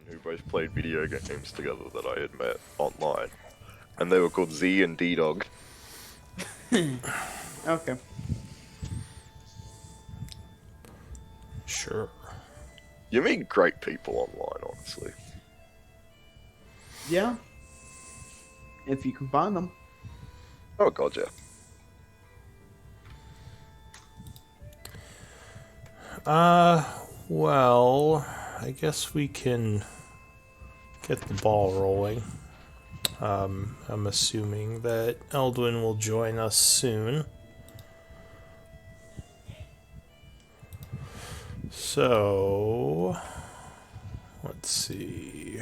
who both played video games together that I had met online, and they were called Z and D Dog. Okay. Sure. You meet great people online, honestly. Yeah. If you can find them. Oh god, yeah. Well, I guess we can get the ball rolling. I'm assuming that Eldwin will join us soon. So, let's see.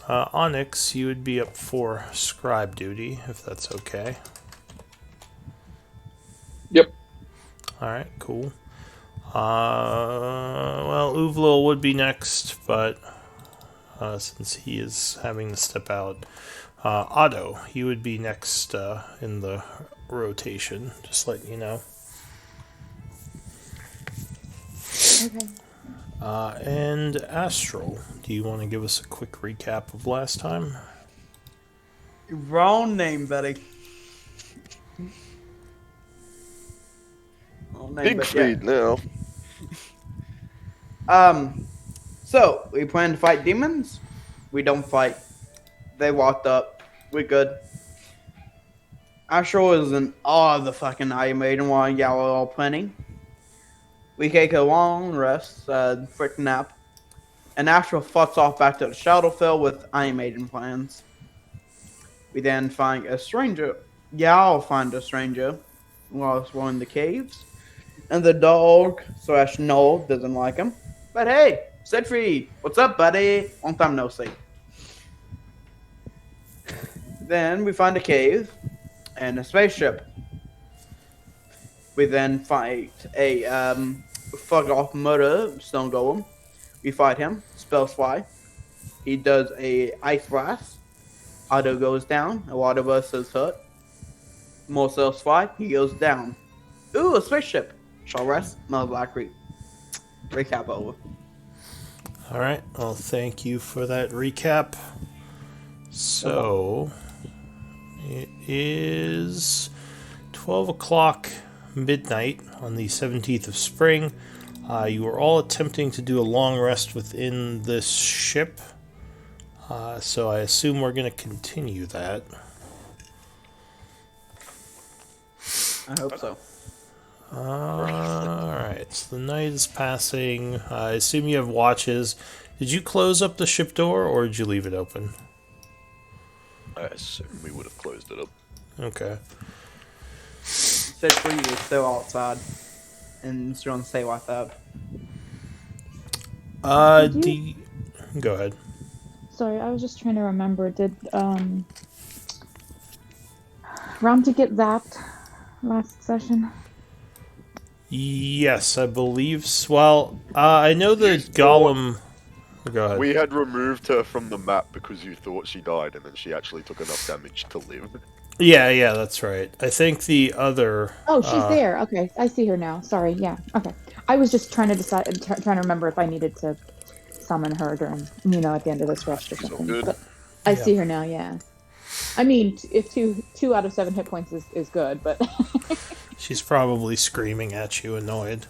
Onyx, you would be up for scribe duty, if that's okay. Yep. Alright, cool. Well, Uvlil would be next, but since he is having to step out, Otto, you would be next in the rotation, just letting you know. Okay. And Astral, do you want to give us a quick recap of last time? Wrong name, buddy. Wrong name, Big but feed now. So we plan to fight demons. We don't fight. They walked up. We're good. Astral is in awe of the fucking Iron Maiden while y'all are all planning. We take a long rest, freaking nap, and Astral fucks off back to the Shadowfell with Iron Maiden plans. We then find a stranger. Y'all find a stranger while exploring the caves, and the dog / Noel doesn't like him. But hey, Siegfried, what's up, buddy? Long time no see. Then we find a cave and a spaceship. We then fight a fuck off murder stone golem. We fight him, spells fly. He does a ice blast. Otto goes down. A lot of us is hurt. More spells fly. He goes down. Ooh, a spaceship. Shall rest. Another Black Creek. Recap over. Alright, well, thank you for that recap. So, it is 12 o'clock midnight on the 17th of spring. You are all attempting to do a long rest within this ship. So I assume we're going to continue that. I hope so. Alright, so the night is passing. I assume you have watches. Did you close up the ship door, or did you leave it open? I assume we would have closed it up. Okay. Siegfried is still outside. And it's going to stay like that. Go ahead. Sorry, I was just trying to remember. Did Ramti get zapped last session? Yes, I believe so. Well, I know the golem... Go ahead. We had removed her from the map because you thought she died, and then she actually took enough damage to live. Yeah, that's right. I think the other... Oh, she's there. Okay, I see her now. Sorry, yeah. Okay. I was just trying to trying to remember if I needed to summon her during, at the end of this rest or She's all something. good. But I see her now, yeah. I mean, if two out of 7 hit points is good, but... She's probably screaming at you, annoyed.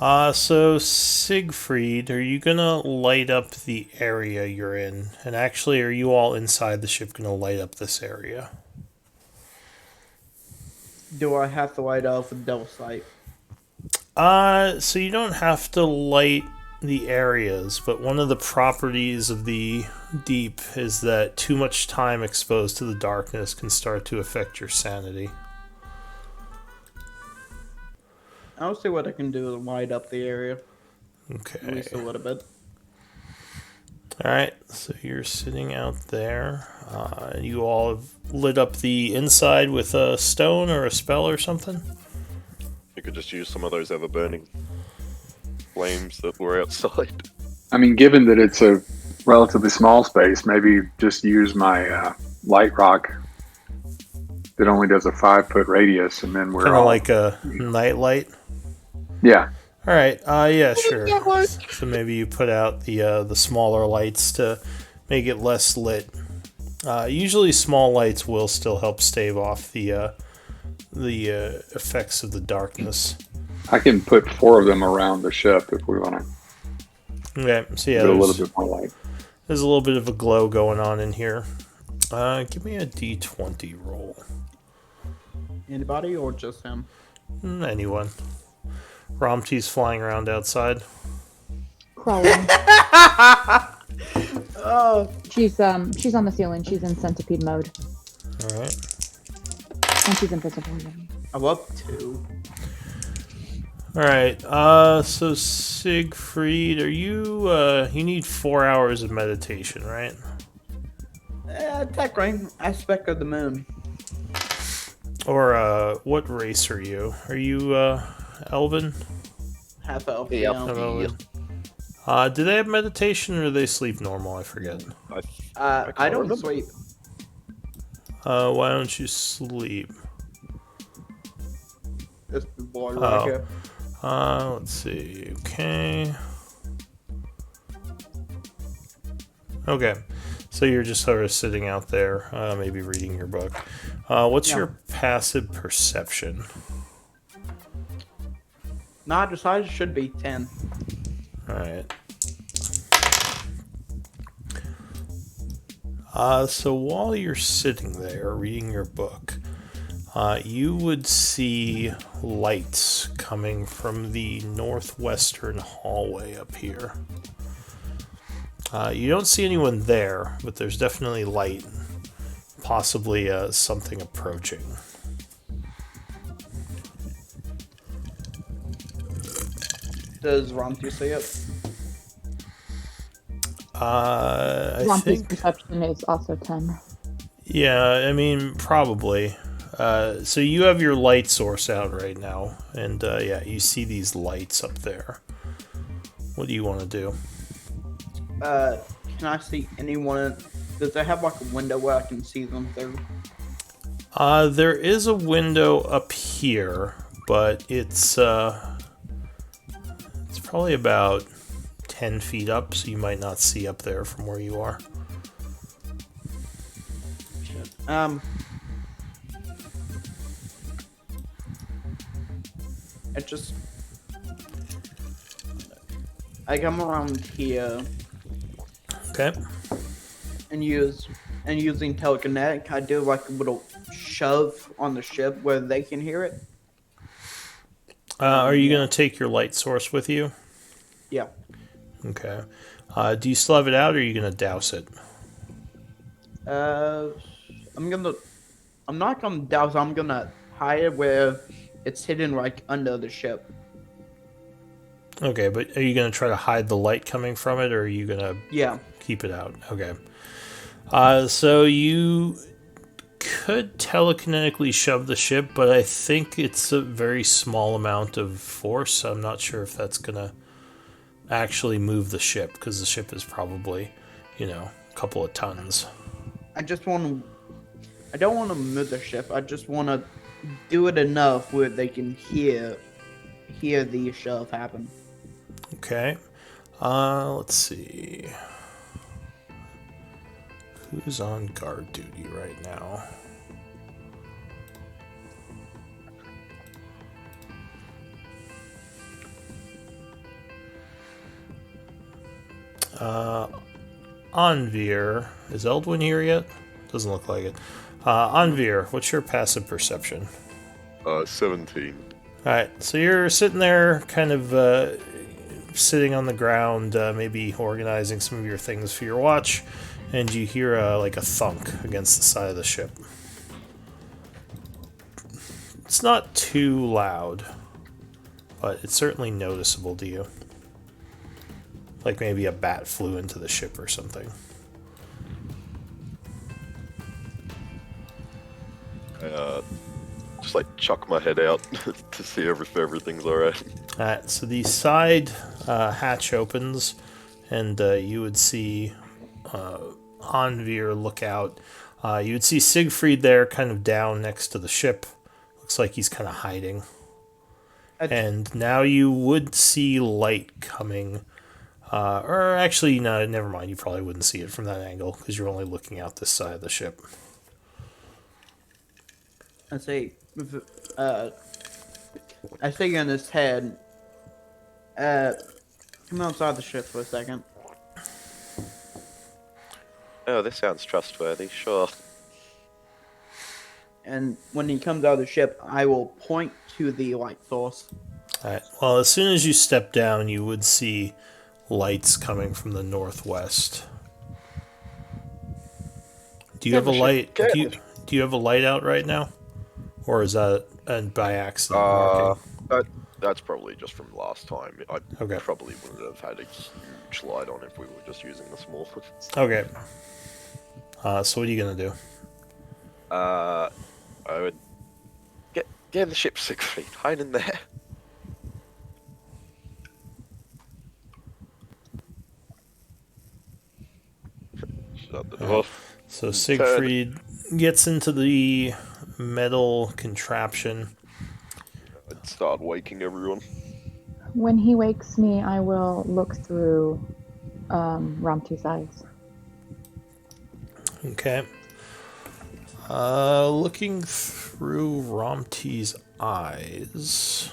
So, Siegfried, are you gonna light up the area you're in? And actually, are you all inside the ship gonna light up this area? Do I have to light up with double sight? So you don't have to light the areas, but one of the properties of the deep is that too much time exposed to the darkness can start to affect your sanity. I'll see what I can do to light up the area. At Okay. least a little bit. Alright, so you're sitting out there. You all have lit up the inside with a stone or a spell or something? You could just use some of those ever-burning flames that were outside. I mean, given that it's a relatively small space, maybe just use my light rock that only does a 5-foot radius, and then we're Kind of all... like a nightlight? Yeah. All right. Yeah, sure. So maybe you put out the smaller lights to make it less lit. Usually, small lights will still help stave off the effects of the darkness. I can put 4 of them around the ship if we want to Okay. So yeah, get a little there's bit more light. a little bit of a glow going on in here. Give me a D20 roll. Anybody or just him? Anyone. Romty's flying around outside. Crawling. Oh, She's on the ceiling. She's in centipede mode, All right. and she's invisible. I'm up 2. All right. So Siegfried, are you? You need 4 hours of meditation, right? Technically, aspect of the moon. Or what race are you? Are you Elven? Half elf. Yeah. Yeah. Elven. Do they have meditation or do they sleep normal? I forget. I can't don't remember. sleep. Why don't you sleep? It's the boy Oh. right here. Let's see. Okay. Okay. So you're just sort of sitting out there, maybe reading your book. What's Yeah. your passive perception? No, I decided it should be 10. Alright. So while you're sitting there reading your book, you would see lights coming from the northwestern hallway up here. You don't see anyone there, but there's definitely light. Possibly something approaching. Does Romty see it? I Lumpy's think... perception is also 10. Yeah, I mean, probably. So you have your light source out right now, and yeah, you see these lights up there. What do you want to do? Can I see anyone? Does it have like a window where I can see them through? There is a window up here, but it's probably about 10 feet up, so you might not see up there from where you are. It just I come around here Okay. and using telekinetic, I do like a little shove on the ship where they can hear it. Are you going to take your light source with you? Yeah. Okay. Do you still have it out, or are you going to douse it? I'm not gonna douse. I'm gonna hide it where it's hidden, like under the ship. Okay, but are you going to try to hide the light coming from it, or are you going to Yeah. keep it out? Okay. So you could telekinetically shove the ship, but I think it's a very small amount of force. I'm not sure if that's going to actually move the ship, because the ship is probably, a couple of tons. I don't want to move the ship. I just want to do it enough where they can hear the shove happen. Okay. Let's see. Who's on guard duty right now? Anvir. Is Eldwin here yet? Doesn't look like it. Anvir, what's your passive perception? 17. Alright, so you're sitting there, kind of sitting on the ground, maybe organizing some of your things for your watch, and you hear like a thunk against the side of the ship. It's not too loud, but it's certainly noticeable to you. Like maybe a bat flew into the ship or something. Just like chuck my head out to see if everything's alright. Alright, so the side hatch opens, and you would see Anvir look out. You would see Siegfried there, kind of down next to the ship. Looks like he's kind of hiding. And now you would see light coming. Or actually, no, never mind. You probably wouldn't see it from that angle because you're only looking out this side of the ship. I say, I say in his head, come outside the ship for a second. Oh, this sounds trustworthy. Sure. And when he comes out of the ship, I will point to the light source. Alright. Well, as soon as you step down, you would see lights coming from the northwest. Do you have a light? Do you have a light out right now, or is that by accident marking? That's probably just from last time. I Okay. probably wouldn't have had a huge light on if we were just using the small. Okay. So what are you gonna do? I would get in the ship, Siegfried. Hide in there. Shut the door. So Siegfried gets into the metal contraption. I'd start waking everyone. When he wakes me, I will look through Ramti's eyes. Okay. Looking through Ramti's eyes,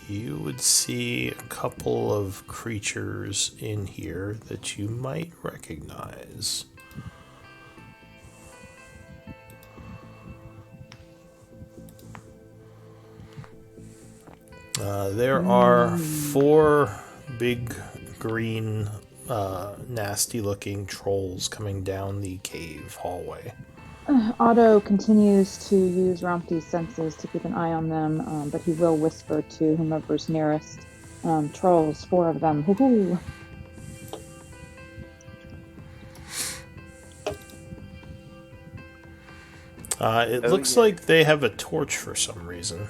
you would see a couple of creatures in here that you might recognize. There are 4 big green nasty-looking trolls coming down the cave hallway. Otto continues to use Ramti's senses to keep an eye on them, but he will whisper to whomever's nearest. Trolls, 4 of them. Hoo-hoo! It looks like they have a torch for some reason.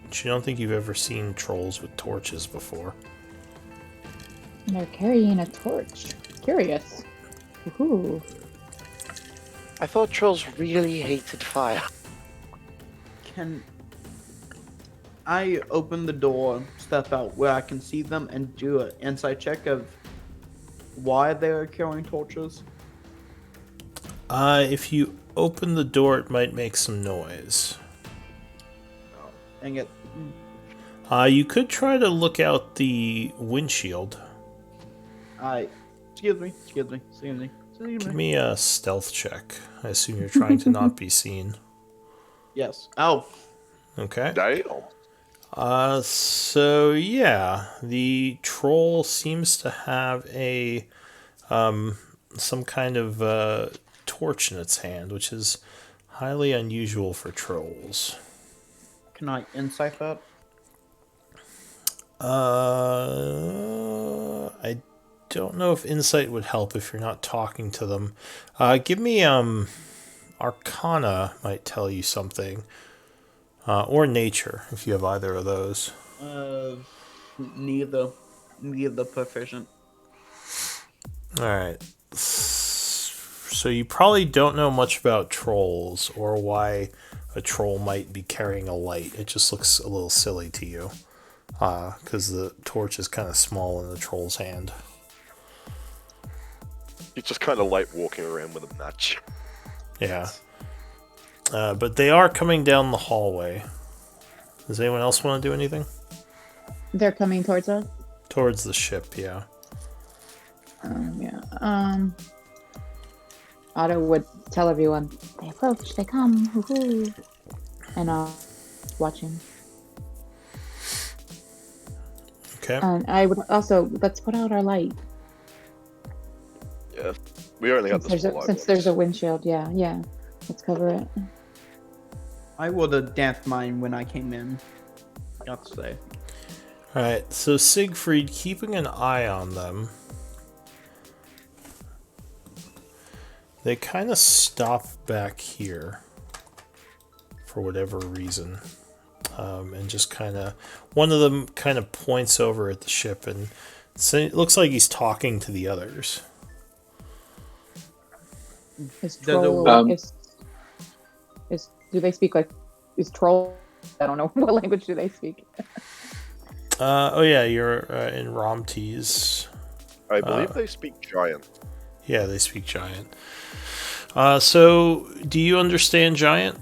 But you don't think you've ever seen trolls with torches before. And they're carrying a torch. Curious. Hoo-hoo! I thought trolls really hated fire. Can I open the door, step out where I can see them, and do an insight check of why they are carrying torches? If you open the door, it might make some noise. Dang it. You could try to look out the windshield. Excuse me. Give me a stealth check. I assume you're trying to not be seen. Yes. Oh, Okay. Damn. So yeah, the troll seems to have a some kind of torch in its hand, which is highly unusual for trolls. can I insight that? I don't know if insight would help if you're not talking to them. Give me Arcana might tell you something, or Nature if you have either of those. Neither proficient. All right. So you probably don't know much about trolls or why a troll might be carrying a light. It just looks a little silly to you, because the torch is kind of small in the troll's hand. He's just kind of like walking around with a match. Yeah. But they are coming down the hallway. Does anyone else want to do anything? They're coming towards us? Towards the ship, yeah. Yeah. Otto would tell everyone, they approach, they come, hoo-hoo. And watching. Okay. And I would also, let's put out our light. Yeah. We only have the small light. Since there's a windshield, yeah. Let's cover it. I would have danced mine when I came in. Got to say. Alright, so Siegfried, keeping an eye on them, they kind of stop back here for whatever reason. And just kind of, one of them kind of points over at the ship, and so it looks like he's talking to the others. Is Does it- troll, do they speak like, is troll I don't know what language do they speak. Oh yeah, you're in Romtees. I believe they speak giant. Yeah, they speak Giant. So, do you understand Giant?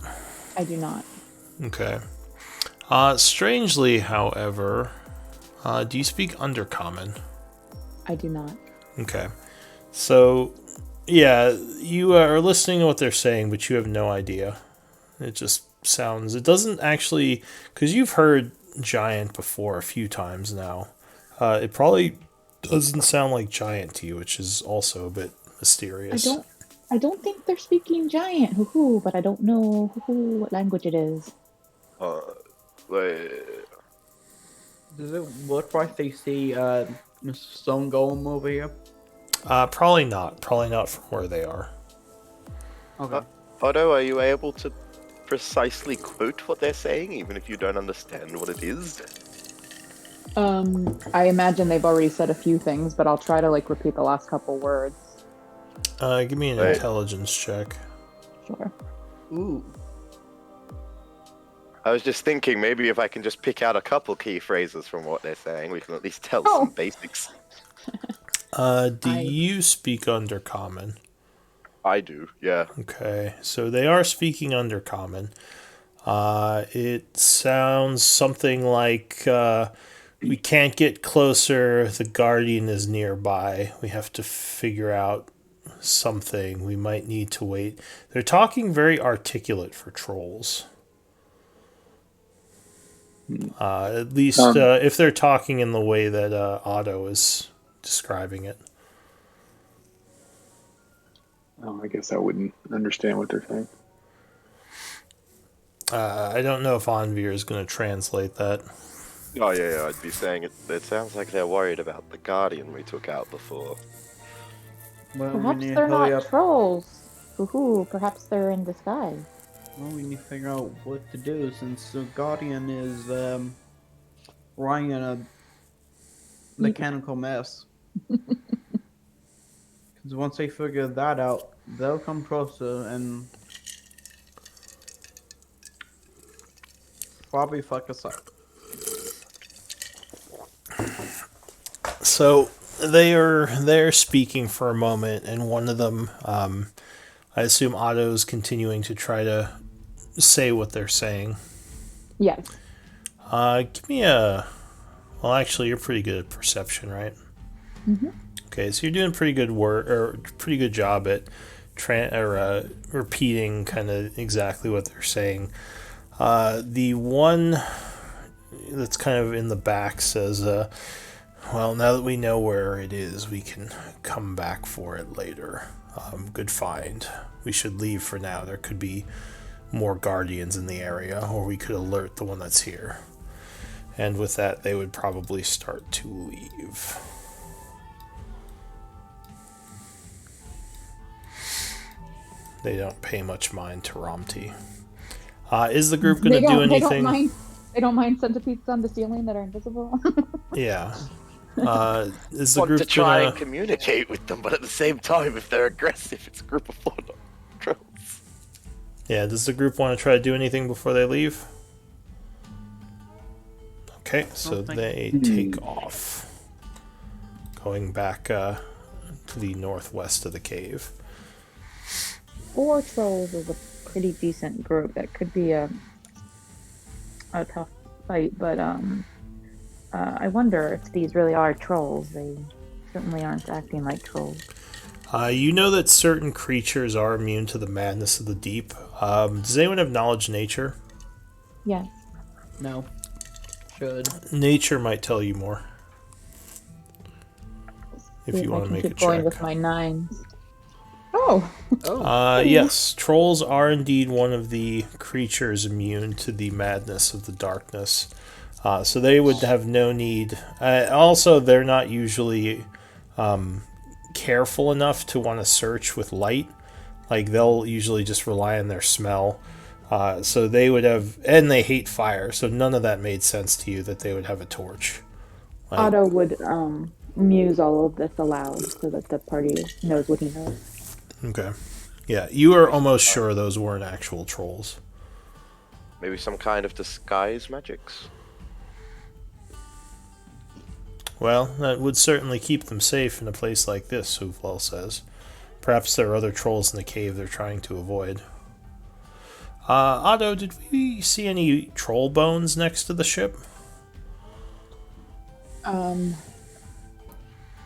I do not. Okay. Strangely, however, do you speak Undercommon? I do not. Okay. So, yeah, you are listening to what they're saying, but you have no idea. It just sounds... It doesn't actually... Because you've heard Giant before a few times now. It probably doesn't sound like Giant to you, which is also a bit mysterious. I don't think they're speaking Giant, hoo-hoo, but I don't know hoo-hoo what language it is. Wait, Does it look like they see Mr. Stone Golem over here? Probably not. Probably not from where they are. Okay. Otto, are you able to precisely quote what they're saying, even if you don't understand what it is? I imagine they've already said a few things, but I'll try to repeat the last couple words. Give me an Right. intelligence check. Sure. Ooh. I was just thinking maybe if I can just pick out a couple key phrases from what they're saying, we can at least tell Oh. some basics. Do you speak Undercommon? I do, yeah. Okay, so they are speaking Undercommon. It sounds something like, we can't get closer, the Guardian is nearby. We have to figure out something. We might need to wait. They're talking very articulate for trolls. At least if they're talking in the way that Otto is describing it. I guess I wouldn't understand what they're saying. I don't know if Anvir is going to translate that. Oh yeah, I'd be saying it. It sounds like they're worried about the Guardian we took out before. Well, we Perhaps need to they're hurry not up. trolls. Hoo-hoo, perhaps they're in disguise. Well, we need to figure out what to do since the Guardian is running a mechanical mess. Because once they figure that out, they'll come closer and probably fuck us up. So they're speaking for a moment, and one of them, I assume Otto's continuing to try to say what they're saying. Yes. Give me a... Well, actually, you're pretty good at perception, right? Mm-hmm. Okay, so you're doing pretty good work, or pretty good job at repeating kind of exactly what they're saying. The one that's kind of in the back says, well, now that we know where it is, we can come back for it later. Good find. We should leave for now. There could be more guardians in the area, or we could alert the one that's here. And with that, they would probably start to leave. They don't pay much mind to Romti. Is the group going to do anything? They don't mind centipedes on the ceiling that are invisible. Yeah. Is the Want group to try gonna... and communicate with them, but at the same time, if they're aggressive, it's a group of 4 trolls. Yeah, does the group want to try to do anything before they leave? Okay, so they take off. Going back to the northwest of the cave. 4 trolls is a pretty decent group. That could be a tough fight, but I wonder if these really are trolls. They certainly aren't acting like trolls. You know that certain creatures are immune to the madness of the deep. Does anyone have knowledge of nature? Yes. No. Should. Nature might tell you more. If See you I want to can make a keep going check. with my 9s. Oh. Yes, trolls are indeed one of the creatures immune to the madness of the darkness. So they would have no need. Also, they're not usually careful enough to want to search with light. Like, they'll usually just rely on their smell. So they would have... And they hate fire, so none of that made sense to you that they would have a torch. Otto would muse all of this aloud so that the party knows what he knows. Okay. Yeah, you are almost sure those weren't actual trolls. Maybe some kind of disguise magics? Well, that would certainly keep them safe in a place like this, Hoofwell says. Perhaps there are other trolls in the cave they're trying to avoid. Otto, did we see any troll bones next to the ship?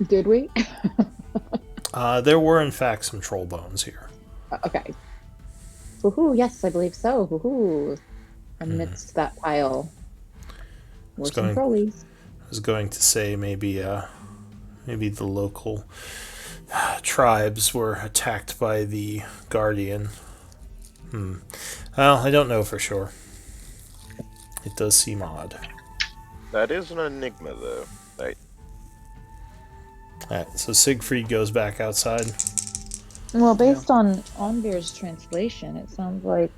Did we? There were, in fact, some troll bones here. Okay. Woohoo! Yes, I believe so. Woohoo! Amidst that pile were some trolleys. I was going to say maybe the local tribes were attacked by the Guardian. Well, I don't know for sure. It does seem odd. That is an enigma, though. Right. Alright, so Siegfried goes back outside. Well, based on Onvir's translation, it sounds like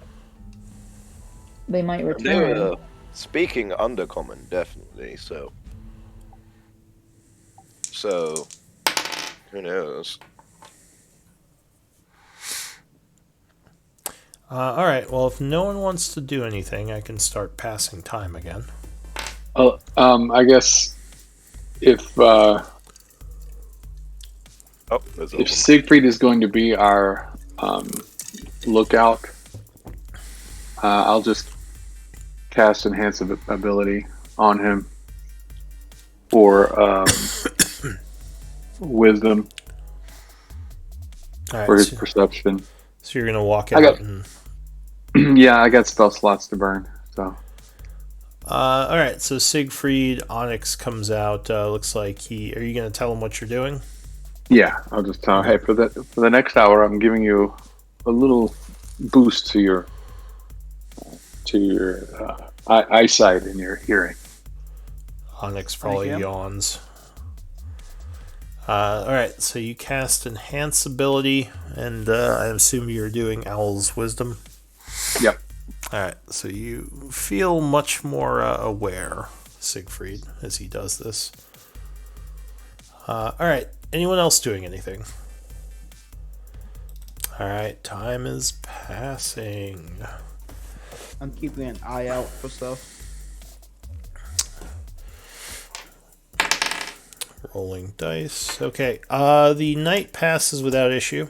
they might They return. were speaking Undercommon, definitely, so... So... Who knows? Alright, well, if no one wants to do anything, I can start passing time again. I guess if Oh, there's a if Siegfried is going to be our lookout, I'll just cast Enhance Ability on him for Wisdom Alright, for his so, perception. so you're going to walk I out got- and... Yeah, I got spell slots to burn, so. Alright, so Siegfried, Onyx comes out. Looks like he... Are you going to tell him what you're doing? Yeah, I'll just tell him, hey, for the next hour, I'm giving you a little boost to your eyesight and your hearing. Onyx probably you. yawns. Alright, so you cast Enhance Ability, and I assume you're doing Owl's Wisdom. Yep. Alright, so you feel much more aware, Siegfried, as he does this. Alright, anyone else doing anything? Alright, time is passing. I'm keeping an eye out for stuff. Rolling dice. Okay, the night passes without issue.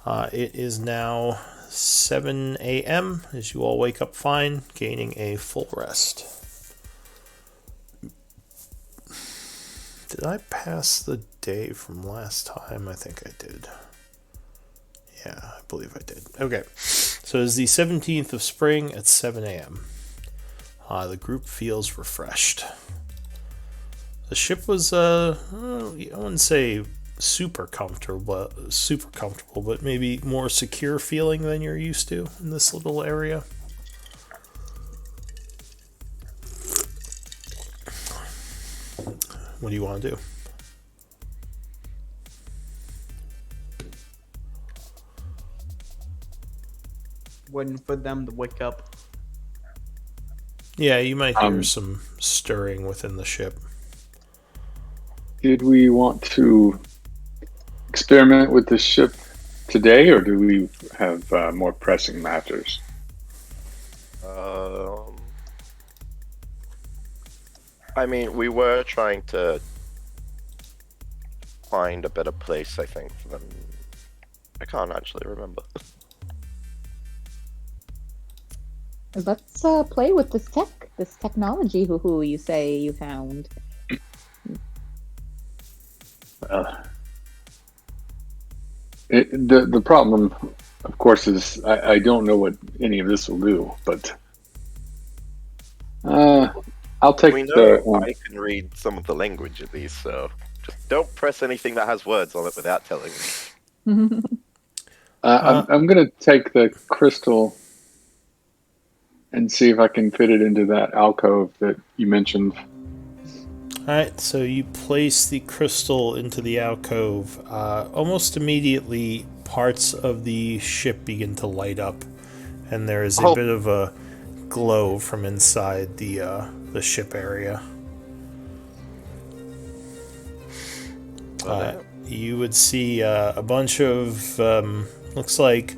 It is now 7 a.m. as you all wake up fine, gaining a full rest. Did I pass the day from last time? I think I did. Yeah, I believe I did. Okay, so it's the 17th of spring at 7 a.m. The group feels refreshed. The ship was, I wouldn't say super comfortable, but maybe more secure feeling than you're used to in this little area. What do you want to do? Waiting for them to wake up. Yeah, you might hear some stirring within the ship. Did we want to experiment with the ship today, or do we have more pressing matters? I mean, we were trying to find a better place, I think, for them. I can't actually remember. Let's play with this technology. Who you say you found? The problem, of course, is I don't know what any of this will do, but I'll take We know the. I can read some of the language at least, so just don't press anything that has words on it without telling me. I'm going to take the crystal and see if I can fit it into that alcove that you mentioned. Alright, so you place the crystal into the alcove. Almost immediately, parts of the ship begin to light up, and there is a bit of a glow from inside the ship area. You would see a bunch of, looks like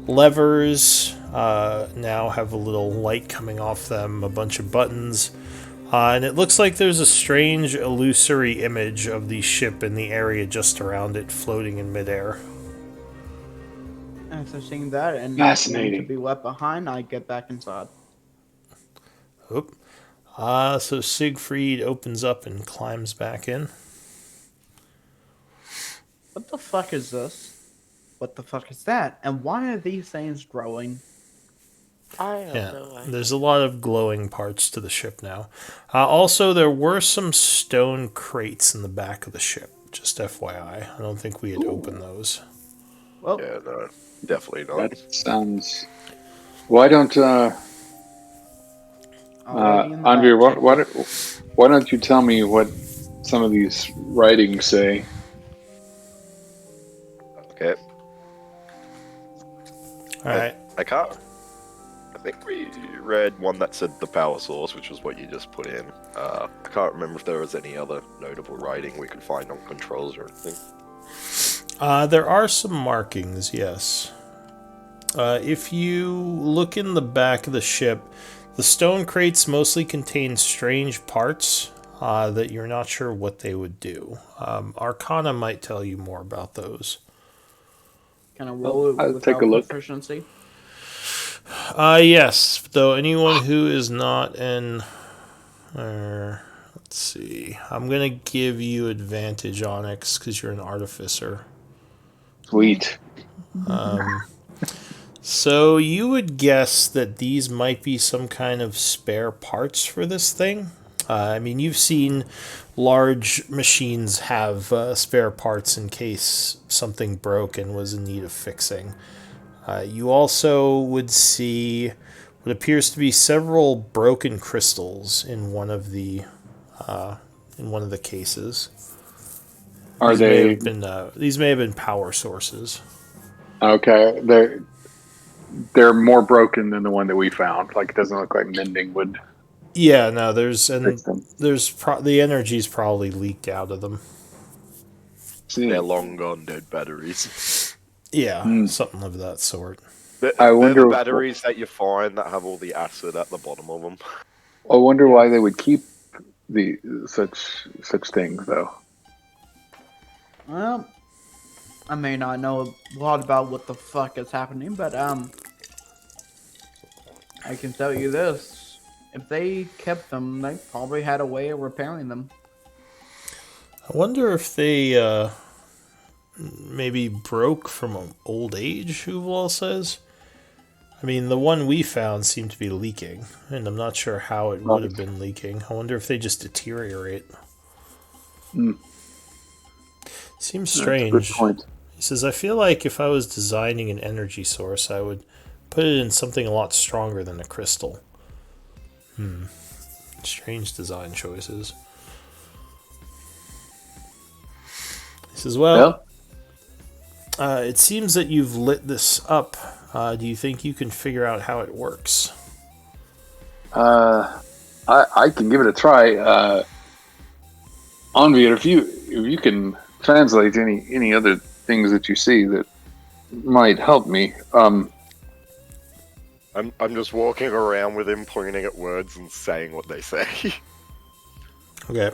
levers, now have a little light coming off them, a bunch of buttons. And it looks like there's a strange illusory image of the ship in the area just around it floating in midair. After seeing that and Fascinating. to be left behind, I get back inside. Oop. So Siegfried opens up and climbs back in. What the fuck is this? What the fuck is that? And why are these things growing? I have Yeah, no idea. there's a lot of glowing parts to the ship now. Also, there were some stone crates in the back of the ship. Just FYI. I don't think we had opened those. Well, Yeah, no, definitely not. That sounds. Why don't already in the Andrea? back. Why don't you tell me what some of these writings say? Okay, Alright. I can't. I think we read one that said the power source, which was what you just put in. I can't remember if there was any other notable writing we could find on controls or anything. There are some markings, yes. If you look in the back of the ship, the stone crates mostly contain strange parts that you're not sure what they would do. Arcana might tell you more about those. Can I roll it I'll without take a look. proficiency? Yes, though anyone who is not an... let's see. I'm going to give you advantage, Onyx, because you're an artificer. Sweet. So you would guess that these might be some kind of spare parts for this thing. I mean, you've seen large machines have spare parts in case something broke and was in need of fixing. You also would see what appears to be several broken crystals in one of the cases. Are These may they have been, these may have been power sources. okay? They're more broken than the one that we found. Like, it doesn't look like mending would Yeah, no, fix them. the energy's probably leaked out of them. See, They're long gone dead batteries. Yeah, something of that sort. They're wonder- the batteries that you find that have all the acid at the bottom of them. I wonder why they would keep the such things though. Well, I may not know a lot about what the fuck is happening, but I can tell you this: if they kept them, they probably had a way of repairing them. I wonder if they maybe broke from old age, Uval says. I mean, the one we found seemed to be leaking, and I'm not sure how it would have been leaking. I wonder if they just deteriorate. Seems strange. Good point. He says, I feel like if I was designing an energy source, I would put it in something a lot stronger than a crystal. Strange design choices. He says, well, it seems that you've lit this up. Do you think you can figure out how it works? I can give it a try. Envy, if you can translate any other things that you see that might help me. I'm just walking around with him, pointing at words and saying what they say. Okay.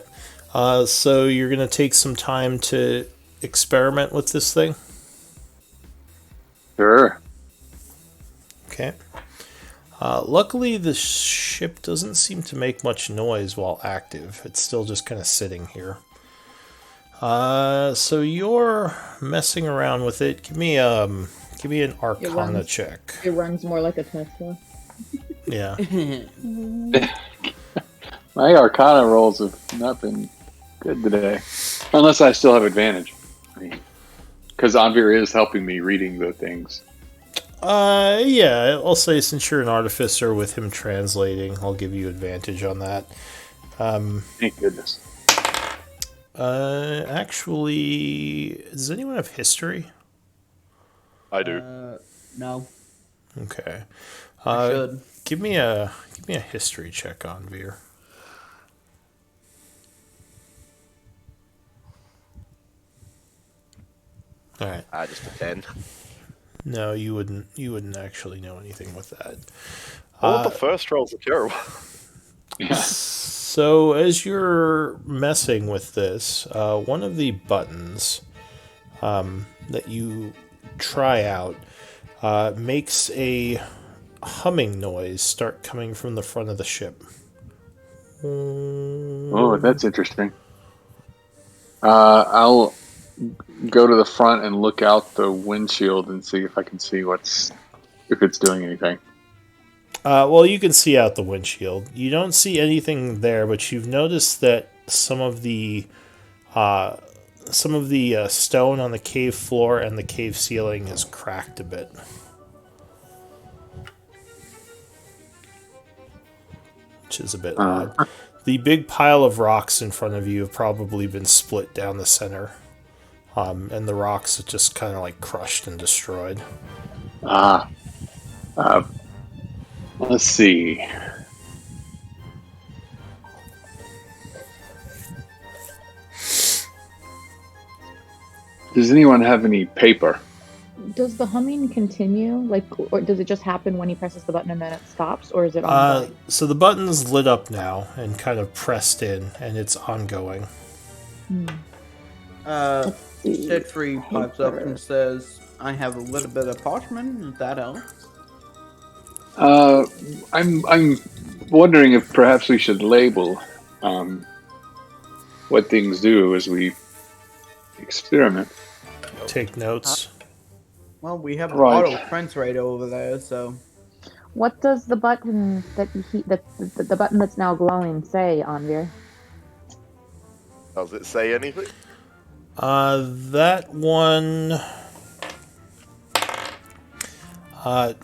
So you're going to take some time to experiment with this thing? Sure. Okay. Luckily, the ship doesn't seem to make much noise while active. It's still just kind of sitting here. So you're messing around with it. Give me an Arcana check. It runs more like a Tesla. Yeah. My Arcana rolls have not been good today, unless I still have advantage. Because Anvir is helping me reading the things. Yeah, I'll say since you're an artificer with him translating, I'll give you advantage on that. Thank goodness. Actually, does anyone have history? I do. No, Okay. I should. Give me a history check on Veer. All right. Just a 10. No, you wouldn't. You wouldn't actually know anything with that. All the first rolls are terrible. Yeah. So as you're messing with this, one of the buttons that you try out makes a humming noise start coming from the front of the ship. Oh, that's interesting. I'll go to the front and look out the windshield and see if I can see if it's doing anything. Well, you can see out the windshield. You don't see anything there, but you've noticed that some of the stone on the cave floor and the cave ceiling is cracked a bit. Which is a bit odd. The big pile of rocks in front of you have probably been split down the center. And the rocks are just kind of like crushed and destroyed. Let's see. Does anyone have any paper? Does the humming continue? Like, or does it just happen when he presses the button and then it stops, or is it ongoing? So the button's lit up now and kind of pressed in, and it's ongoing. Siegfried pipes up and says, I have a little bit of parchment, does that help? I'm wondering if perhaps we should label what things do as we experiment. Take notes. Well, we have Right. auto translate over there, so What does the button the button that's now glowing say, Anvir? Does it say anything? That one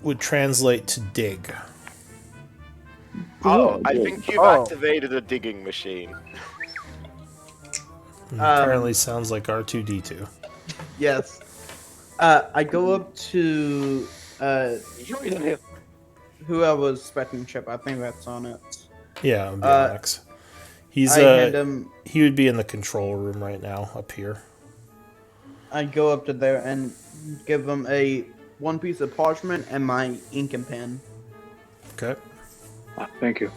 would translate to dig. Oh, I think you've activated a digging machine. Apparently sounds like R2-D2. yes. I go up to whoever's specing chip. I think that's on it. Yeah, Bionics. He's I hand him. he would be in the control room right now, up here. I go up to there and give him one piece of parchment and my ink and pen. Okay. Thank you.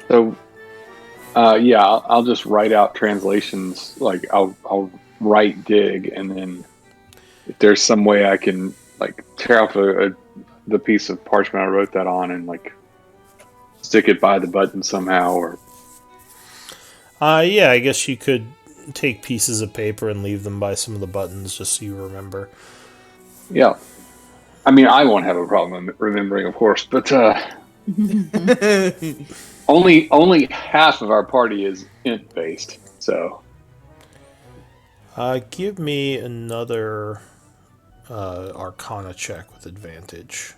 So, yeah, I'll just write out translations. Like I'll write dig, and then if there's some way I can like tear off the piece of parchment I wrote that on and like stick it by the button somehow, or Yeah, I guess you could take pieces of paper and leave them by some of the buttons just so you remember. yeah. I mean, I won't have a problem remembering, of course, but only half of our party is int based, so. Give me another Arcana check with advantage.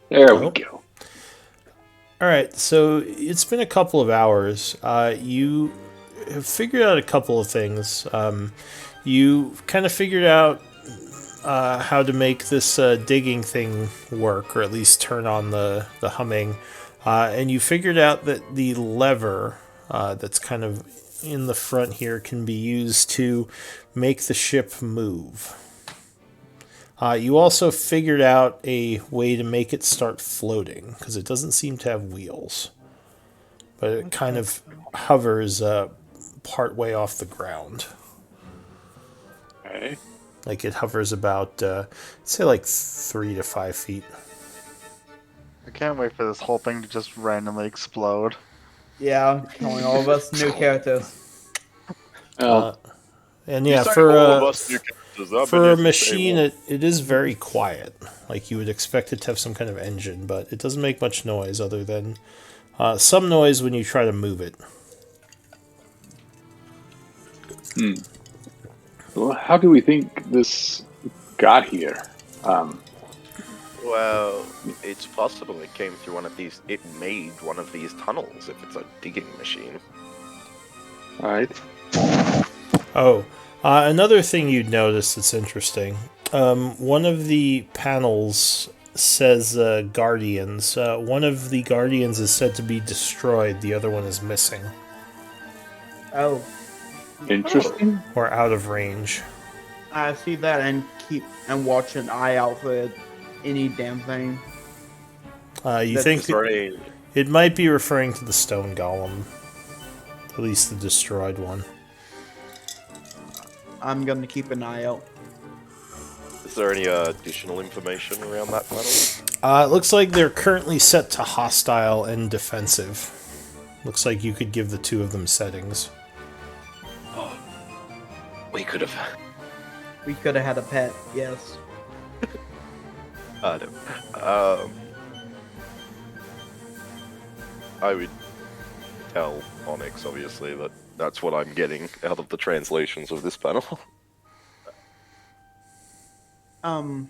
There we go. All right, so it's been a couple of hours. You have figured out a couple of things. You kind of figured out how to make this digging thing work, or at least turn on the humming. And you figured out that the lever that's kind of in the front here can be used to make the ship move. You also figured out a way to make it start floating, because it doesn't seem to have wheels. But it kind of hovers part way off the ground. Okay. Like it hovers about, say like 3 to 5 feet. I can't wait for this whole thing to just randomly explode. Yeah, telling all of us new characters. And yeah, Sign for all of us new characters up for and a yes, they machine, will. it is very quiet. Like you would expect it to have some kind of engine, but it doesn't make much noise other than some noise when you try to move it. Well, how do we think this got here? Well, it's possible it came through one of these. It made one of these tunnels if it's a digging machine. All right. Oh, another thing you'd notice that's interesting. One of the panels says Guardians. One of the Guardians is said to be destroyed. The other one is missing. Oh, Interesting. or out of range. I see that and watch an eye out for any damn thing. You That's think Is there any? it might be referring to the stone golem, at least the destroyed one. I'm gonna keep an eye out. Is there any additional information around that panel? It looks like they're currently set to hostile and defensive. Looks like you could give the two of them settings. We could have. We could have had a pet, yes. I don't. I would tell Onyx, obviously, that that's what I'm getting out of the translations of this panel. I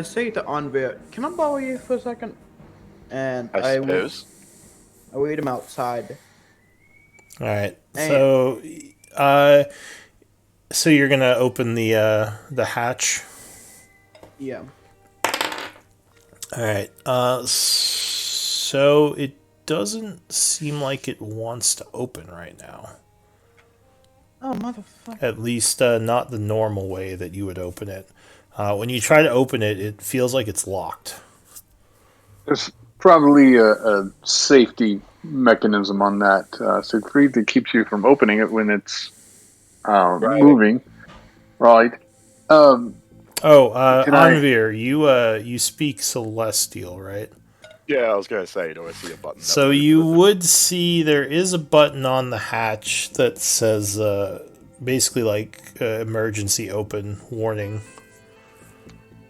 say to Anvir, can I borrow you for a second? And I suppose. I wait him outside. All right. Hey. So you're gonna open the hatch. Yeah. All right. So it doesn't seem like it wants to open right now. Oh, motherfucker. At least not the normal way that you would open it. When you try to open it, it feels like it's locked. There's probably a safety mechanism on that, Siegfried, that keeps you from opening it when it's moving. Right. Anvir, you speak Celestial, right? Yeah, I was going to say, do I see a button? So you would see there is a button on the hatch that says basically like emergency open warning.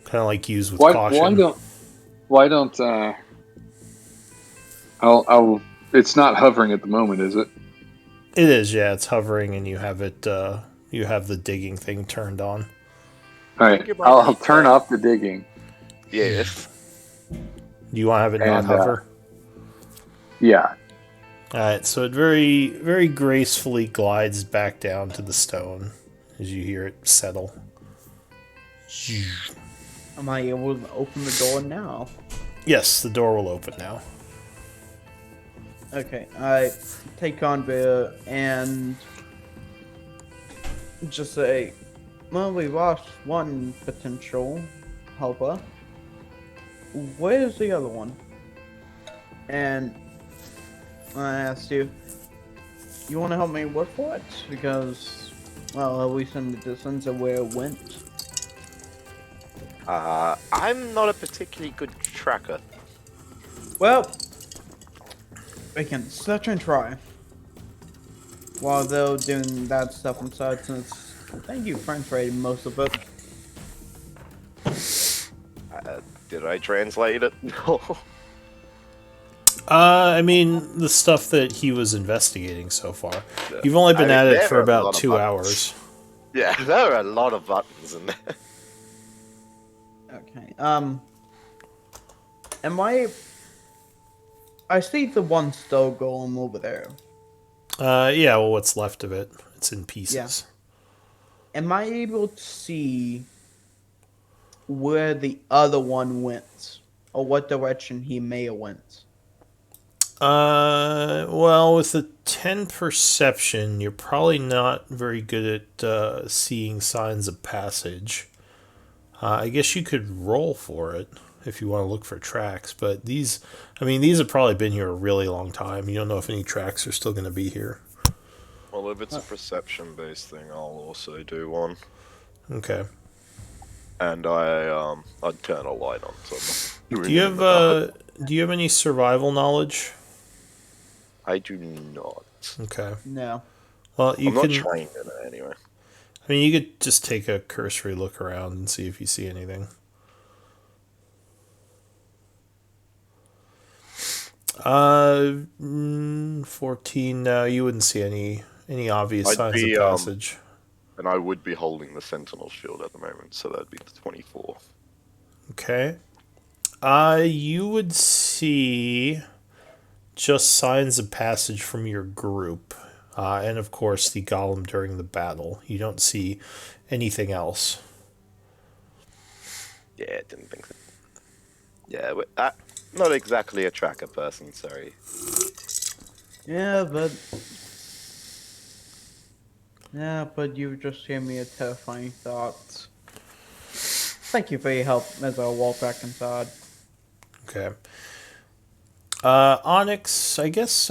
Kind of like use with caution. Why don't I'll it's not hovering at the moment, is it? It is, yeah. It's hovering, and you have it. You have the digging thing turned on. All right, I'll turn off the digging. Yes. Do you want to have it not And, hover? Yeah. All right. So it very, very gracefully glides back down to the stone as you hear it settle. Am I able to open the door now? Yes, the door will open now. Okay, I take Anvir and just say, well, we lost one potential helper. Where's the other one? And I asked you want to help me look for it? Because, well, at least in the distance of where it went. I'm not a particularly good tracker. Well, we can search and try. While they're doing that stuff inside, since I think you translated most of it. Did I translate it? No. I mean, the stuff that he was investigating so far. You've only been at it for about 2 hours. Yeah, there are a lot of buttons in there. Okay. Am I see the one still golem over there. Yeah. Well, what's left of it? It's in pieces. Am I able to see where the other one went, or what direction he may have went? Well, with a 10 perception, you're probably not very good at seeing signs of passage. I guess you could roll for it if you want to look for tracks, but these have probably been here a really long time. You don't know if any tracks are still going to be here. Well, if it's a perception-based thing, I'll also do one. Okay. And I'd turn a light on. So Do you have any survival knowledge? I do not. Okay. No. Well, I'm not trained in it anyway. I mean, you could just take a cursory look around and see if you see anything. 14. No, you wouldn't see any obvious signs of passage. And I would be holding the Sentinel shield at the moment, so that'd be the 24. Okay. You would see just signs of passage from your group. And of course the golem during the battle. You don't see anything else. Yeah, didn't think so. Yeah, not exactly a tracker person, sorry. Yeah, but you just gave me a terrifying thought. Thank you for your help as I walk back inside. Okay. Onyx, I guess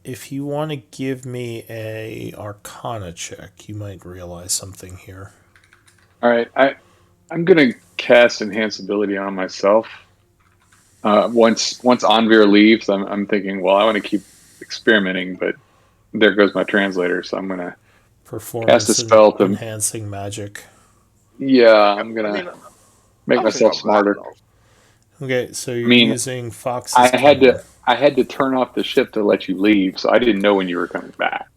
if you want to give me a Arcana check, you might realize something here. All right, I'm gonna cast enhance ability on myself. Once Anvir leaves, I'm thinking, well, I want to keep experimenting, but there goes my translator, so I'm gonna cast a Performance and spell to. enhancing magic. Yeah, Yeah, I'm I gonna mean, make nothing myself wrong with that, smarter. though. Okay, so I you're mean, using Fox's I had Tone. to I had to turn off the ship to let you leave, so I didn't know when you were coming back.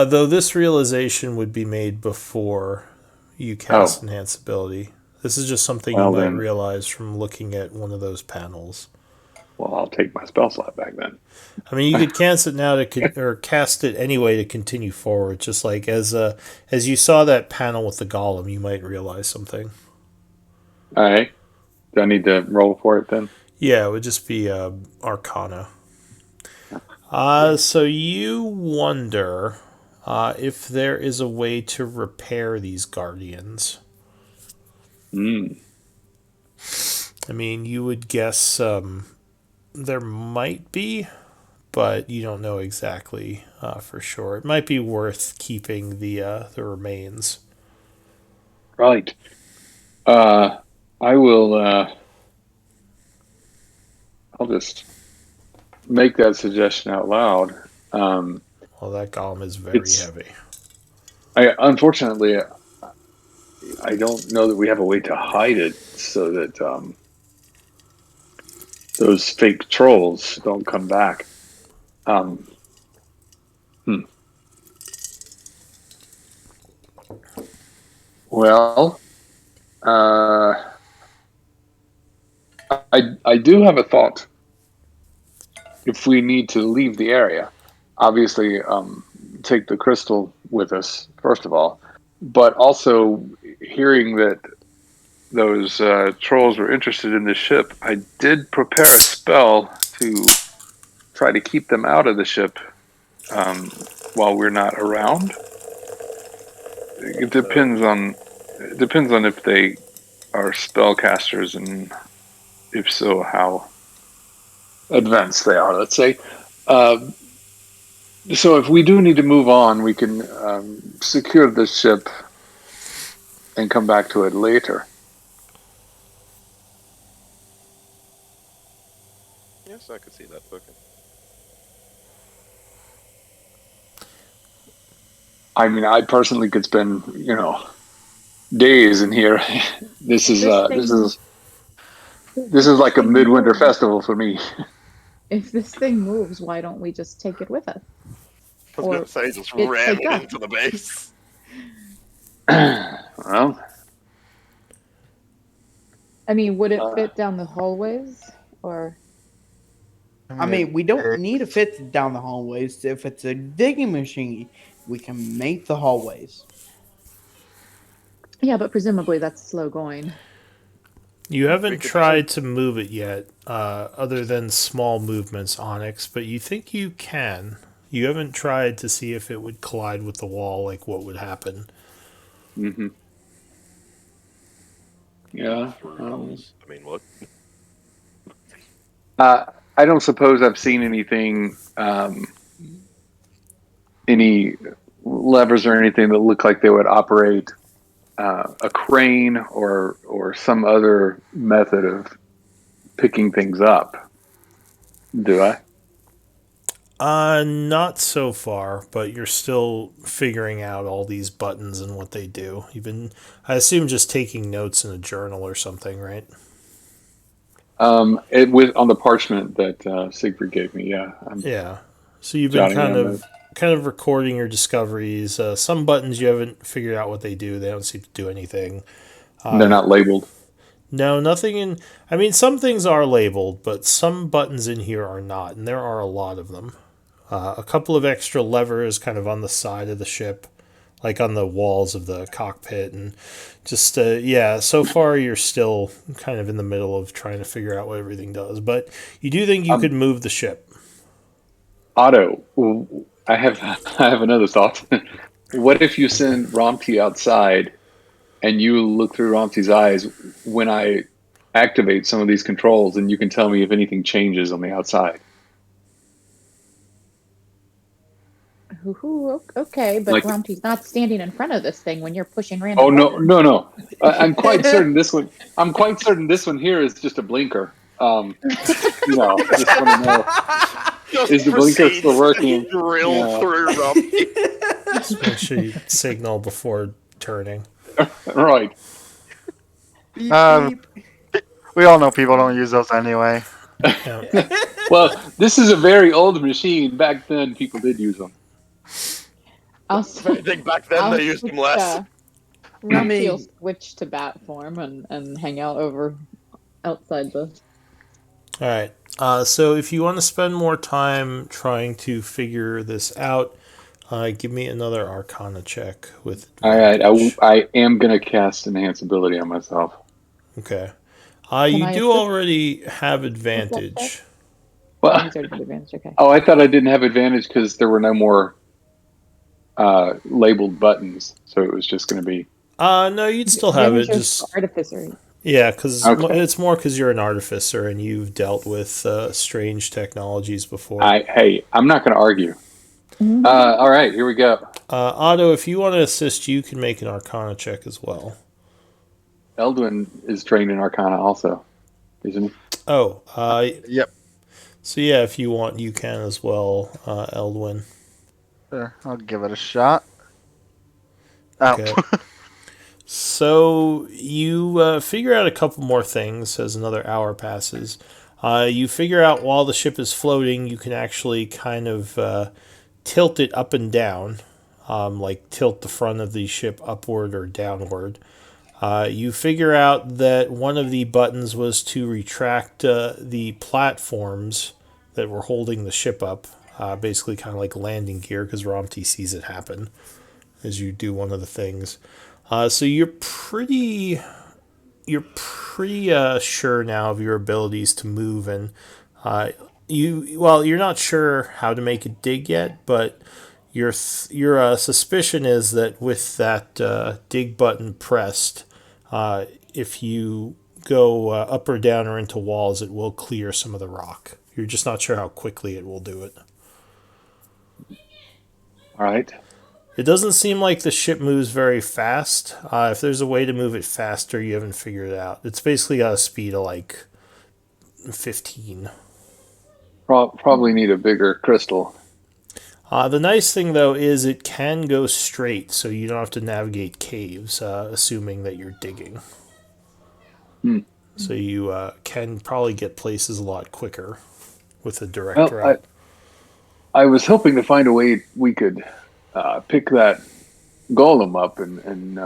Though this realization would be made before you cast Oh, enhance ability. This is just something you well might then, realize from looking at one of those panels. well I'll take my spell slot back then. I mean, you could cast it now or cast it anyway to continue forward. Just like as you saw that panel with the golem, you might realize something. All right, do I need to roll for it then? Yeah, it would just be Arcana. So you wonder if there is a way to repair these guardians. Hmm. I mean, you would guess there might be, but you don't know exactly for sure. It might be worth keeping the remains. Right. I will. I'll just make that suggestion out loud. Um, Well, that golem is very it's. heavy. Unfortunately, I don't know that we have a way to hide it so that those fake trolls don't come back. Um, hmm. Well, I do have a thought. If we need to leave the area, obviously take the crystal with us first of all, but also hearing that those trolls were interested in the ship, I did prepare a spell to try to keep them out of the ship while we're not around. It depends on if they are spellcasters, and if so, how advanced they are. Let's say. So if we do need to move on, we can secure the ship and come back to it later. Yes, I could see that working. I mean, I personally could spend, days in here. This is This this thing, is this is like a thing midwinter moves, festival for me. if this thing moves, why don't we just take it with us? I was Or gonna say, just it ram take it us. into the base. Well, I mean, would it Uh, fit down the hallways? Or I mean, we don't need to fit down the hallways. If it's a digging machine, we can make the hallways. yeah, but presumably that's slow going. You haven't could tried to move it yet, other than small movements, Onyx, but you think you can. You haven't tried to see if it would collide with the wall, like what would happen. hmm Yeah. I mean, what? I don't suppose I've seen anything, any levers or anything that look like they would operate a crane or some other method of picking things up. Do I? Not so far, but you're still figuring out all these buttons and what they do. You've been, I assume, just taking notes in a journal or something, right? On the parchment that Siegfried gave me. Yeah, I'm Yeah. So you've been jotting down those. kind of recording your discoveries. Some buttons you haven't figured out what they do. They don't seem to do anything. They're not labeled. No, nothing in. I mean, some things are labeled, but some buttons in here are not, and there are a lot of them. A couple of extra levers kind of on the side of the ship, like on the walls of the cockpit, and just, yeah, so far you're still kind of in the middle of trying to figure out what everything does, but you do think you Um, could move the ship. Otto, I have I have another thought. What if you send Romty outside and you look through Romty's eyes when I activate some of these controls, and you can tell me if anything changes on the outside? Okay, but Like, Grumpy's not standing in front of this thing when you're pushing random oh no, buttons. no. I'm quite certain this one. I'm quite certain this one here is just a blinker. Just want to know, Just is the blinker still proceeds to working? Drill Yeah. through Rumpy. Just make sure you signal before turning. Right. Beep, Um, beep. We all know people don't use those anyway. Yeah. Well, this is a very old machine. Back then, people did use them. I'll, If anything, back then I'll they used them less. Rumpy will mean- switch to bat form and hang out over outside the. All right. So if you want to spend more time trying to figure this out, give me another Arcana check with All right. advantage. I am gonna cast enhance ability on myself. Okay. Can You I do assist? already have check? advantage. Well, He's already got advantage. Okay. oh, I thought I didn't have advantage because there were no more labeled buttons, so it was just going to be. No, you'd still have it. Advantage is Just for artificer. yeah, because Okay. it's more because you're an artificer and you've dealt with strange technologies before. Hey, I'm not going to argue. All right, here we go. Otto, if you want to assist, you can make an Arcana check as well. Eldwin is trained in Arcana also, isn't he? Oh, Yep. so yeah, if you want, you can as well, Eldwin. Sure, I'll give it a shot. Oh. Okay. So you figure out a couple more things as another hour passes. You figure out while the ship is floating, you can actually kind of tilt it up and down, like tilt the front of the ship upward or downward. You figure out that one of the buttons was to retract the platforms that were holding the ship up, basically kind of like landing gear, because Romty sees it happen as you do one of the things. So you're pretty sure now of your abilities to move, and you're not sure how to make it dig yet, but your suspicion is that with that dig button pressed, if you go up or down or into walls, it will clear some of the rock. You're just not sure how quickly it will do it. All right. It doesn't seem like the ship moves very fast. If there's a way to move it faster, you haven't figured it out. It's basically got a speed of like 15. Probably need a bigger crystal. The nice thing, though, is it can go straight, so you don't have to navigate caves, assuming that you're digging. So you can probably get places a lot quicker with a direct Well, route. I was hoping to find a way we could pick that golem up and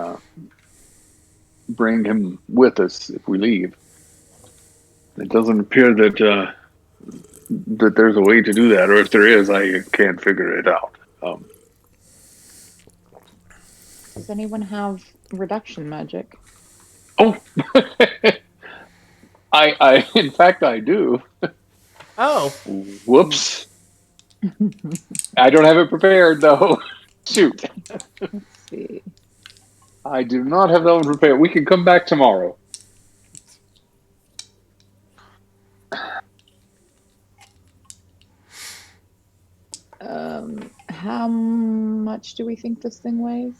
bring him with us if we leave. It doesn't appear that that there's a way to do that, or if there is, I can't figure it out. Does anyone have reduction magic? Oh, I in fact I do. Oh, Whoops. I don't have it prepared though. Shoot. Let's see. I do not have that one prepared. We can come back tomorrow. How much do we think this thing weighs?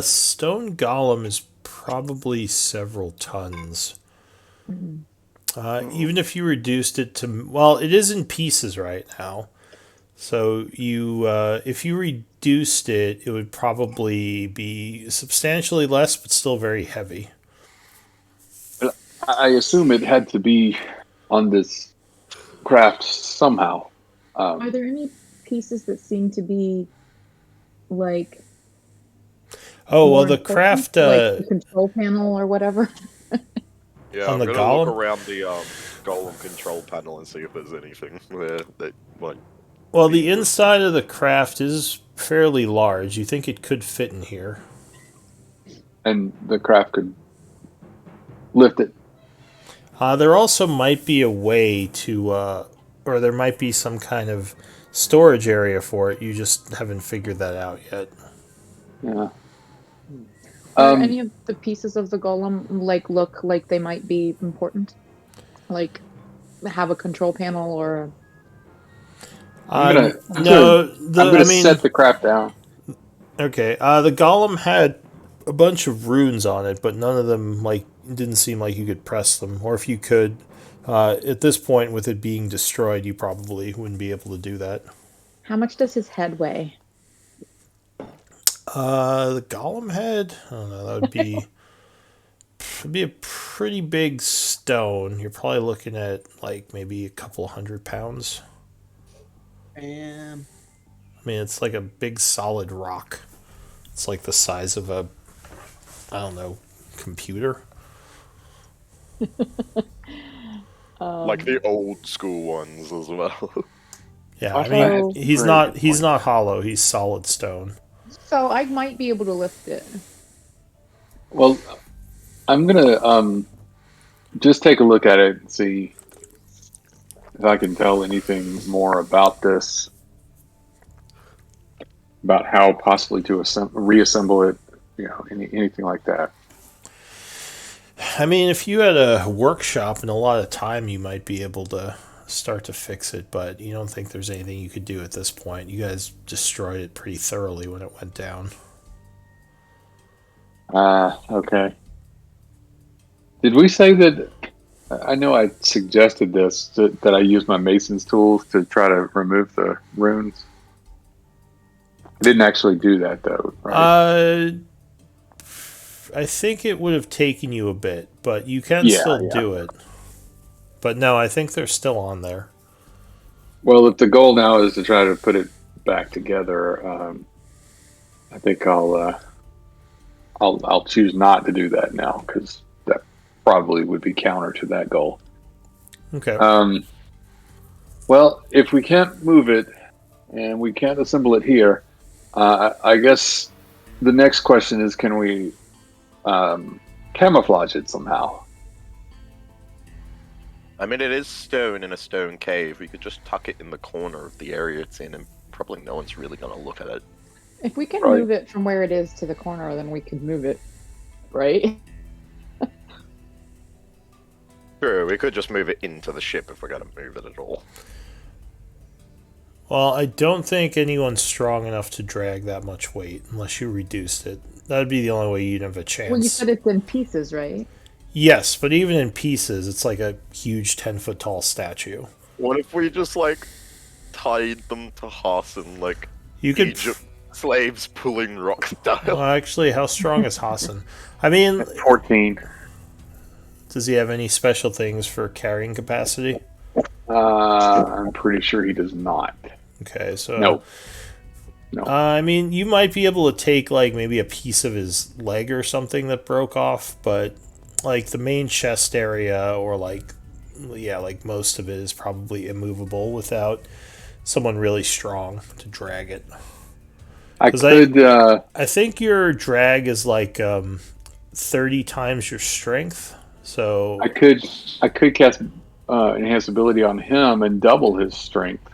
Stone Golem is probably several tons. Even if you reduced it to, well, it is in pieces right now. So you, if you reduced it, it would probably be substantially less, but still very heavy. I assume it had to be on this craft somehow. Are there any pieces that seem to be like Oh well, more the important, craft. like the control panel or whatever? Yeah, On I'm the gonna golem? look around the golem control panel and see if there's anything there that might. Well, the inside of the craft is fairly large. You think it could fit in here? And the craft could lift it. There also might be a way to or there might be some kind of storage area for it. You just haven't figured that out yet. Yeah. Are any of the pieces of the golem look like they might be important? Like have a control panel or I'm no, gonna set the crap down. Okay, the golem had a bunch of runes on it, but none of them didn't seem like you could press them, or if you could, at this point with it being destroyed, you probably wouldn't be able to do that. how much does his head weigh? The golem head, I don't know. That would be a pretty big stone. You're probably looking at maybe a couple 100 pounds. And I mean, it's like a big solid rock. It's like the size of a, I don't know, computer. Like the old school ones as well. Yeah, Also- I mean, he's not hollow. He's solid stone. So I might be able to lift it. Well, I'm gonna just take a look at it and see if I can tell anything more about this, about how possibly to reassemble it, anything like that. I mean, if you had a workshop and a lot of time, you might be able to start to fix it, but you don't think there's anything you could do at this point. You guys destroyed it pretty thoroughly when it went down. Okay. Did we say that? I know I suggested this, that I use my mason's tools to try to remove the runes. I didn't actually do that though, right? I think it would have taken you a bit, but you can still do it. But no, I think they're still on there. Well, if the goal now is to try to put it back together, I think I'll choose not to do that now, because that probably would be counter to that goal. Okay. Well, if we can't move it and we can't assemble it here, I guess the next question is, can we camouflage it somehow? I mean, it is stone in a stone cave. We could just tuck it in the corner of the area it's in, and probably no one's really going to look at it. If we can Right. move it from where it is to the corner, then we could move it, right? True, we could just move it into the ship if we're going to move it at all. Well, I don't think anyone's strong enough to drag that much weight unless you reduced it. That'd be the only way you'd have a chance. Well, you said it's in pieces, right? Yes, but even in pieces, it's like a huge 10-foot tall statue. What if we just, tied them to Hassan, You could. Egypt slaves pulling rock style? Well, actually, how strong is Hassan? I mean, 14. does he have any special things for carrying capacity? I'm pretty sure he does not. Okay, so No. I mean, you might be able to take maybe a piece of his leg or something that broke off, but the main chest area or most of it is probably immovable without someone really strong to drag it. I 'Cause could. I think your drag is 30 times your strength. So I could cast enhanced ability on him and double his strength,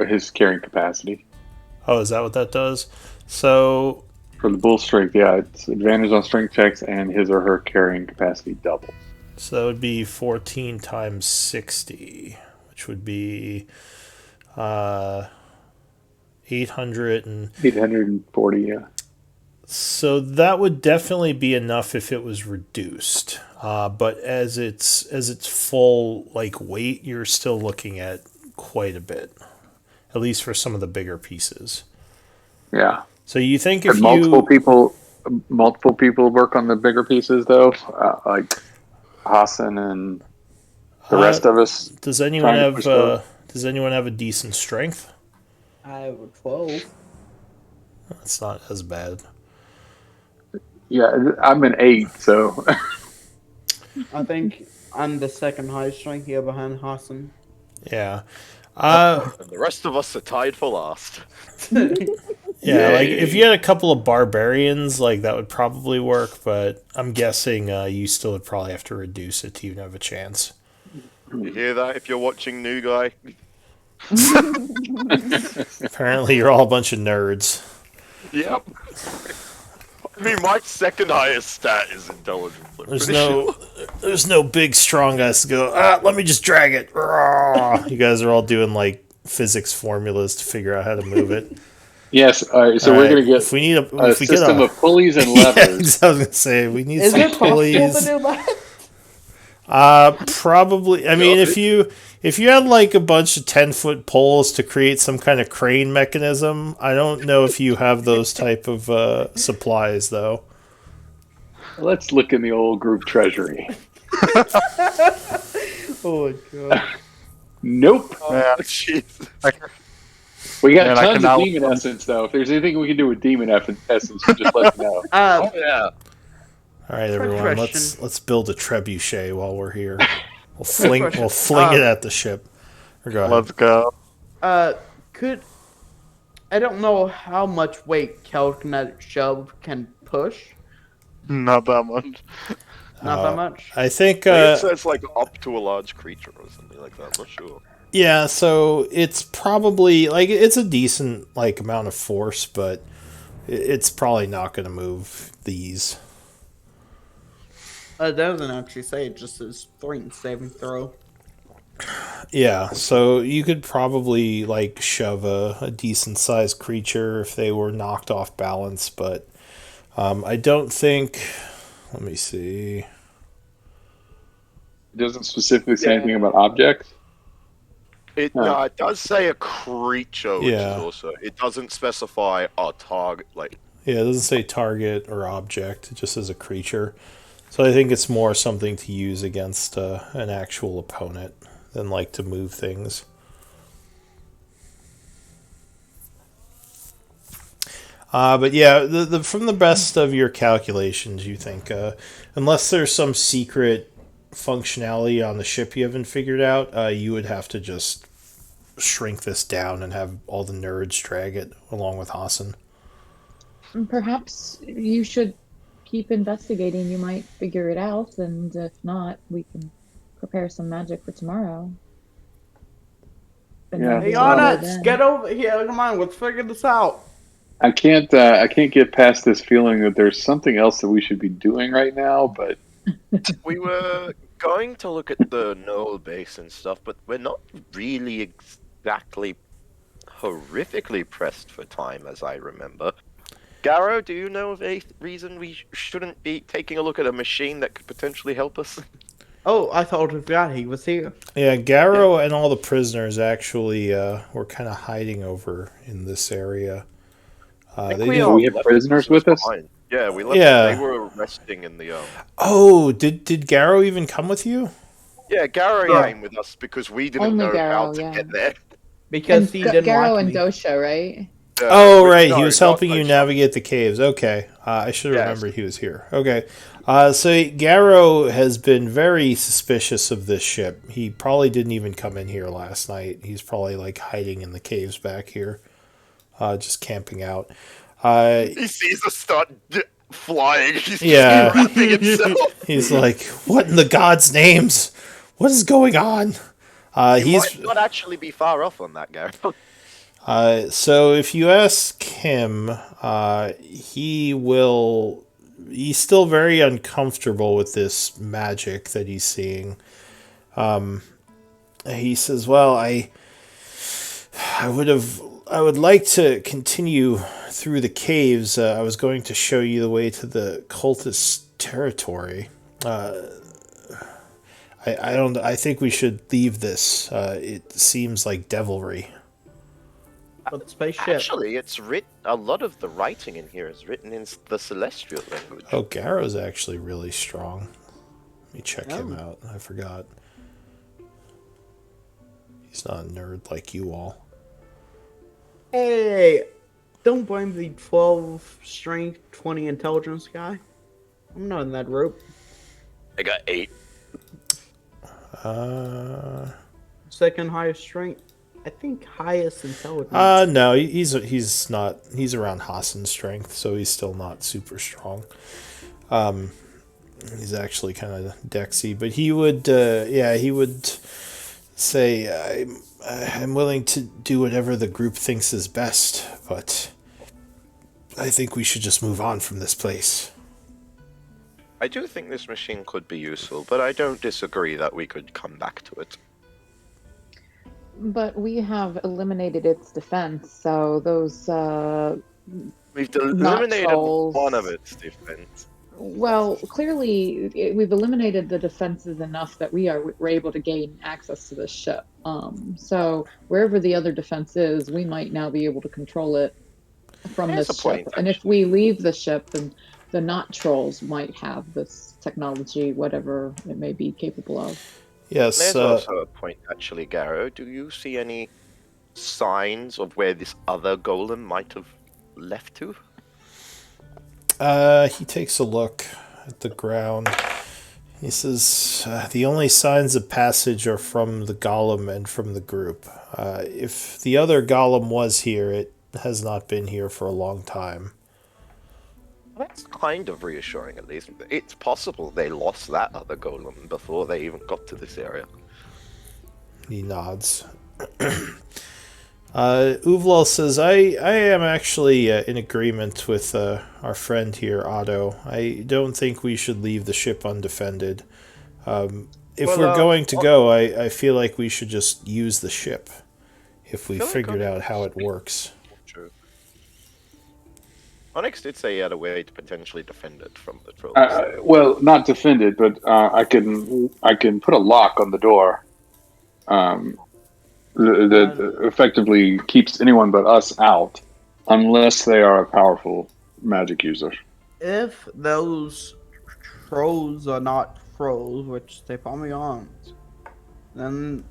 his carrying capacity. oh, is that what that does? So For the bull strength, yeah, it's advantage on strength checks, and his or her carrying capacity doubles. So that would be 14 times 60, which would be 800 and 840, yeah. so that would definitely be enough if it was reduced. But as its full weight, you're still looking at quite a bit, at least for some of the bigger pieces. Yeah. So you think if Could multiple people work on the bigger pieces though, like Hassan and the rest of us? Does anyone trying to have push forward? Does anyone have a decent strength? I have a 12. That's not as bad. Yeah, I'm an 8, so I think I'm the second highest strength here behind Hassan. Yeah. And the rest of us are tied for last. Yeah, if you had a couple of barbarians, that would probably work, but I'm guessing you still would probably have to reduce it to even have a chance. You hear that? If you're watching, new guy. Apparently, you're all a bunch of nerds. Yep. I mean, my second highest stat is intelligence. I'm pretty sure. There's no big strong guys to go. Let me just drag it. Rawr. You guys are all doing like physics formulas to figure out how to move it. Yes. All right. So All we're right, going to get if we need a system of pulleys and levers. Yeah, I was gonna say we need Is some it possible pulleys. to do that? Probably. I mean, if you had like a bunch of 10-foot poles to create some kind of crane mechanism, I don't know if you have those type of supplies though. Let's look in the old group treasury. Oh my god. Nope. Man, Jesus. We got Man, I tons can of now- demon essence, though. If there's anything we can do with demon essence, you just let me know. Oh yeah. All right, Quick everyone, question. let's build a trebuchet while we're here. We'll fling question. it at the ship. Or go ahead. let's go. Could I don't know how much weight telekinetic shove can push. Not that much. Not that much. I think It says like up to a large creature or something like that. I'm not sure. yeah, so it's probably like it's a decent like amount of force, but it's probably not going to move these. It doesn't actually say, it just says strength saving throw. Yeah, so you could probably like shove a decent sized creature if they were knocked off balance, but I don't think. Let me see. It doesn't specifically say anything about objects. No, it does say a creature, which Yeah. is also. It doesn't specify a target. Like, Yeah, it doesn't say target or object. It just says a creature. So I think it's more something to use against an actual opponent than like to move things. But yeah, the from the best of your calculations, you think, unless there's some secret functionality on the ship you haven't figured out, you would have to just shrink this down and have all the nerds drag it along with Hassan. Perhaps you should keep investigating. You might figure it out, and if not, we can prepare some magic for tomorrow. But Yeah. maybe Hey, we'll do Onyx, then. get over here. Come on, let's figure this out. I can't get past this feeling that there's something else that we should be doing right now, but we were going to look at the Noel base and stuff, but we're not really exactly horrifically pressed for time, as I remember. Garrow, do you know of a reason we shouldn't be taking a look at a machine that could potentially help us? Oh, I totally forgot he was here. Yeah, Garrow and all the prisoners actually were kind of hiding over in this area. I think They we didn't- all We have left prisoners with us? behind. Yeah, we left. Yeah. They were resting in the. Oh, did Garrow even come with you? Yeah, Garrow Yeah. came with us because we didn't Only know how Garrow, to yeah. get there. Because he didn't Garrow like and me. Dosha, right? Oh, Which- right. no, He was not helping you Dosha. navigate the caves. Okay. I should have Yes. remembered he was here. Okay. So Garrow has been very suspicious of this ship. He probably didn't even come in here last night. He's probably like hiding in the caves back here, just camping out. He sees us start flying. He's Yeah. wrapping himself. He's like, "What in the gods' names? What is going on?" He He's might not actually be far off on that, Garrow. So if you ask him, he's still very uncomfortable with this magic that he's seeing. He says, "Well, I would like to continue through the caves. I was going to show you the way to the cultist territory. I think we should leave this. It seems like devilry." But the spaceship. Actually, it's written. A lot of the writing in here is written in the Celestial language. Oh, Garrow's actually really strong. Let me check him out. I forgot. He's not a nerd like you all. Hey, don't blame the 12 strength, 20 intelligence guy. I'm not in that group. I got 8. Second highest strength. I think highest intelligence. No, he's not. He's around Hassan's strength, so he's still not super strong. He's actually kind of Dexy, but he would, he would say, I'm willing to do whatever the group thinks is best, but I think we should just move on from this place. I do think this machine could be useful, but I don't disagree that we could come back to it. But we have eliminated its defense, so those We've Not eliminated trolls. one of its defense. well, clearly we've eliminated the defenses enough that we're able to gain access to this ship. So wherever the other defense is, we might now be able to control it from There's this a point, ship. And if we leave the ship, then the not trolls might have this technology, whatever it may be capable of. Yes, There's also a point, actually, Garrow. Do you see any signs of where this other golem might have left to? he takes a look at the ground. He says, the only signs of passage are from the golem and from the group. If the other golem was here, it has not been here for a long time. That's kind of reassuring, at least. It's possible they lost that other golem before they even got to this area. He nods. Uvlal says, I am actually in agreement with our friend here, Otto. I don't think we should leave the ship undefended. If we're going to go, I feel like we should just use the ship if we figured out how it works. True. Onyx did say he had a way to potentially defend it from the trolls. Well, not defended, but I can put a lock on the door. That effectively keeps anyone but us out, unless they are a powerful magic user. If those trolls are not trolls, which they probably aren't, then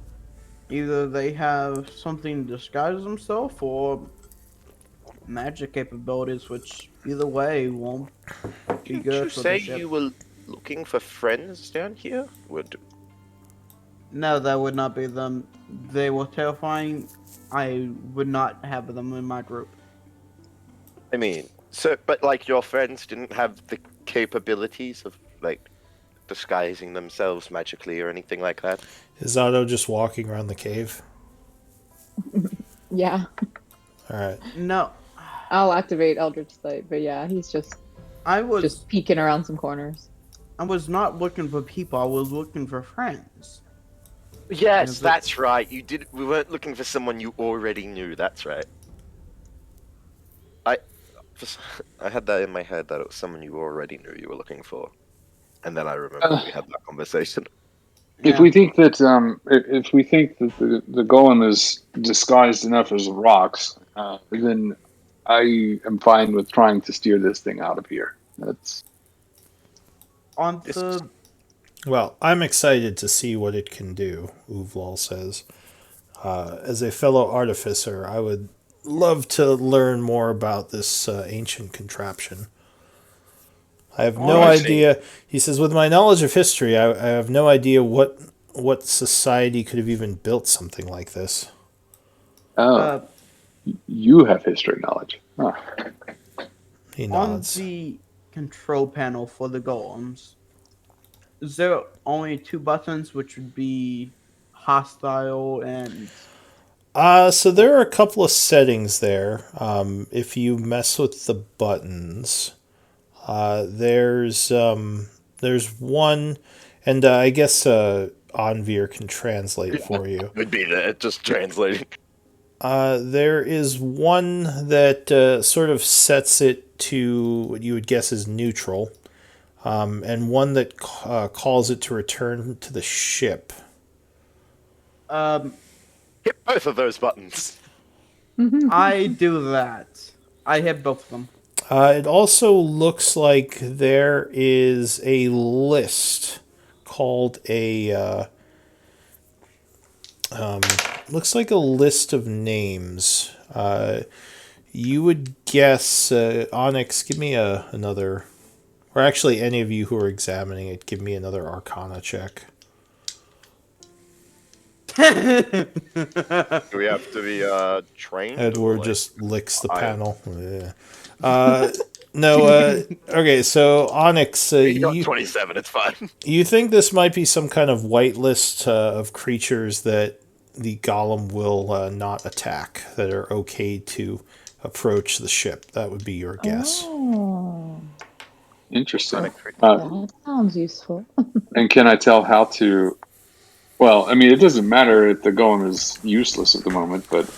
either they have something to disguise themselves or magic capabilities, which either way won't be Did good you for say the ship. you were looking for friends down here? No, that would not be them. They were terrifying. I would not have them in my group. I mean, but like your friends didn't have the capabilities of like disguising themselves magically or anything like that? Is Otto just walking around the cave? Yeah, Alright. No, I'll activate Eldritch Sight, but yeah, he's just I was peeking around some corners. I was not looking for people. I was looking for friends. Yes, that's right. We weren't looking for someone you already knew. That's right. I had that in my head that it was someone you already knew you were looking for, and then I remember we had that conversation. If we think that the golem is disguised enough as rocks, then I am fine with trying to steer this thing out of here. That's On the Well, I'm excited to see what it can do, Uvlal says. As a fellow artificer, I would love to learn more about this ancient contraption. I have no idea. He says, with my knowledge of history, I have no idea what society could have even built something like this. You have history knowledge. Huh. He on nods. the control panel for the golems, is there only two buttons, which would be hostile and So there are a couple of settings there. If you mess with the buttons, there's one, and I guess Anvir can translate for you. Would be that just translating. There is one that sort of sets it to what you would guess is neutral, and one that calls it to return to the ship. Hit both of those buttons. I do that. I hit both of them. It also looks like there is a list called a. Looks like a list of names. You would guess, Onyx, give me another. Or actually, any of you who are examining it, give me another Arcana check. Do we have to be trained? Edward or, just licks the I- panel. Yeah. No, okay, so Onyx, He got 27. It's fine. you think this might be some kind of whitelist of creatures that the golem will not attack, that are okay to approach the ship? That would be your guess. Oh, Interesting. that sounds useful. And can I tell how to? Well, I mean, it doesn't matter if the golem is useless at the moment, but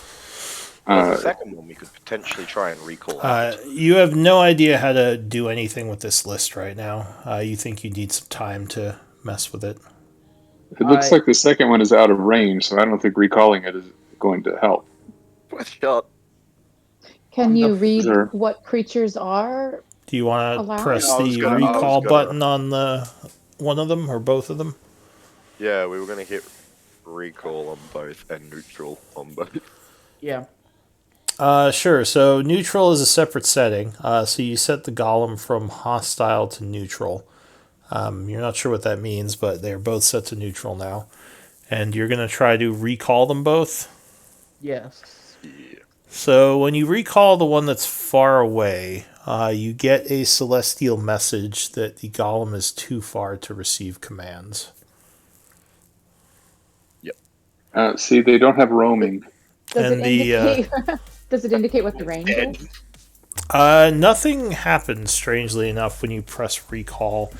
Well, the second one we could potentially try and recall. You have no idea how to do anything with this list right now. You think you need some time to mess with it. it looks like the second one is out of range, so I don't think recalling it is going to help. Worth a shot. Can you read Sure. what creatures are? Do you want to Allowed? press I was the gonna- I was recall gonna- button on the one of them or both of them? Yeah, we were going to hit recall on both and neutral on both. Yeah. Sure. So neutral is a separate setting. So you set the golem from hostile to neutral. You're not sure what that means, but they're both set to neutral now. And you're going to try to recall them both. Yes. Yeah. So when you recall the one that's far away, you get a celestial message that the golem is too far to receive commands. See, they don't have roaming. Does And it the, indicate? Does it indicate what the range is? Nothing happens, strangely enough, when you press recall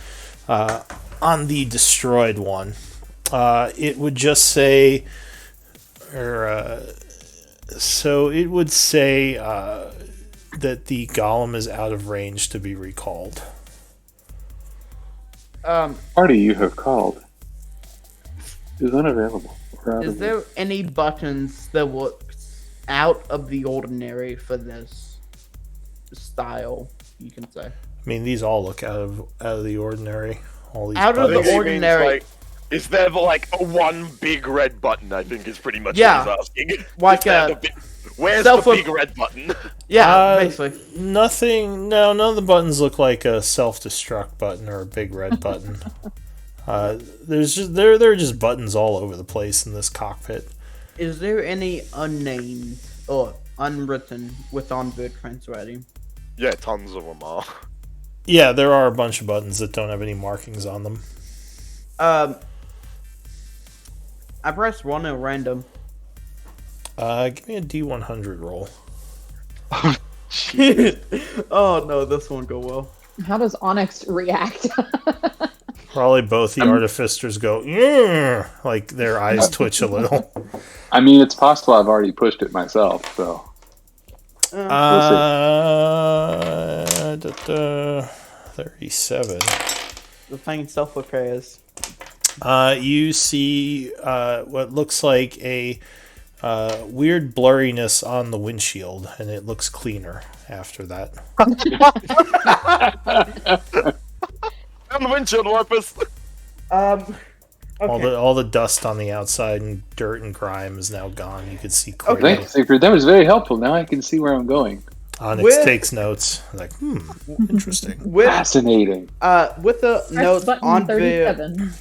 on the destroyed one. It would just say, so it would say that the golem is out of range to be recalled. Party you have called is unavailable. Or out Is of there any buttons that look out of the ordinary for this style? You can say I mean, these all look out of the ordinary. All these Out of the buttons. ordinary. Is there like a one big red button? I think is pretty much Yeah. what he's asking. Like Is there a the where's self- the big red button? yeah, basically. Nothing. No, none of the buttons look like a self-destruct button or a big red button. There's just there are just buttons all over the place in this cockpit. Is there any unnamed or unwritten with onboard translating? Yeah, tons of them are. Yeah, there are a bunch of buttons that don't have any markings on them. I pressed one at random. Give me a D100 roll. Oh no, this won't go well. How does Onyx react? Probably both the artificers go, yeah, like their eyes twitch a little. I mean, it's possible I've already pushed it myself, so. 37. The thing self repairs. You see what looks like a weird blurriness on the windshield, and it looks cleaner after that. And the windshield wipers. All the dust on the outside and dirt and grime is now gone. You can see clearly. Thanks, Sigrid. That was very helpful. Now I can see where I'm going. Onyx With- takes notes. Like, interesting. With Fascinating. with the Press notes button on 37.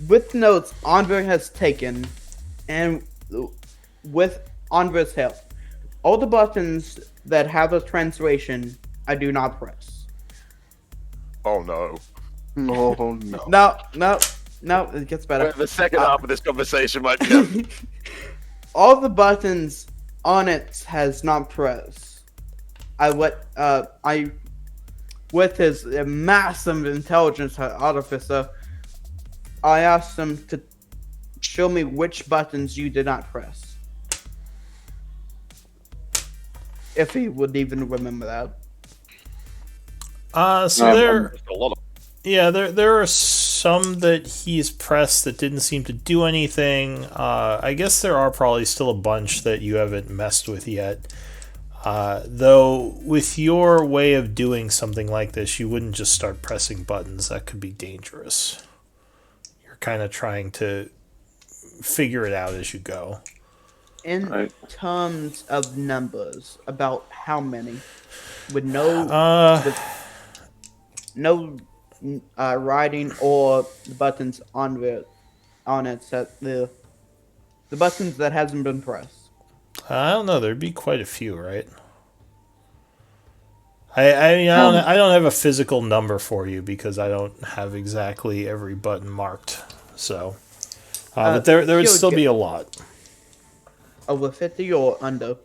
with notes Enver has taken, and with Enver's help, all the buttons that have a translation I do not press. Oh no. Oh no. No, it gets better. The second half of this conversation might be. All the buttons on it has not pressed. With his massive intelligence artificer, I asked him to show me which buttons you did not press. If he would even remember that. So there, There's a lot of there are some that he's pressed that didn't seem to do anything. I guess there are probably still a bunch that you haven't messed with yet. Though, with your way of doing something like this, you wouldn't just start pressing buttons. That could be dangerous. You're kind of trying to figure it out as you go. In Right. terms of numbers, about how many? With no writing or the buttons on it set the buttons that hasn't been pressed. I don't know. There'd be quite a few, right? I don't have a physical number for you because I don't have exactly every button marked. So, but there would Shield still get- be a lot. Over 50 or under?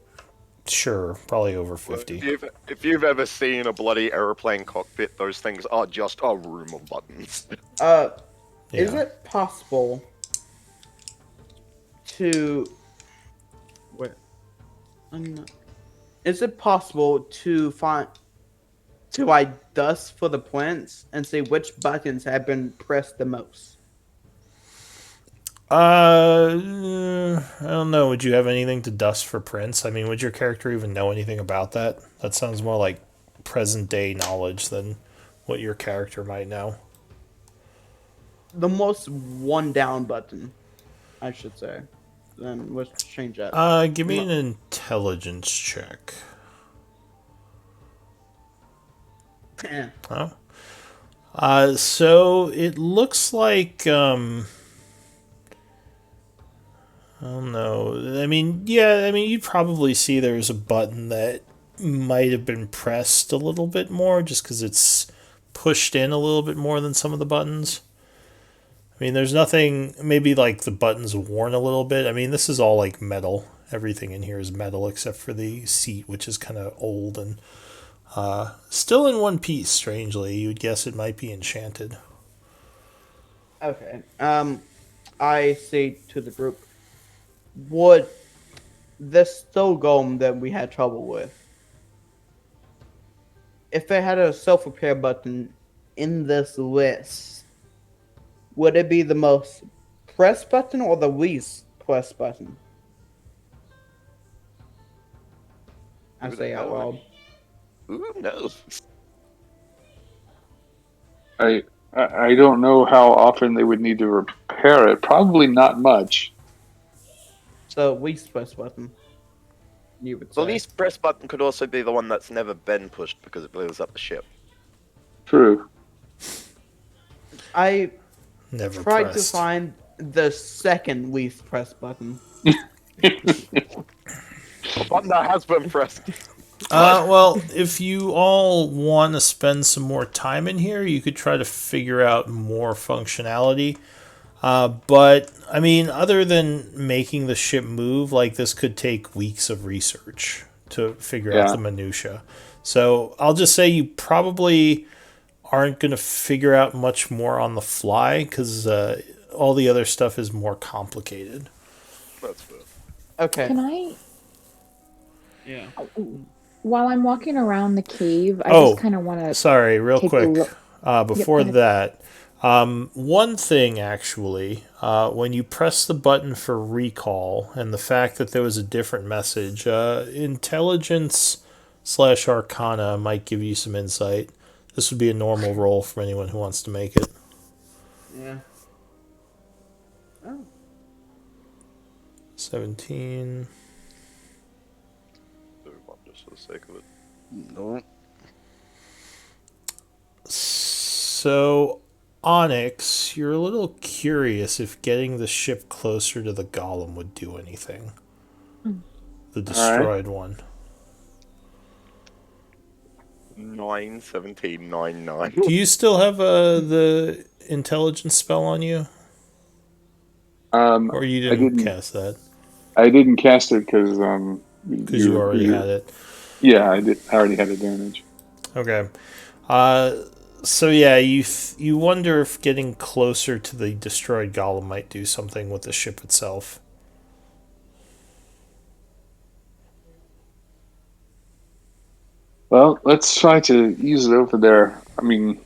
Sure, probably over 50. If you've ever seen a bloody airplane cockpit, those things are just a room of buttons. Is Yeah. it possible to... Wait. Is it possible to find... to like dust for the plants and see which buttons have been pressed the most? I don't know. Would you have anything to dust for Prince? I mean, would your character even know anything about that? That sounds more like present day knowledge than what your character might know. The most one down button, I should say. Then let's change that. Give me an intelligence check. Eh. Oh. So it looks like I don't know. I mean, yeah, I mean, you'd probably see there's a button that might have been pressed a little bit more just because it's pushed in a little bit more than some of the buttons. I mean, there's nothing, maybe like the buttons worn a little bit. I mean, this is all like metal. Everything in here is metal except for the seat, which is kind of old and still in one piece, strangely. You would guess it might be enchanted. Okay. I say to the group, would this still golem that we had trouble with, if it had a self-repair button in this list, would it be the most pressed button or the least pressed button? I Who say the out hell? loud. Who knows? I don't know how often they would need to repair it. Probably not much. So least pressed button. You would say. The least press button could also be the one that's never been pushed because it blows up the ship. True. I Never tried pressed. to find the second least pressed button. A button that has been pressed. Well, if you all want to spend some more time in here, you could try to figure out more functionality. But, I mean, other than making the ship move, like, this could take weeks of research to figure out Yeah. the minutia. So, I'll just say you probably aren't going to figure out much more on the fly, because all the other stuff is more complicated. That's fair. Okay. Can I, Yeah. while I'm walking around the cave, I Oh, just kind of want to. Sorry, real Take a quick. look. Before go that, one thing actually, when you press the button for recall and the fact that there was a different message, intelligence / arcana might give you some insight. This would be a normal roll for anyone who wants to make it. Yeah. Oh. 17. Just for the sake of it. No. So, Onyx, you're a little curious if getting the ship closer to the golem would do anything. The destroyed one. 9, 17, 9, 9. Do you still have the intelligence spell on you? Or you didn't cast that? I didn't cast it because Because you already had it. Yeah, I did. I already had advantage. Okay. So yeah, you wonder if getting closer to the destroyed golem might do something with the ship itself. Well, let's try to use it over there. I mean,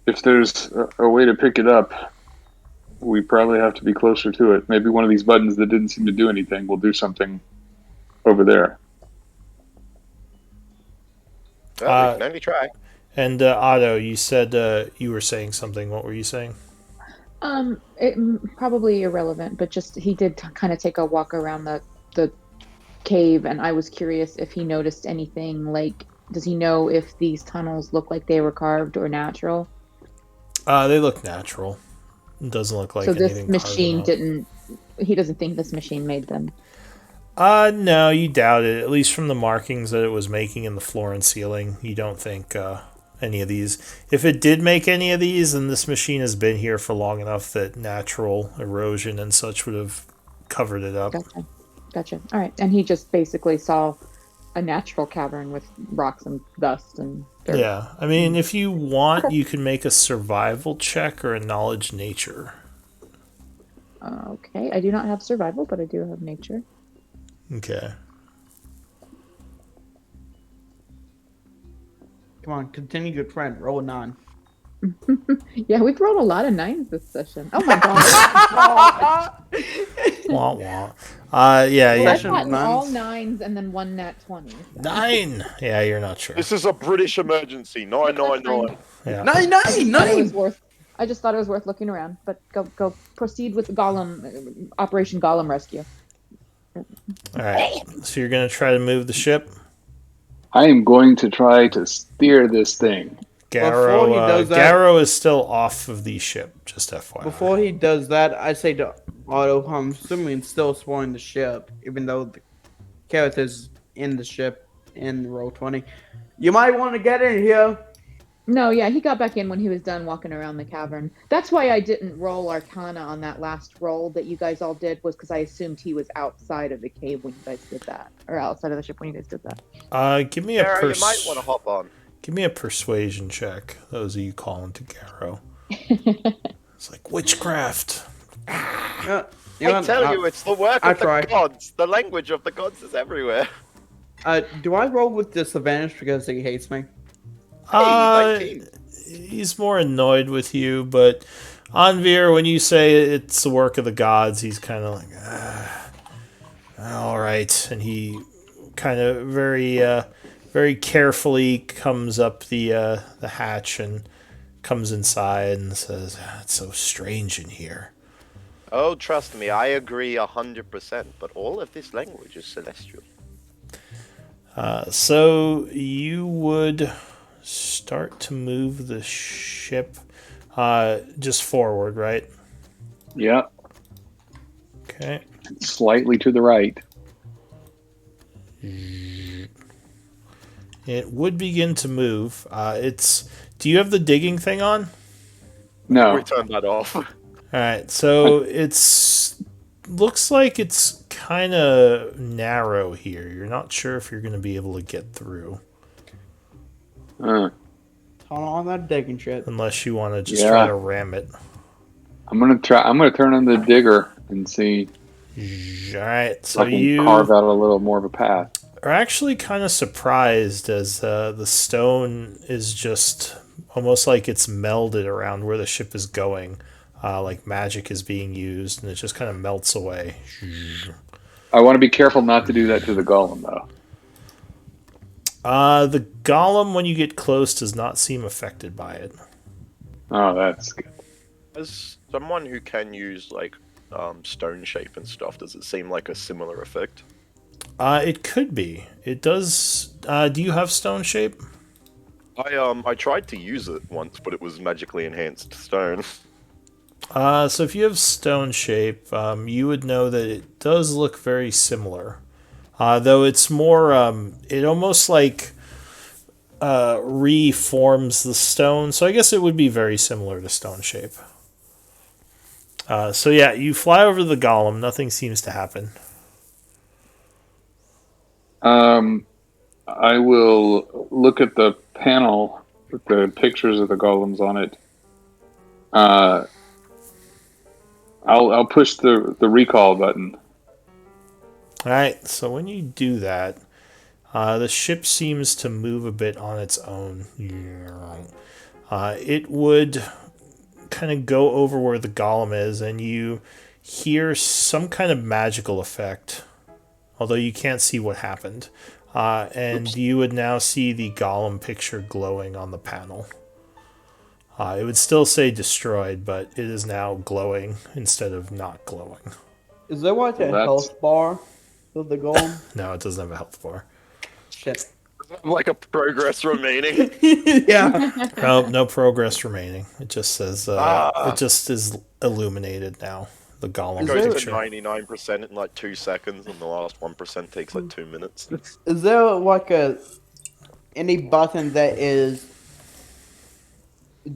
if there's a way to pick it up, we probably have to be closer to it. Maybe one of these buttons that didn't seem to do anything will do something over there. Well, we can only try. And Otto, you said you were saying something. What were you saying? Probably irrelevant, but just he did kind of take a walk around the cave, and I was curious if he noticed anything. Like, does he know if these tunnels look like they were carved or natural? They look natural. It doesn't look like So this anything carved machine out. didn't. He doesn't think this machine made them. No, you doubt it. At least from the markings that it was making in the floor and ceiling, you don't think any of these. If it did make any of these, then this machine has been here for long enough that natural erosion and such would have covered it up. Gotcha. All right. And he just basically saw a natural cavern with rocks and dust and dirt. Yeah, I mean, if you want, you can make a survival check or a knowledge nature. Okay. I do not have survival, but I do have nature. Okay. Come on, continue your trend. Roll a 9. Yeah, we've rolled a lot of 9s this session. Oh my god. Wah wah. Yeah, Well, yeah. I've Session gotten of all nines. 9s and then one nat 20. So. 9! Yeah, you're not sure. This is a British emergency. 999. Yeah. 9, 9, I just thought it was 9! worth. I just thought it was worth looking around. But go proceed with the Golem, Operation Golem Rescue. Alright, so you're going to try to move the ship? I am going to try to steer this thing. Garrow, Before he does that- Garrow is still off of the ship, just FYI. Before he does that, I say to Otto, I'm assuming it's still exploring the ship, even though the character is in the ship in roll 20. You might want to get in here. No, yeah, he got back in when he was done walking around the cavern. That's why I didn't roll Arcana on that last roll that you guys all did, was because I assumed he was outside of the cave when you guys did that, or outside of the ship when you guys did that. Give me a Sarah, you might want to hop on. Give me a persuasion check. Those of you calling to Garrow. It's like witchcraft. You I tell you, it's the work I of the try. gods. The language of the gods is everywhere. Do I roll with disadvantage because he hates me? Uh, 19. he's more annoyed with you, but Anvir, when you say it's the work of the gods, he's kind of like, all right, and he kind of very carefully comes up the hatch and comes inside and says, "It's so strange in here." Oh, trust me, I agree 100%, but all of this language is celestial. So you would start to move the ship just forward, right? Yeah, Okay. slightly to the right. It would begin to move. Do you have the digging thing on? No, We turned that off. All right. So looks like it's kind of narrow here. You're not sure if you're going to be able to get through, uh, Turn on that digging shit. unless you want to just Yeah. try to ram it. I'm gonna try. I'm gonna turn on the digger and see All right. if So I can you carve out a little more of a path. are actually kind of surprised as the stone is just almost like it's melded around where the ship is going. Like magic is being used, and it just kind of melts away. I want to be careful not to do that to the golem, though. The golem, when you get close, does not seem affected by it. Oh, that's good. As someone who can use like stone shape and stuff, does it seem like a similar effect? It could be. It does. Do you have stone shape? I tried to use it once, but it was magically enhanced stone. So if you have stone shape, you would know that it does look very similar. Though it's more, it almost like reforms the stone. So I guess it would be very similar to stone shape. So yeah, you fly over the golem. Nothing seems to happen. I will look at the panel with the pictures of the golems on it. I'll push the recall button. All right. So when you do that, the ship seems to move a bit on its own. It would kind of go over where the golem is, and you hear some kind of magical effect, although you can't see what happened. And you would now see the golem picture glowing on the panel. It would still say destroyed, but it is now glowing instead of not glowing. Is there like a Well, that's- health bar with the golem? No, it doesn't have a health bar. Shit. Like a progress remaining. Yeah. No progress remaining. It just says Ah. it just is illuminated now. the golem Is Goes there- to picture. 99% in like 2 seconds, and the last 1% takes like 2 minutes. Is there like any button that is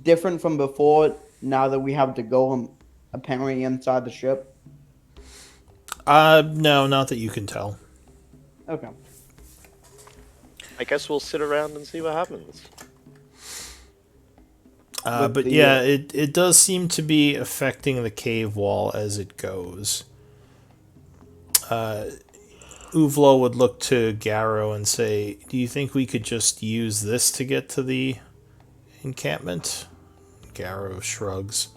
different from before now that we have the golem apparently inside the ship? No, not that you can tell. Okay. I guess we'll sit around and see what happens. With But the, yeah, it does seem to be affecting the cave wall as it goes. Uvlo would look to Garrow and say, "Do you think we could just use this to get to the encampment?" Garrow shrugs.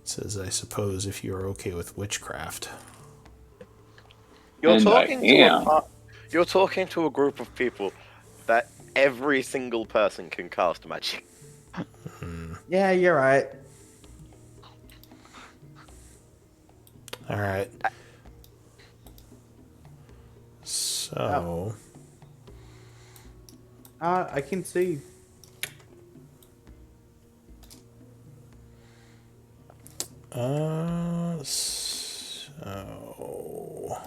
Says, "I suppose if you're okay with witchcraft." You're And talking I to am. you're talking to a group of people that every single person can cast magic. Yeah, you're right. All right. So, I can see. so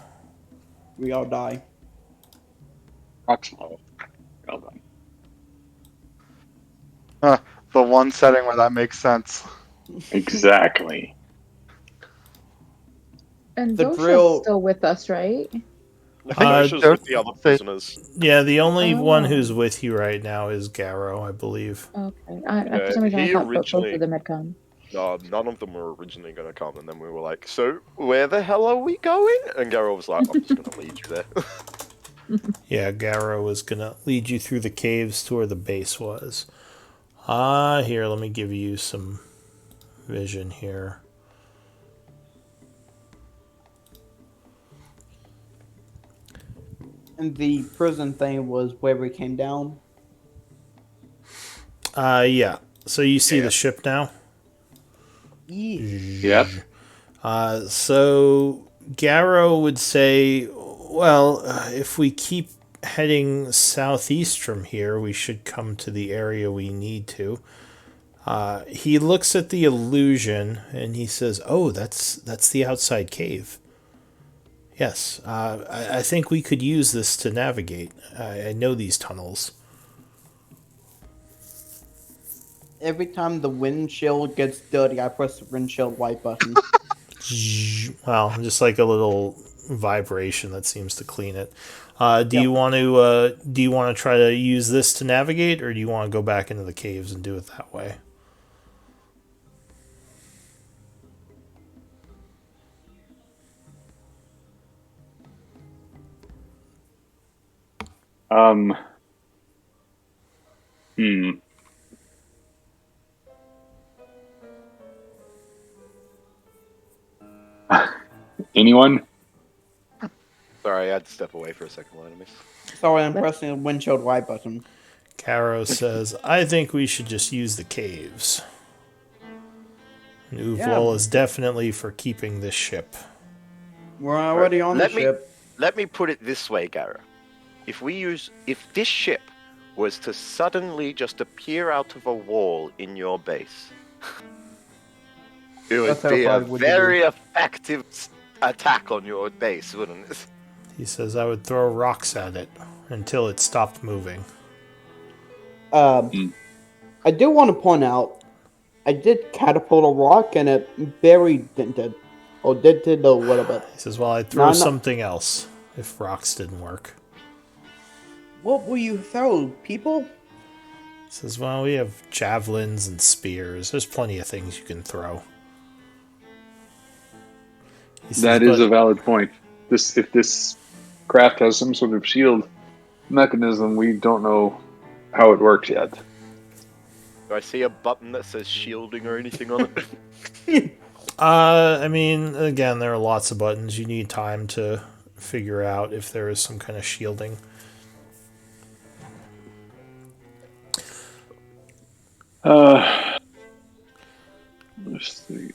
We all die. Approximately. Well done. The one setting where that makes sense. Exactly. And The Gosha's drill- still with us, right? I think Uh, it's just they're- with the other they- prisoners. yeah, the only one Oh. who's with you right now is Garrow, I believe. Okay. Yeah, For some reason, I he thought both originally- of them had come. None of them were originally going to come, and then we were like, "So where the hell are we going?" And Garrow was like, "I'm just going to lead you there." Yeah, Garrow was gonna lead you through the caves to where the base was. Here, let me give you some vision here. And the prison thing was where we came down. Yeah. So you see Yeah. the ship now? Yeah. Yep. So Garrow would say, well, if we keep heading southeast from here, we should come to the area we need to. He looks at the illusion and he says, "Oh, that's the outside cave. Yes, I think we could use this to navigate. I know these tunnels." Every time the windshield gets dirty, I press the windshield wipe button. Well, just like a little vibration that seems to clean it. Do you want to try to use this to navigate, or do you want to go back into the caves and do it that way? Um. Hmm. Anyone? Sorry, I had to step away for a second, enemies. Sorry, I'm pressing the windshield wipe button. Garrow says, "I think we should just use the caves." And Uvlol is definitely for keeping this ship. We're already on the Let me- ship. Let me put it this way, Garrow. If this ship was to suddenly just appear out of a wall in your base, it would That's how be a hard would you very effective attack on your base, wouldn't it? He says, "I would throw rocks at it until it stopped moving." I do want to point out, I did catapult a rock and it very dented. Or dented or whatever. He says, "Well, I'd throw No. something else if rocks didn't work." What will you throw, people? He says, "Well, we have javelins and spears. There's plenty of things you can throw." He says, That is "But a valid point. If this craft has some sort of shield mechanism, we don't know how it works yet. Do I see a button that says shielding or anything on it? I mean, again, there are lots of buttons. You need time to figure out if there is some kind of shielding." Let's see.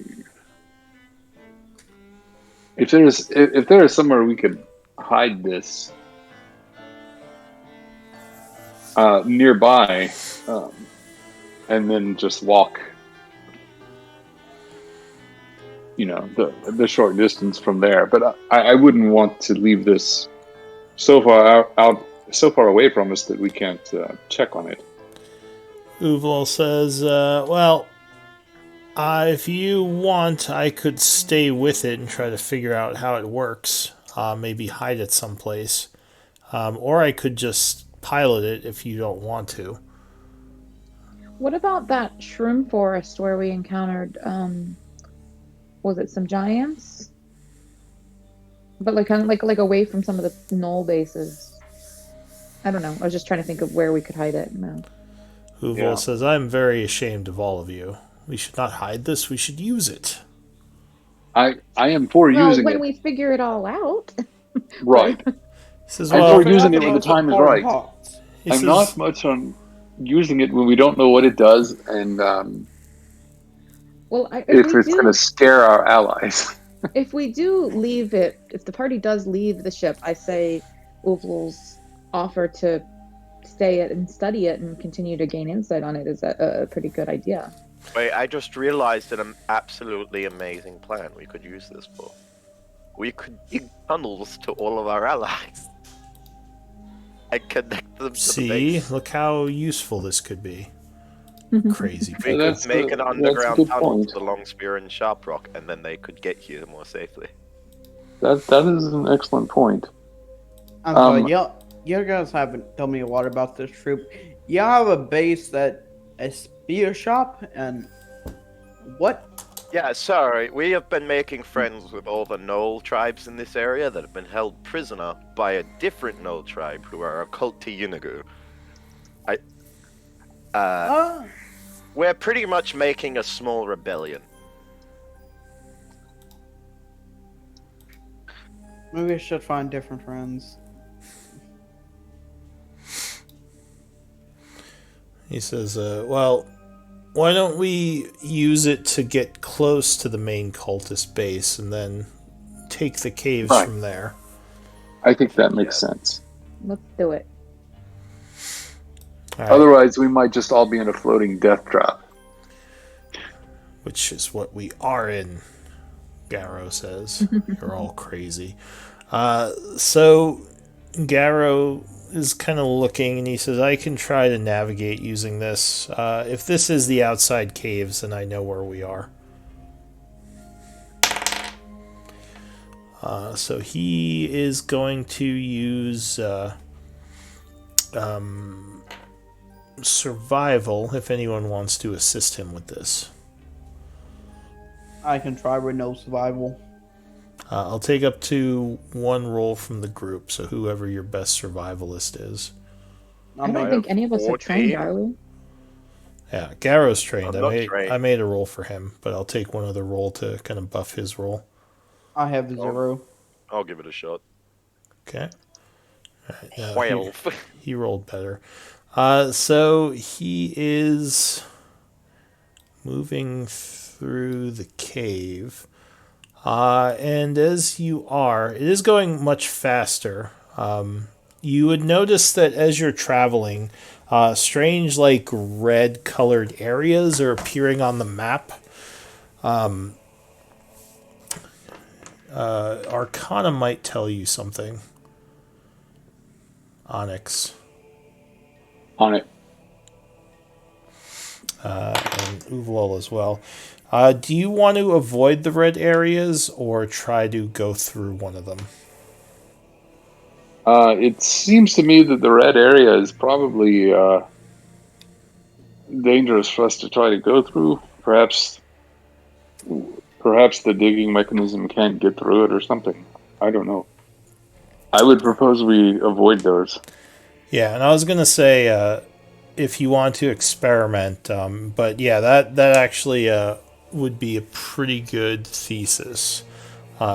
If there is somewhere we could hide this nearby, and then just walk the short distance from there. But I wouldn't want to leave this so far so far away from us that we can't check on it. Uval says, if you want, I could stay with it and try to figure out how it works. Maybe hide it someplace. Or I could just pilot it if you don't want to. What about that shroom forest where we encountered, was it some giants? But like kind of like away from some of the knoll bases. I don't know. I was just trying to think of where we could hide it. No. Uval says, I'm very ashamed of all of you. We should not hide this. We should use it. I am for using when it. we figure it all out. Right. He says, I'm well, for using it when the time is right. I'm not much on using it when we don't know what it does and if it's going to scare our allies. If we do leave it, if the party does leave the ship, I say Uval's offer to stay it and study it and continue to gain insight on it is a pretty good idea. Wait, I just realized an absolutely amazing plan we could use this for. We could dig tunnels to all of our allies and connect them to the base. Look how useful this could be. Crazy. We could make an underground tunnel to the Long Spear and Sharprock, and then they could get here more safely. That is an excellent point. I'm sorry, you guys haven't told me a lot about this troop. Y'all have a base that a spear shop and what? Yeah, sorry. We have been making friends with all the Knoll tribes in this area that have been held prisoner by a different Knoll tribe who are occult to Yunagu. We're pretty much making a small rebellion. Maybe I should find different friends. He says, why don't we use it to get close to the main cultist base and then take the caves from there? I think that makes sense. Let's do it. Right. Otherwise, we might just all be in a floating death trap. Which is what we are in, Garrow says. You're all crazy. So Garrow is kind of looking, and he says, I can try to navigate using this. If this is the outside caves, then I know where we are. So he is going to use survival if anyone wants to assist him with this. I can try with no survival. I'll take up to one roll from the group, so whoever your best survivalist is. I don't think any of us are trained, are we? Yeah, Garrow's trained. Trained. I made a roll for him, but I'll take one other roll to kind of buff his roll. I have 0. I'll give it a shot. Okay. All right, 12. He rolled better. So he is moving through the cave. And as you are, it is going much faster. You would notice that as you're traveling, strange, like, red-colored areas are appearing on the map. Arcana might tell you something. Onyx. On it. And Uvalol as well. Do you want to avoid the red areas or try to go through one of them? It seems to me that the red area is probably dangerous for us to try to go through. Perhaps the digging mechanism can't get through it or something. I don't know. I would propose we avoid those. Yeah, and I was going to say if you want to experiment, but yeah, that actually would be a pretty good thesis.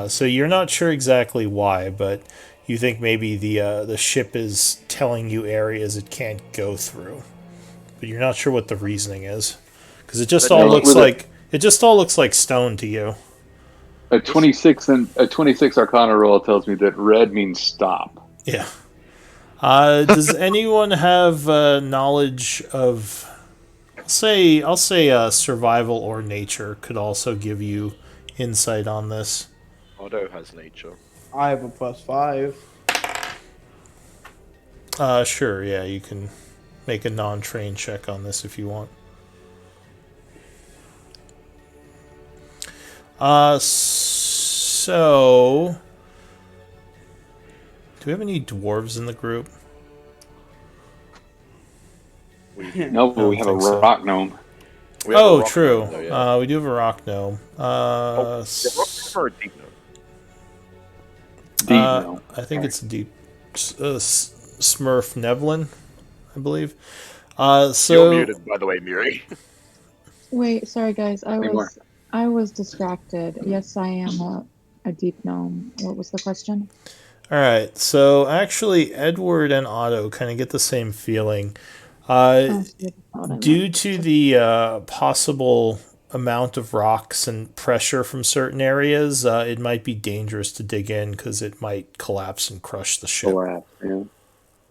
So you're not sure exactly why, but you think maybe the ship is telling you areas it can't go through, but you're not sure what the reasoning is, because it just all looks like stone to you. A 26 Arcana roll tells me that red means stop. Yeah. Does anyone have knowledge of? I'll say survival or nature could also give you insight on this. Otto has nature. I have a +5. Sure, yeah, you can make a non-train check on this if you want. So... Do we have any dwarves in the group? No, but we have a think so. rock gnome. We have a Oh, rock true. gnome, though, yeah. We do have a rock gnome. The rock gnome or a deep gnome? Deep gnome. I think it's a deep Smurf Nevlin, I believe. So You're muted, by the way, Muri. Wait, sorry guys, Anymore. I was distracted. Yes, I am a deep gnome. What was the question? all right, so actually, Edward and Otto kind of get the same feeling. Oh, so that's not what I Due meant. to the possible amount of rocks and pressure from certain areas, it might be dangerous to dig in because it might collapse and crush the ship. Collapse, yeah.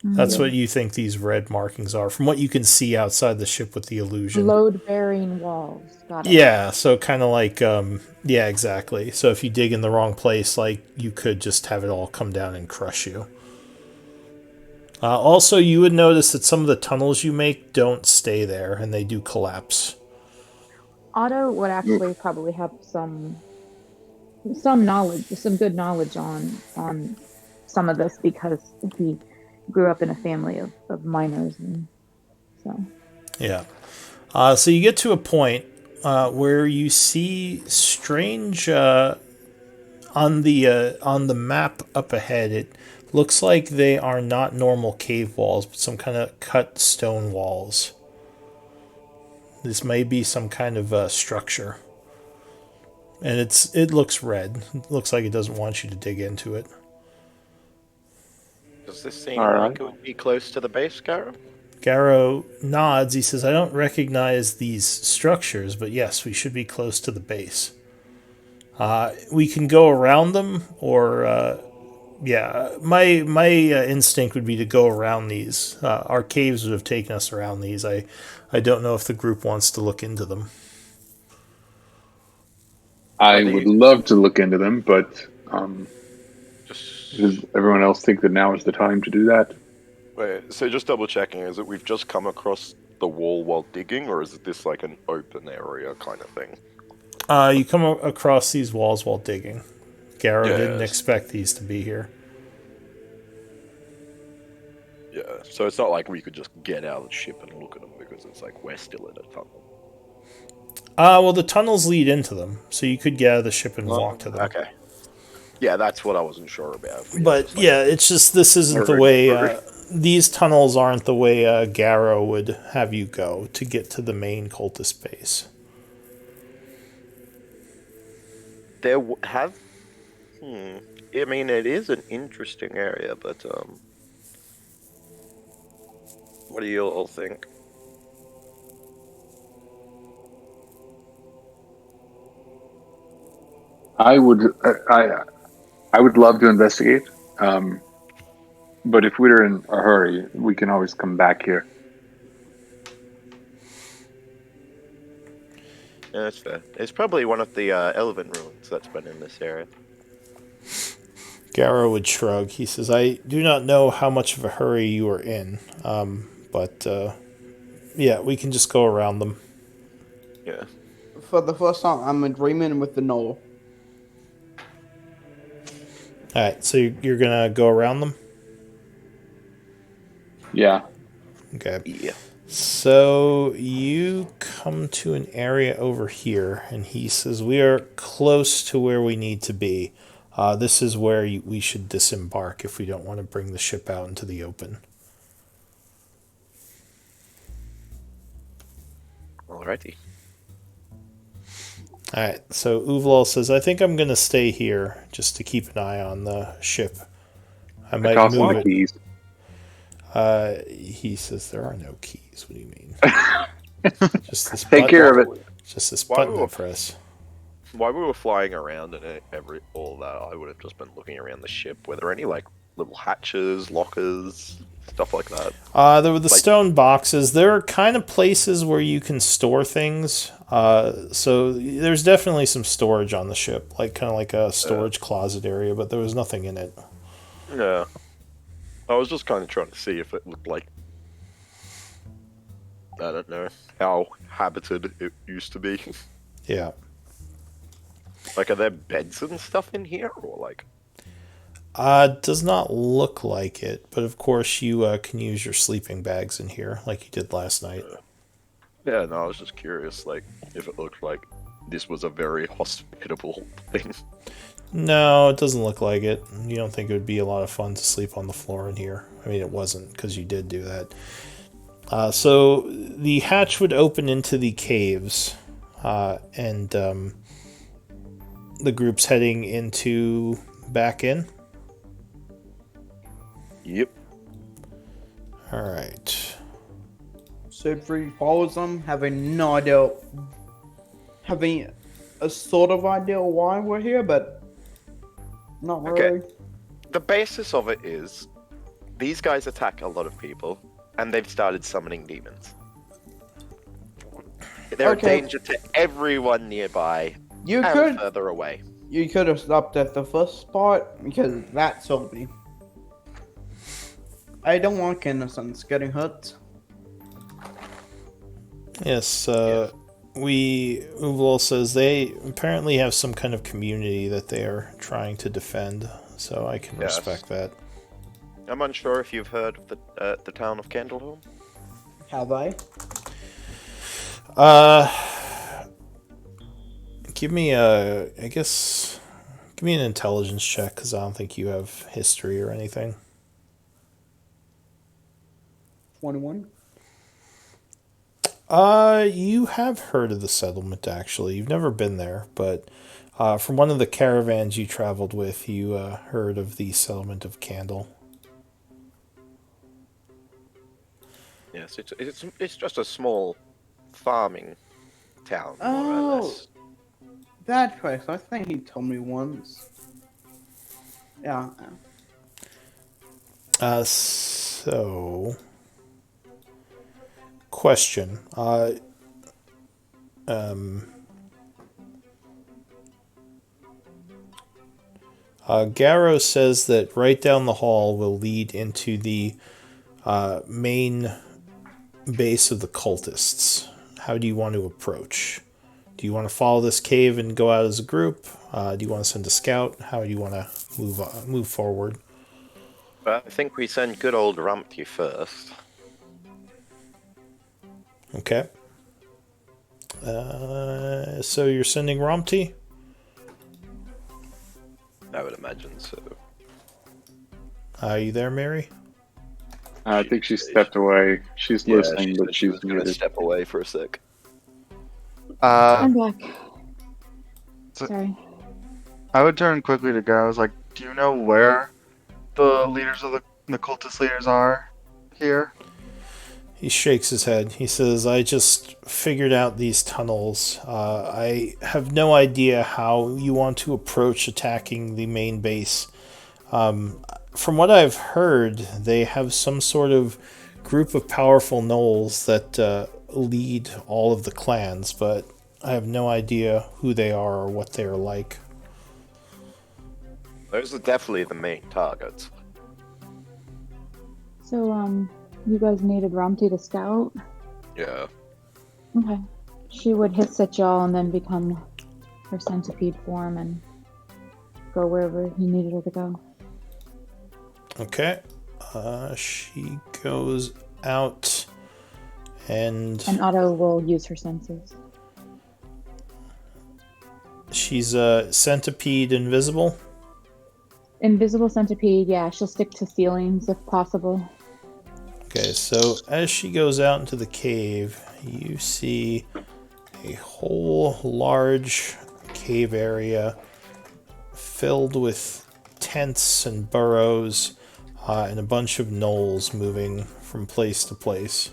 That's what you think these red markings are, from what you can see outside the ship with the illusion. Load-bearing walls. Got it. Yeah, so kind of like, yeah, exactly. So if you dig in the wrong place, like, you could just have it all come down and crush you. Also, you would notice that some of the tunnels you make don't stay there, and they do collapse. Otto would actually probably have some knowledge, some good knowledge on some of this because he grew up in a family of miners, and so. Yeah. So you get to a point where you see strange on the map up ahead. It looks like they are not normal cave walls, but some kind of cut stone walls. This may be some kind of structure, and it looks red. It looks like it doesn't want you to dig into it. Does this seem All like right. it would be close to the base, Garrow? Garrow nods. He says, I don't recognize these structures, but yes, we should be close to the base. We can go around them, or, yeah, my instinct would be to go around these. Our caves would have taken us around these. I don't know if the group wants to look into them. I would love to look into them, but Just does everyone else think that now is the time to do that? wait. So just double checking: is it we've just come across the wall while digging, or is this like an open area kind of thing? You come across these walls while digging. Garrow didn't Yes. expect these to be here. Yeah. So it's not like we could just get out of the ship and look at them because it's like we're still in a tunnel. Well, the tunnels lead into them, so you could get out of the ship and walk to them. Okay. Yeah, that's what I wasn't sure about. If we But just, like, yeah, it's just this isn't the Perfect, way. perfect. These tunnels aren't the way Garrow would have you go to get to the main cultist base. there have. I mean, it is an interesting area, but what do you all think? I would love to investigate, but if we're in a hurry, we can always come back here. Yeah, that's fair. It's probably one of the Elven ruins that's been in this area. Garrow would shrug. He says, I do not know how much of a hurry you are in, but yeah, we can just go around them. Yeah. For the first time, I'm agreeing with the Knoll. Alright, so you're gonna go around them? Yeah. Okay. Yeah. So you come to an area over here, and he says, we are close to where we need to be. This is where we should disembark if we don't want to bring the ship out into the open. Alrighty. Alright, so Uvlal says, I think I'm going to stay here just to keep an eye on the ship. I It might costs move my it. keys. He says, there are no keys. What do you mean? Just this Take care of button. it. Just this Why button to will- press. While we were flying around and all that, I would have just been looking around the ship. Were there any like little hatches, lockers, stuff like that. There were the Like- stone boxes. There are kind of places where you can store things. So there's definitely some storage on the ship, like kind of like a storage closet area, but there was nothing in it. Yeah. I was just kind of trying to see if it looked like, I don't know, how habited it used to be. Yeah. Like, are there beds and stuff in here, or like? Does not look like it, but of course you can use your sleeping bags in here, like you did last night. Yeah, no, I was just curious, like, if it looked like this was a very hospitable thing. No, it doesn't look like it. You don't think it would be a lot of fun to sleep on the floor in here? I mean, it wasn't, because you did do that. So the hatch would open into the caves, and the group's heading into back in. Yep. All right. Siegfried follows them, having no idea, having a sort of idea why we're here, but not Okay. really. The basis of it is, these guys attack a lot of people, and they've started summoning demons. They're Okay. a danger to everyone nearby You and could further away. have stopped at the first part because that sold me. I don't want innocents getting hurt. Yes, Uval says they apparently have some kind of community that they are trying to defend, so I can Yes. respect that. I'm unsure if you've heard of the town of Candleholm. Have I? Give me give me an intelligence check, because I don't think you have history or anything. 21. You have heard of the settlement, actually. You've never been there, but from one of the caravans you traveled with, you heard of the settlement of Candle. Yes, it's just a small farming town, more or Oh. less. That place, I think he told me once. Yeah. So... Question. Garrow says that right down the hall will lead into the main base of the cultists. How do you want to approach? Do you want to follow this cave and go out as a group? Do you want to send a scout? How do you want to move forward? I think we send good old Rumpty first. Okay. So you're sending Romty? I would imagine so. Are you there, Mary? I think she stepped away. She's Yeah, listening, she but said she she's was gonna muted. step away for a sec. I'm back. So- Sorry. I would turn quickly to Garrow. I was like, do you know where the leaders of the cultist leaders are here? He shakes his head. He says, I just figured out these tunnels. I have no idea how you want to approach attacking the main base. From what I've heard, they have some sort of group of powerful gnolls that lead all of the clans, but I have no idea who they are or what they are like. Those are definitely the main targets. So, you guys needed Romty to scout? Yeah. Okay. She would hiss at y'all and then become her centipede form and go wherever you needed her to go. Okay. She goes out and And Otto will use her senses. she's a centipede invisible. Invisible centipede, yeah, she'll stick to ceilings if possible. Okay, so as she goes out into the cave, you see a whole large cave area filled with tents and burrows and a bunch of gnolls moving from place to place.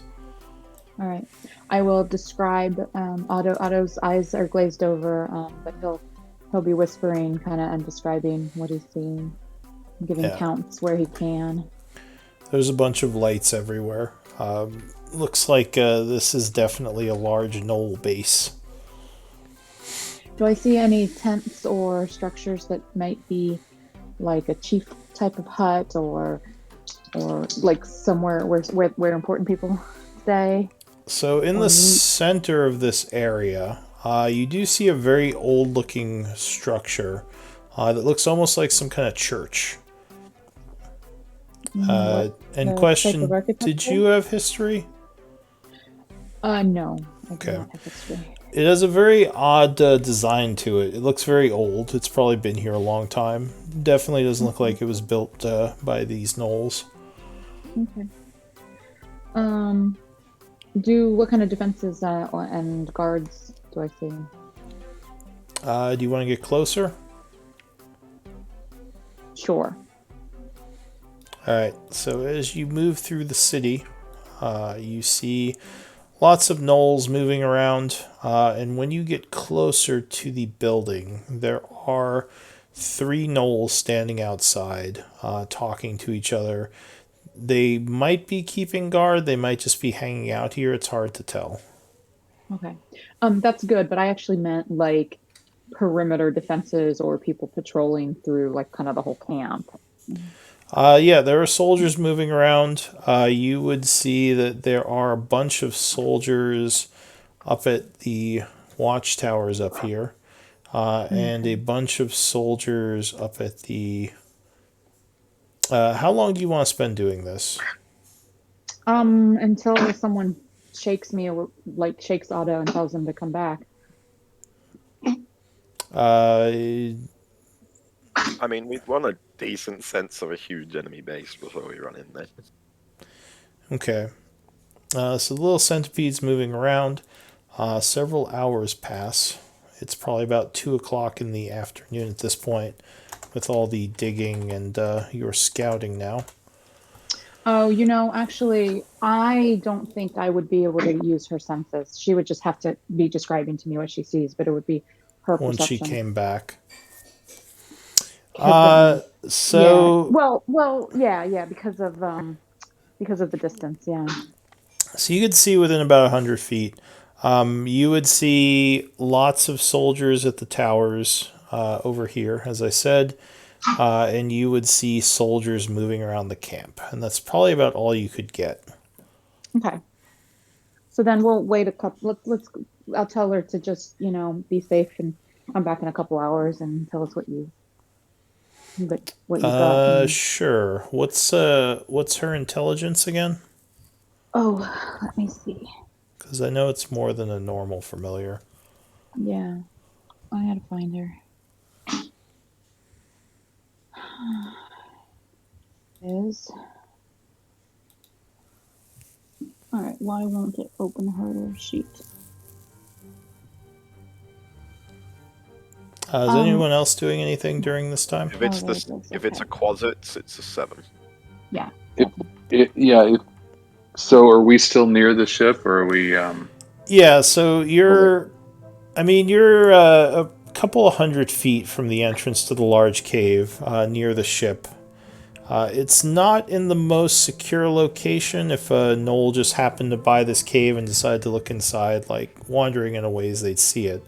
All right. I will describe Otto. Otto's eyes are glazed over, but he'll be whispering kind of and describing what he's seeing, giving Yeah. counts where he can. There's a bunch of lights everywhere. Looks like this is definitely a large Knoll base. Do I see any tents or structures that might be like a chief type of hut, or like somewhere where important people stay? So in Or the meet? center of this area, you do see a very old-looking structure that looks almost like some kind of church. What And type question, of architecture? did you have history? No. I Okay. do not have history. It has a very odd design to it. It looks very old. It's probably been here a long time. Definitely doesn't look like it was built by these Knolls. Okay. What kind of defenses and guards do I see? Do you want to get closer? Sure. Alright, so as you move through the city, you see lots of Knolls moving around, and when you get closer to the building, there are 3 Knolls standing outside, talking to each other. They might be keeping guard, they might just be hanging out here, it's hard to tell. Okay. That's good, but I actually meant like perimeter defenses or people patrolling through like kind of the whole camp. Yeah, there are soldiers moving around. You would see that there are a bunch of soldiers up at the watchtowers up here, and a bunch of soldiers up at the... how long do you want to spend doing this? Until someone shakes me or like shakes Otto and tells him to come back. Uh, I mean, we'd want a decent sense of a huge enemy base before we run in there. okay. So the little centipede's moving around. Several hours pass. It's probably about 2 o'clock in the afternoon at this point, with all the digging and your scouting now. Oh, actually, I don't think I would be able to use her senses. She would just have to be describing to me what she sees, but it would be her When perception. she came back. Yeah. So Well, yeah, because of the distance, yeah. so you could see within about 100 feet. You would see lots of soldiers at the towers over here, as I said, and you would see soldiers moving around the camp, and that's probably about all you could get. Okay. So then we'll wait a couple. I'll tell her to just be safe and come back in a couple hours and tell us what you got. Sure. What's her intelligence again? Oh, let me see. Because I know it's more than a normal familiar. Yeah, I gotta find her. Is all right. Why won't it open her sheet? Is anyone else doing anything during this time? If it's Oh, there it is, if it's a okay. quasits, it's a 7. Yeah. So are we still near the ship, or are we? Yeah, so you're a couple of 100 feet from the entrance to the large cave near the ship. It's not in the most secure location. If a Knoll just happened to buy this cave and decide to look inside, like wandering in a ways, they'd see it.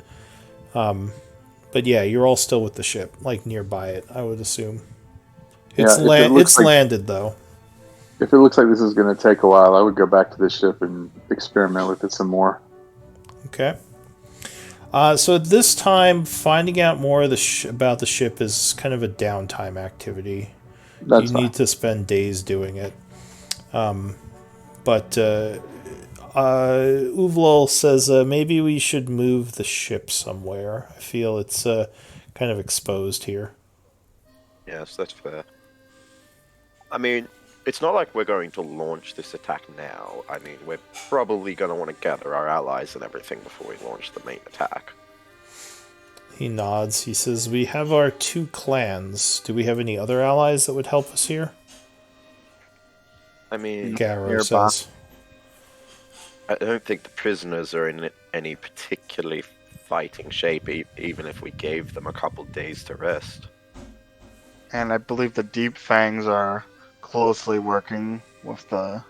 But yeah, you're all still with the ship, like nearby it, I would assume. It's landed though. If it looks like this is going to take a while, I would go back to the ship and experiment with it some more. Okay. So at this time, finding out more of about the ship is kind of a downtime activity. That's You need to spend days doing it. But Uvlol says maybe we should move the ship somewhere. I feel it's kind of exposed here. Yes, that's fair. I mean, it's not like we're going to launch this attack now. I mean, we're probably going to want to gather our allies and everything before we launch the main attack. He nods. He says, we have our 2 clans. Do we have any other allies that would help us here? I mean, Garrow Nearby. says. I don't think the prisoners are in any particularly fighting shape, even if we gave them a couple days to rest. And I believe the Deep Fangs are closely working with the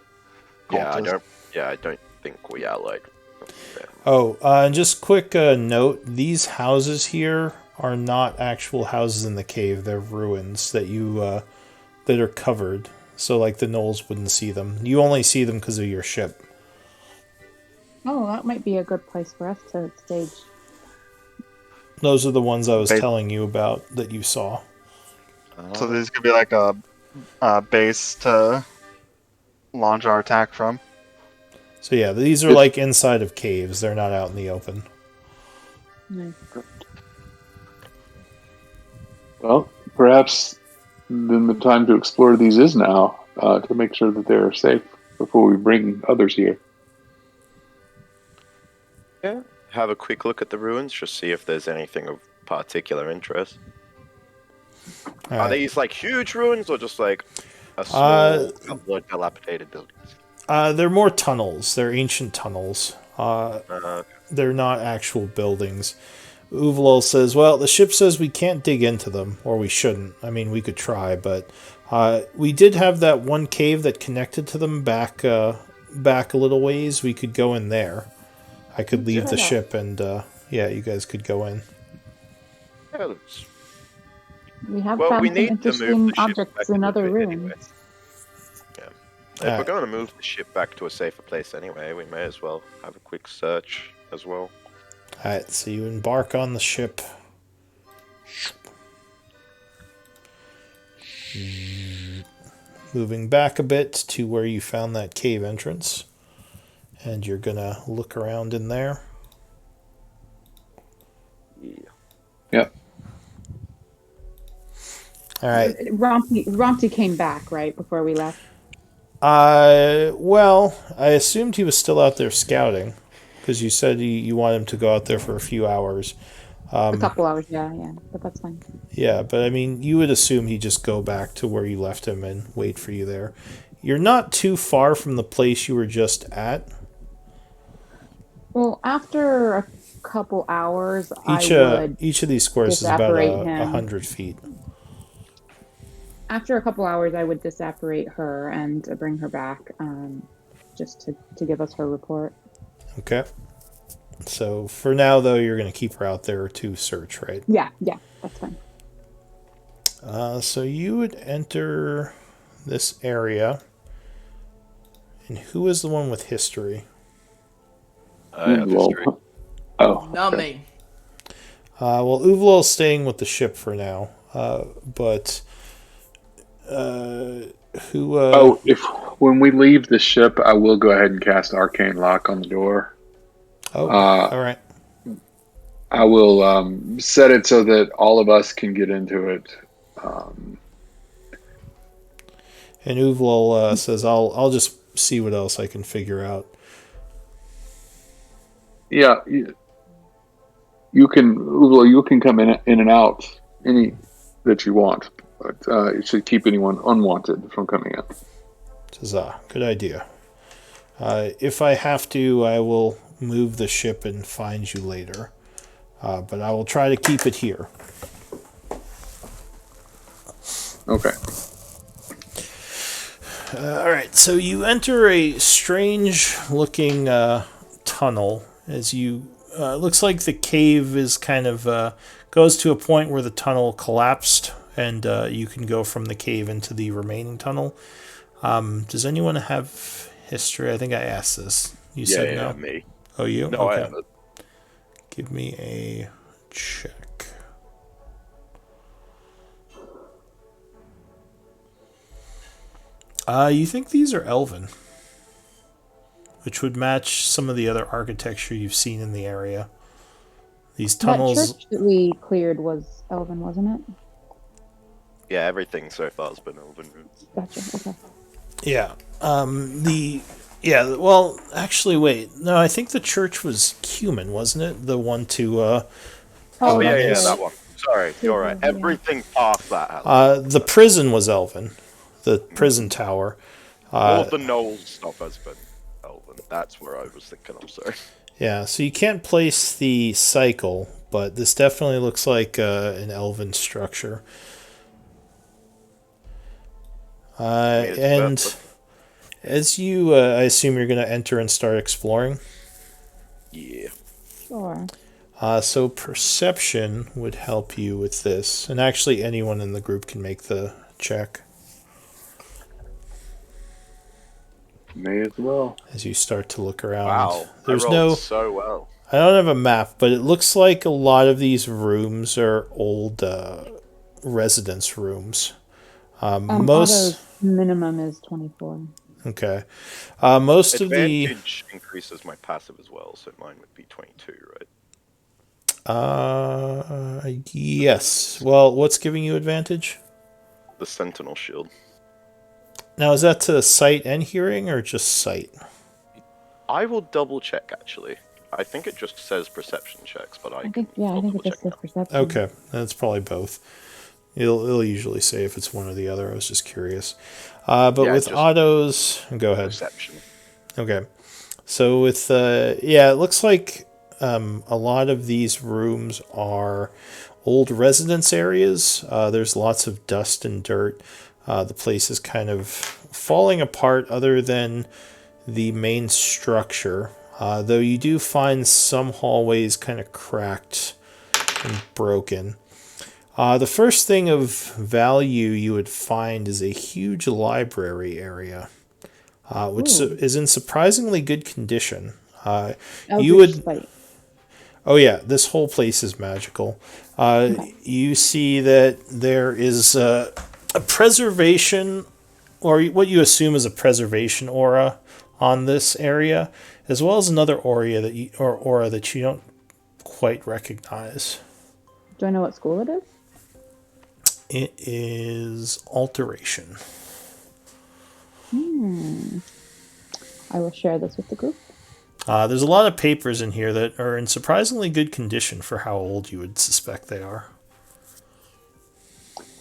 Yeah, I cultists. don't. Yeah, I don't think we allied. with them. Oh, and just quick note: these houses here are not actual houses in the cave; they're ruins that that are covered. So, like the gnolls wouldn't see them. You only see them because of your ship. Oh, that might be a good place for us to stage. Those are the ones I was Ba- telling you about that you saw. So these could be like a base to launch our attack from. So yeah, these are like inside of caves. They're not out in the open. Nice. Well, perhaps then the time to explore these is now, to make sure that they're safe before we bring others here. Yeah. Have a quick look at the ruins, just see if there's anything of particular interest. All Are right. these like huge ruins or just like a small couple of dilapidated buildings? They're more tunnels. They're ancient tunnels. Uh, They're not actual buildings. Uvalol says, well, the ship says we can't dig into them, or we shouldn't. I mean, we could try, but we did have that one cave that connected to them back a little ways. We could go in there. I could leave the ship and, yeah, you guys could go in. yeah, let's- We have well, found we some need to move interesting the ship objects back in a other little bit ruins. anyway. Yeah. If we're Alright. going to move the ship back to a safer place anyway, we may as well have a quick search as well. Alright, so you embark on the ship. Moving back a bit to where you found that cave entrance. And you're gonna look around in there. Yeah. Yep. Alright. Romty came back, right, before we left? Well, I assumed he was still out there scouting. Because you said you want him to go out there for a few hours. A couple hours, yeah, but that's fine. Yeah, but I mean, you would assume he'd just go back to where you left him and wait for you there. You're not too far from the place you were just at. Well, after a couple hours, Each I would. each of these squares is about disapparate him. 100 feet. After a couple hours, I would disapparate her and bring her back, just to give us her report. Okay. So for now, though, you're going to keep her out there to search, right? Yeah, that's fine. So you would enter this area. And who is the one with history? I have history. Oh, Not okay. me. Well, Uvalol's staying with the ship for now. But who? Oh, if when we leave the ship, I will go ahead and cast Arcane Lock on the door. Oh, all right. I will set it so that all of us can get into it. And Uvalol says, "I'll just see what else I can figure out." Yeah, you can, Uvalo, you can come in and out any that you want, but it should keep anyone unwanted from coming in. Says, good idea. If I have to, I will move the ship and find you later. But I will try to keep it here. Okay. All right, so you enter a strange-looking tunnel as you. Looks like the cave is kind of goes to a point where the tunnel collapsed, and you can go from the cave into the remaining tunnel. Does anyone have history? I think I asked this. You said no. Me. Oh, you? No, okay. I haven't. Give me a check. You think these are Elven, which would match some of the other architecture you've seen in the area. These tunnels. That church that we cleared was Elven, wasn't it? Yeah, everything so far has been Elven roots. Gotcha. Okay. Yeah. Well, actually, wait. No, I think the church was Cuman, wasn't it? The one to. Oh, yeah, that's that right. one. Sorry, you're right. Yeah. Everything past that has. The prison was Elven. The prison tower. All of the Knowles stuff has been Elven. That's where I was thinking of, sorry. Yeah, so you can't place the cycle, but this definitely looks like an Elven structure. It's And perfect. As you, I assume you're going to enter and start exploring. Yeah. Sure. So perception would help you with this, and actually anyone in the group can make the check May as well. as you start to look around. Wow. There's I no. rolled so well. I don't have a map, but it looks like a lot of these rooms are old residence rooms. Most. Otto's minimum is 24. Okay. Most of the. Advantage increases my passive as well, so mine would be 22, right? Yes. Well, what's giving you advantage? The Sentinel Shield. Now, is that to sight and hearing, or just sight? I will double check, actually. I think it just says perception checks, but I think it just says perception. Okay, that's probably both. It'll usually say if it's one or the other. I was just curious. But Yeah, with just Otto's, go ahead. Perception. Okay. So with yeah, it looks like a lot of these rooms are old residence areas. There's lots of dust and dirt. The place is kind of falling apart other than the main structure. Though you do find some hallways kind of cracked and broken. The first thing of value you would find is a huge library area, which is in surprisingly good condition. You would. Spite. Oh yeah, this whole place is magical. You see that there is a preservation, or what you assume is a preservation aura on this area, as well as another aura that you don't quite recognize. Do I know what school it is? It is alteration. I will share this with the group. There's a lot of papers in here that are in surprisingly good condition for how old you would suspect they are.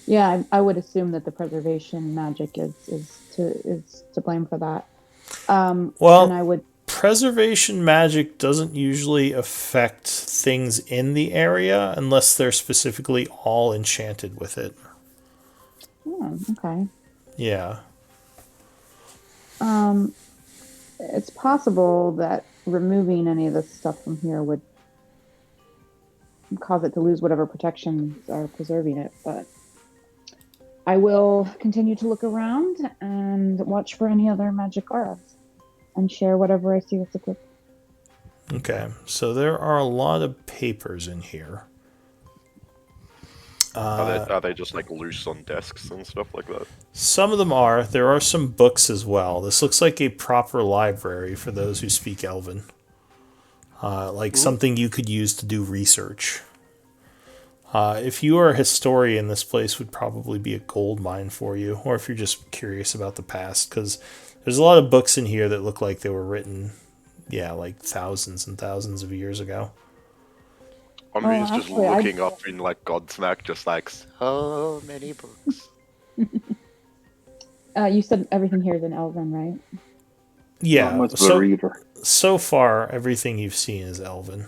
Yeah, I would assume that the preservation magic is to blame for that. Well, and I would. Preservation magic doesn't usually affect things in the area unless they're specifically all enchanted with it. Oh, okay. Yeah. It's possible that removing any of this stuff from here would cause it to lose whatever protections are preserving it, but I will continue to look around and watch for any other magic auras and share whatever I see with the group. Okay, so there are a lot of papers in here. Are they just like loose on desks and stuff like that? Some of them are. There are some books as well. This looks like a proper library for those who speak Elven. Like something you could use to do research. If you are a historian, this place would probably be a gold mine for you, or if you're just curious about the past, because there's a lot of books in here that look like they were written, like thousands and thousands of years ago. Omri's just looking up in like Godsmack, just like, so many books. You said everything here is in Elven, right? Yeah, Not much of a reader. so far everything you've seen is Elven.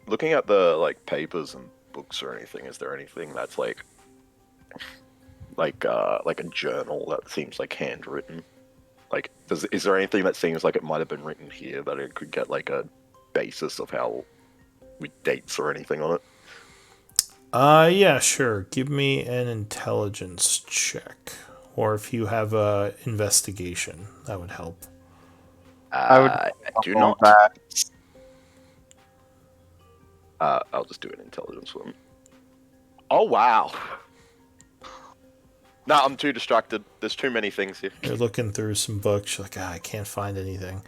Looking at the like papers and books or anything, is there anything that's like a journal that seems like handwritten? Like, is there anything that seems like it might have been written here that it could get like a basis of how with dates or anything on it? Yeah, sure. Give me an intelligence check, or if you have a investigation, that would help. I do not. That. I'll just do an intelligence one. Oh wow. No, I'm too distracted. There's too many things here. You're looking through some books. You're like, I can't find anything.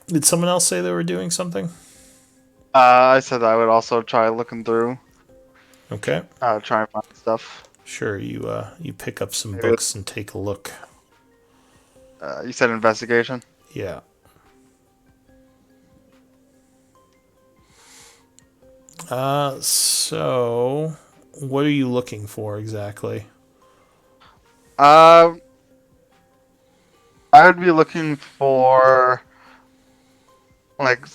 Did someone else say they were doing something? I said I would also try looking through. Okay. Try and find stuff. Sure. You pick up some books and take a look. You said investigation? Yeah. So what are you looking for exactly? I would be looking for, like,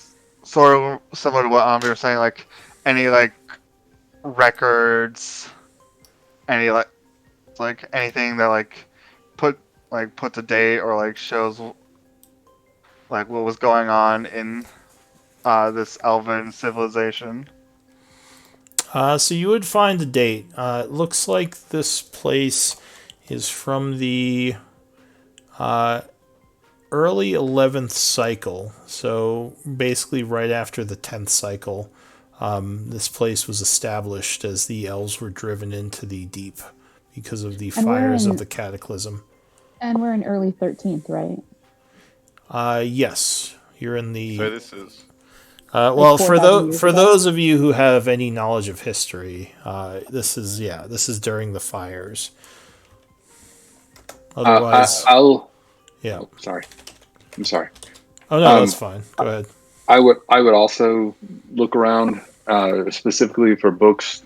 sort of similar to what you were saying, like any like records any like anything that puts a date or like shows like what was going on in this elven civilization. So you would find a date. It looks like this place is from the early 11th cycle. So basically, right after the 10th cycle, this place was established as the elves were driven into the deep because of the And we're fires in- of the cataclysm. And we're in early 13th, right? Yes, you're in the. So this is Well, for 4,000 years for ago? those of you who have any knowledge of history, this is during the fires. Otherwise, yeah. Sorry. I'm sorry. Oh no, that's fine. Go ahead. I would also look around specifically for books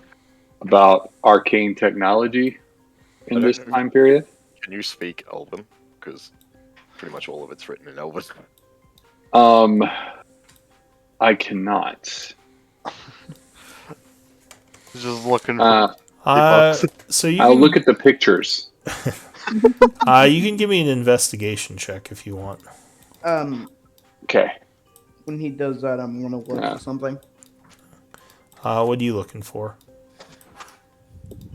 about arcane technology in this time period. Can you speak Elven? Because pretty much all of it's written in Elven. I cannot. Just looking for books. So you I'll can, look at the pictures. you can give me an investigation check if you want. Okay. When he does that, I'm gonna look Yeah. for something. What are you looking for?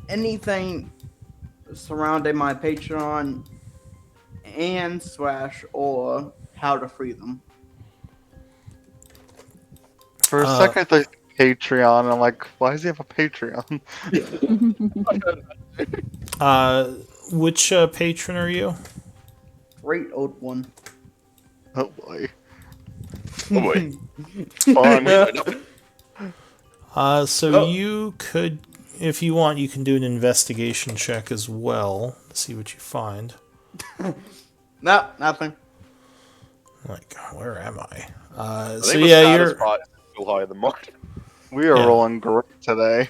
Anything surrounding my Patreon and / or how to free them. For a second, the Patreon. I'm like, why does he have a Patreon? Which patron are you? Great old one. Oh boy. Oh boy. Fun. So you could, if you want, you can do an investigation check as well. See what you find. No, nothing. Like, where am I? I So think the yeah, status you're. bar is still higher than mine. We are Yeah. rolling great today.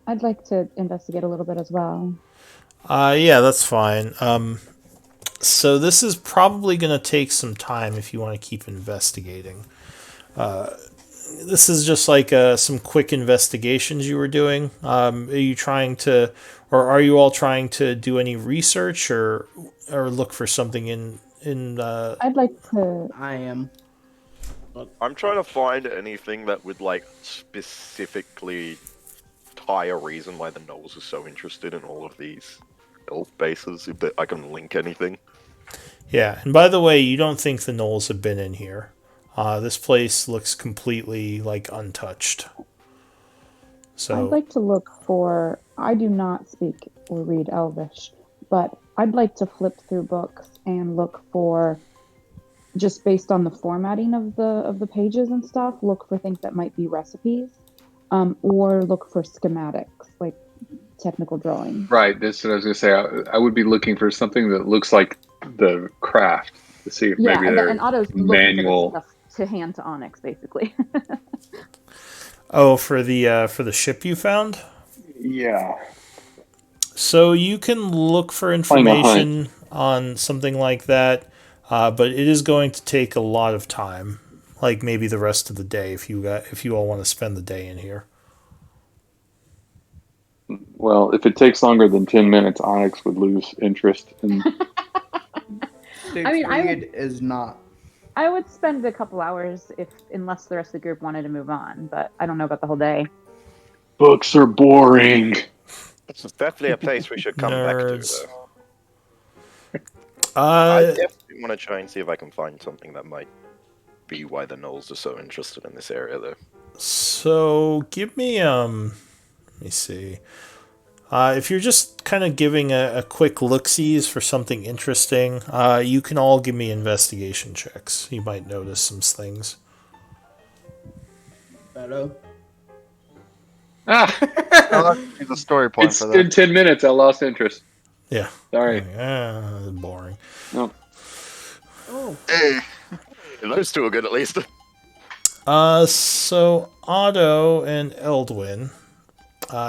I'd like to investigate a little bit as well. Yeah, that's fine. So this is probably going to take some time if you want to keep investigating. This is just like some quick investigations you were doing. Are you trying to, or are you all trying to do any research or look for something in? I'd like to. I am. I'm trying to find anything that would like specifically tie a reason why the Knolls are so interested in all of these elf bases. If I can link anything. Yeah, and by the way, you don't think the Knolls have been in here. This place looks completely like untouched. So I'd like to look for. I do not speak or read Elvish, but I'd like to flip through books and look for, just based on the formatting of the pages and stuff, look for things that might be recipes, or look for schematics like technical drawing. Right. That's what I was going to say. I would be looking for something that looks like the craft to see if Yeah, maybe and, they're and Otto's looking manual. for the stuff to hand to Onyx, basically. oh, for the ship you found. Yeah. So you can look for Find a hunt. information on something like that, but it is going to take a lot of time, like maybe the rest of the day if you all want to spend the day in here. Well, if it takes longer than 10 minutes, Onyx would lose interest. In... I mean, I Siegfried is not. I would spend a couple hours unless the rest of the group wanted to move on, but I don't know about the whole day. Books are boring. This is definitely a place we should come back to. Nerds. Though. I Uh, definitely want to try and see if I can find something that might be why the Knolls are so interested in this area, though. so give me let me see. If you're just kind of giving a quick look-sees for something interesting, you can all give me investigation checks. You might notice some things. Better. He's a story point It's for been that. 10 minutes. I lost interest. Yeah. Sorry. Boring. No. Oh, Hey, Those two are good, at least. So Otto and Eldwin,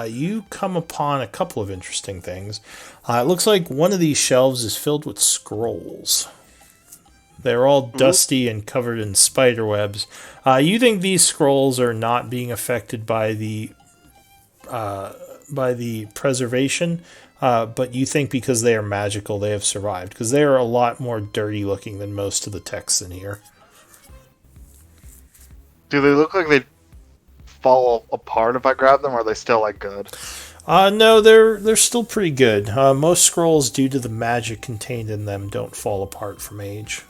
you come upon a couple of interesting things. It looks like one of these shelves is filled with scrolls. They're all dusty and covered in spider webs. You think these scrolls are not being affected by the by the preservation, but you think because they are magical, they have survived because they are a lot more dirty looking than most of the texts in here. Do they look like they fall apart if I grab them, or are they still like good? No, they're still pretty good. Most scrolls, due to the magic contained in them, don't fall apart from age.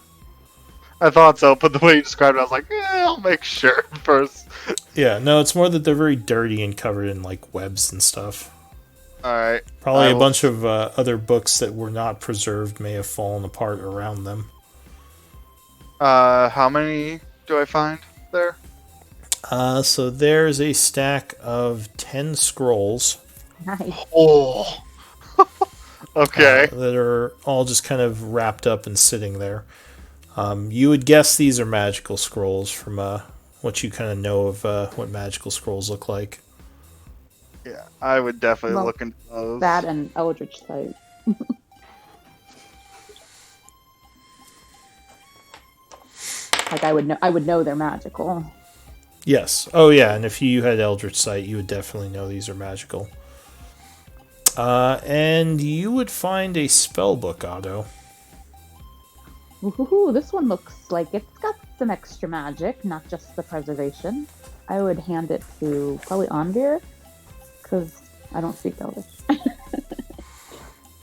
I thought so, but the way you described it, I was like, I'll make sure first. Yeah, no, it's more that they're very dirty and covered in like webs and stuff. Alright. Probably a bunch of other books that were not preserved may have fallen apart around them. How many do I find there? So there's a stack of 10 scrolls. Nice. Oh. Okay. That are all just kind of wrapped up and sitting there. You would guess these are magical scrolls from what you kind of know of what magical scrolls look like. Yeah, I would definitely Well, look into those. That and Eldritch Sight. Like I would know they're magical. Yes. Oh, yeah. And if you had Eldritch Sight, you would definitely know these are magical. And you would find a spell book, Otto. Ooh, this one looks like it's got some extra magic, not just the preservation. I would hand it to probably Anvir, because I don't speak Elvish.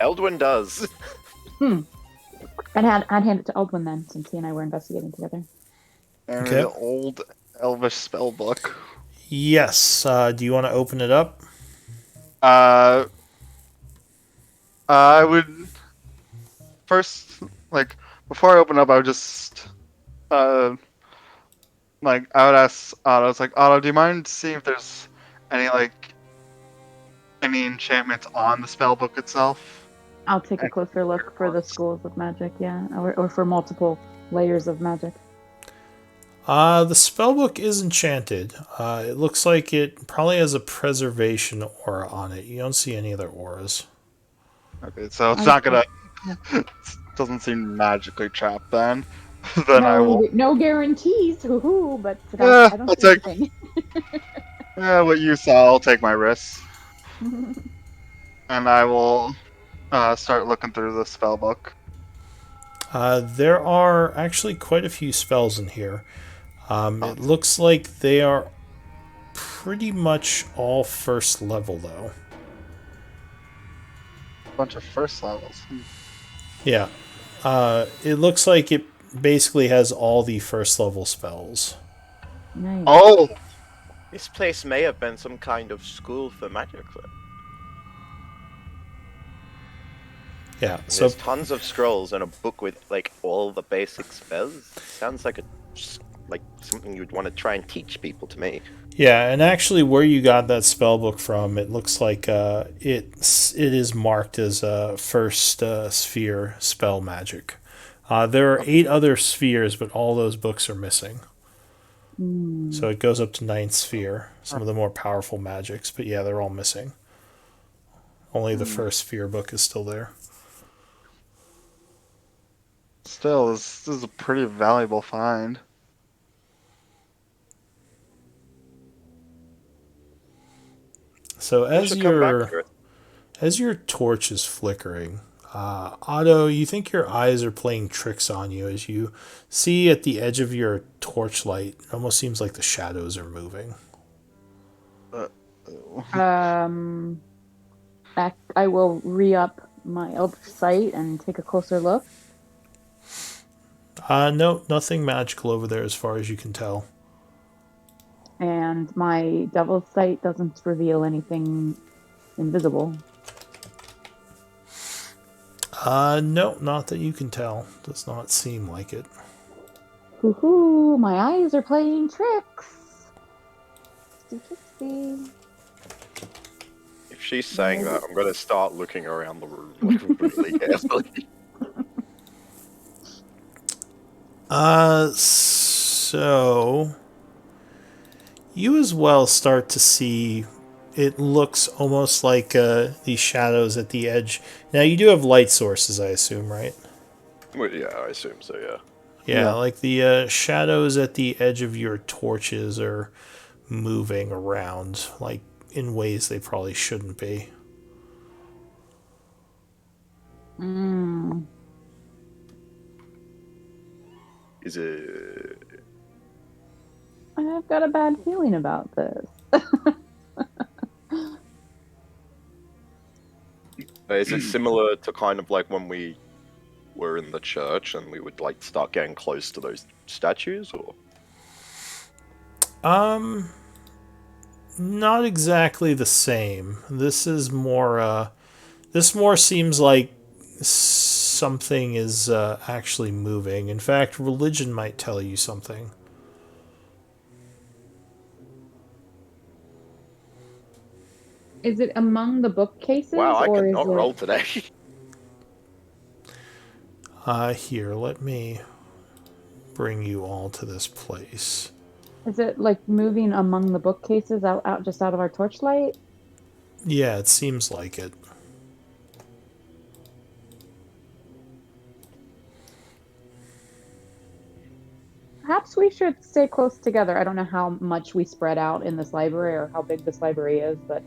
Eldwin does. I'd hand it to Eldwin then, since he and I were investigating together. And Okay. the old Elvish spell book. Yes. Do you want to open it up? I would first, like, before I open up, I would just, I would ask Otto, it's like, Otto, do you mind seeing if there's any enchantments on the spell book itself? I'll take a closer look for the schools of magic, yeah, or for multiple layers of magic. The spellbook is enchanted. It looks like it probably has a preservation aura on it. You don't see any other auras. Okay, so it's not gonna, doesn't seem magically trapped then. Then I will, No guarantees, woohoo, but Yeah, I don't I'll see take- anything. what you saw, I'll take my risks. And I will start looking through the spell book. There are actually quite a few spells in here. It looks like they are pretty much all first level, though. Bunch of first levels. Yeah. It looks like it basically has all the first level spells. Nice. Oh! This place may have been some kind of school for magic. Yeah. So There's tons of scrolls and a book with like all the basic spells. Sounds like like something you'd want to try and teach people to me. yeah, and actually, where you got that spell book from, it looks like it is marked as first sphere spell magic. There are 8 other spheres, but all those books are missing. So it goes up to 9th sphere. Some of the more powerful magics, but yeah, they're all missing. Only the first sphere book is still there. Still, this is a pretty valuable find. So We as should come back your to it. as your torch is flickering, Otto, you think your eyes are playing tricks on you as you see at the edge of your torchlight. It almost seems like the shadows are moving. I will re-up my Eldritch Sight and take a closer look. No, nothing magical over there as far as you can tell. And my Devil's Sight doesn't reveal anything invisible. No, not that you can tell. Does not seem like it. Hoo-hoo, my eyes are playing tricks. Tricksy. If she's saying that, I'm gonna start looking around the room like, really carefully. So you as well start to see it looks almost like these shadows at the edge. Now you do have light sources, I assume, right? Well, yeah, I assume so. Yeah. Yeah, like the shadows at the edge of your torches are moving around. Like in ways they probably shouldn't be. Mm. Is it? I've got a bad feeling about this. Is it similar to kind of like when we were in the church and we would like start getting close to those statues, or? Not exactly the same. This is more. This more seems like something is actually moving. In fact, religion might tell you something. Is it among the bookcases, Wow, I or is cannot it? roll today. Here, let me bring you all to this place. Is it like moving among the bookcases out just out of our torchlight? Yeah, it seems like it. Perhaps we should stay close together. I don't know how much we spread out in this library or how big this library is, but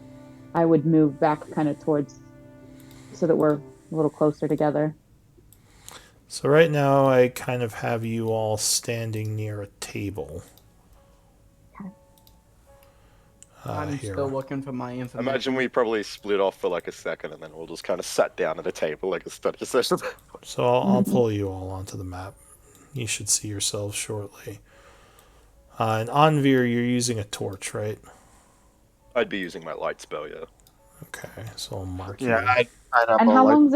I would move back kind of towards so that we're a little closer together. So right now, I kind of have you all standing near a table. I'm Here. still looking for my information. Imagine we probably split off for like a second and then we'll just kind of sat down at a table like a study session. So I'll pull you all onto the map. You should see yourselves shortly. And Anvir, you're using a torch, right? I'd be using my light spell, yeah. Okay, so I'll mark Yeah, you. I'd have And a, how like, long's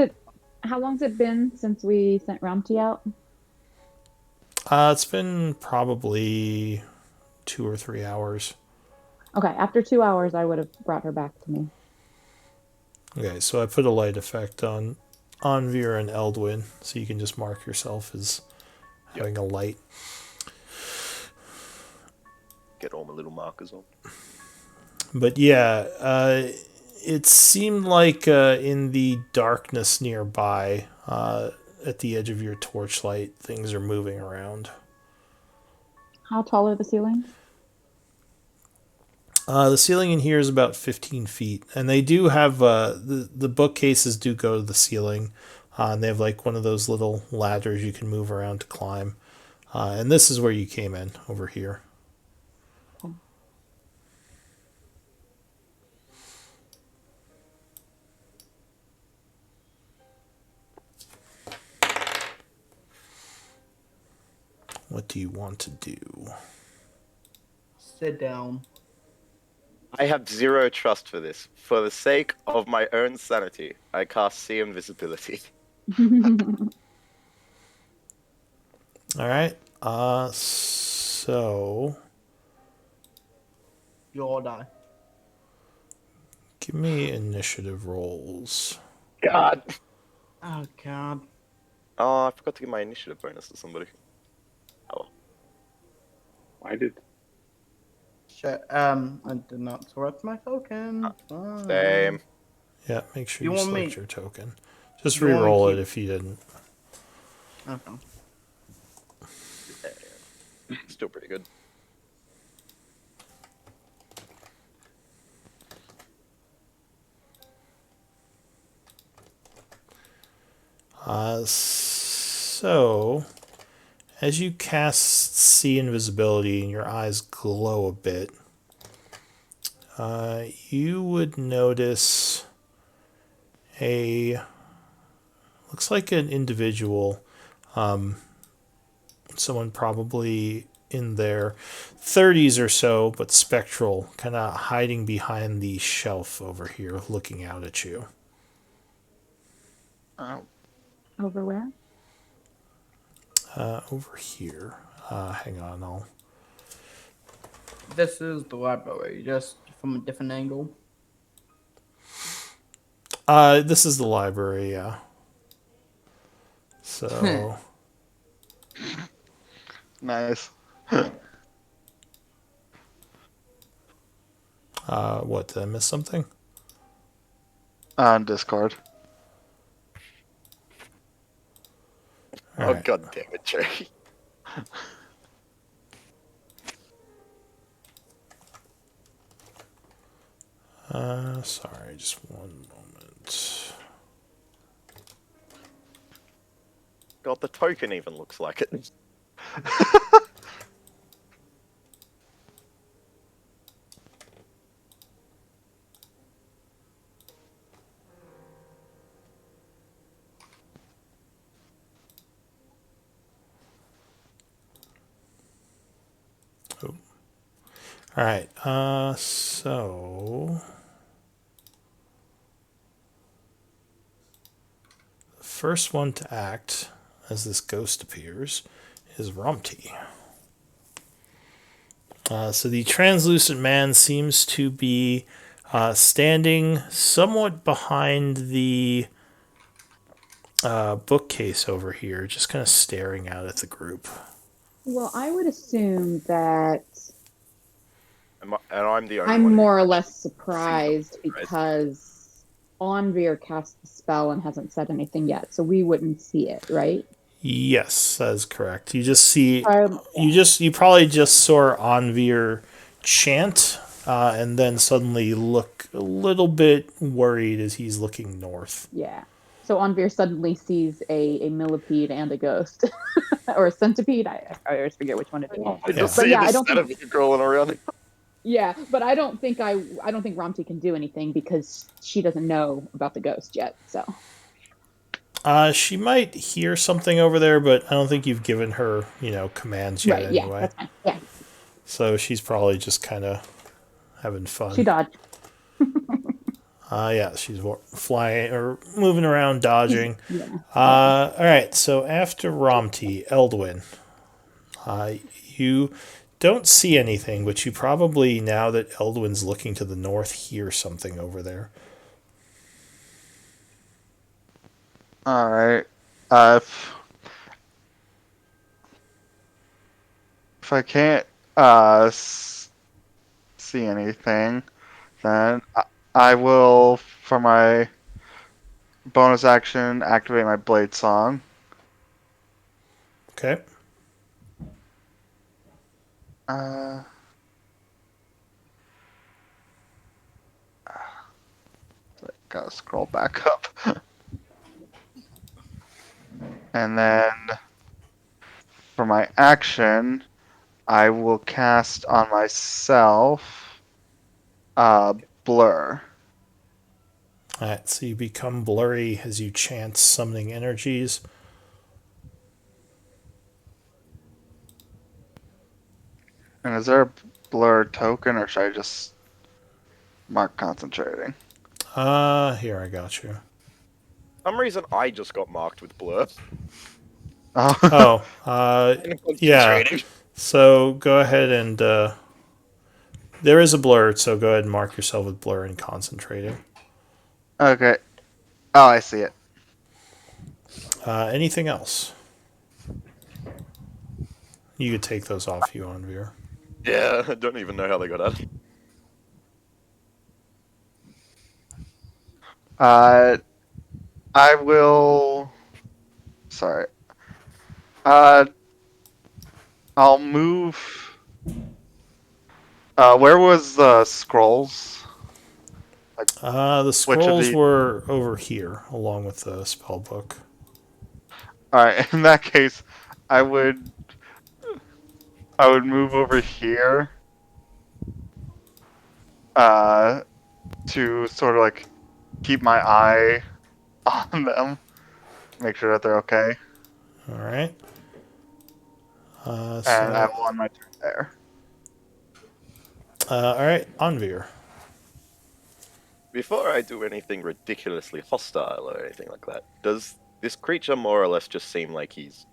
it been since we sent Ramti out? It's been probably 2 or 3 hours. Okay, after 2 hours, I would have brought her back to me. Okay, so I put a light effect on Anvir and Eldwin, so you can just mark yourself as having a light. Get all my little markers on. But yeah, it seemed like in the darkness nearby, at the edge of your torchlight, things are moving around. How tall are the ceilings? The ceiling in here is about 15 feet, and they do have the bookcases do go to the ceiling, and they have like one of those little ladders you can move around to climb. And this is where you came in, over here. What do you want to do? Sit down. I have zero trust for this. For the sake of my own sanity, I cast See Invisibility. All right. So You all die. give me initiative rolls. God. Oh god. Oh, I forgot to give my initiative bonus to somebody. Why did Shit. I did not select my token. Same. Yeah, make sure You you want select me- your token. Just you want me re-roll to it keep- if you didn't. Okay. Still pretty good. So, as you cast See Invisibility and your eyes glow a bit, you would notice looks like an individual, someone probably in their 30s or so, but spectral, kind of hiding behind the shelf over here, looking out at you. oh, Over where? Over here. Hang on, This is the library, just from a different angle. this is the library, yeah. So, nice. what, did I miss something? On Discord. All Oh, right. god damn it, Trey. Sorry, just one moment. God, the token even looks like it. All right. So the first one to act as this ghost appears is Romty. So the translucent man seems to be standing somewhat behind the bookcase over here, just kind of staring out at the group. Well, I would assume that And I'm the only I'm one who more or can less see them, surprised right? because Onvir cast the spell and hasn't said anything yet, so we wouldn't see it, right? Yes, that is correct. You just see, Um, you probably just saw Anvir chant, and then suddenly look a little bit worried as he's looking north. Yeah. So Onvir suddenly sees a millipede and a ghost, or a centipede. I always forget which one it is. I just Yeah. see yeah, I this don't set of you crawling around. Yeah, but I don't think Romty can do anything because she doesn't know about the ghost yet. So She might hear something over there, but I don't think you've given her, commands yet right, yeah, anyway. that's fine. Yeah, So she's probably just kind of having fun. she dodged. Yeah, she's flying or moving around, dodging. Yeah. All right, so after Romty, Eldwin, you don't see anything, but you probably, now that Eldwin's looking to the north, hear something over there. All right. If I can't see anything, then I will, for my bonus action, activate my blade song. Okay. Uh, Gotta scroll back up. And then for my action, I will cast on myself Blur. All right, so you become blurry as you chant summoning energies. And is there a Blur token, or should I just mark concentrating? Here, I got you. For some reason, I just got marked with blur. Oh, yeah. Concentrating. So go ahead and there is a blur, so go ahead and mark yourself with blur and concentrating. Okay. Oh, I see it. Anything else? You could take those off you, Anvir. Yeah, I don't even know how they got out. I will. Sorry. I'll move. Where was the scrolls? The scrolls were over here, along with the spell book. Alright, in that case, I would move over here. To sort of like keep my eye on them. Make sure that they're okay. All right. And So, I will on my turn there. all right, Anvir. Before I do anything ridiculously hostile or anything like that, does this creature more or less just seem like he's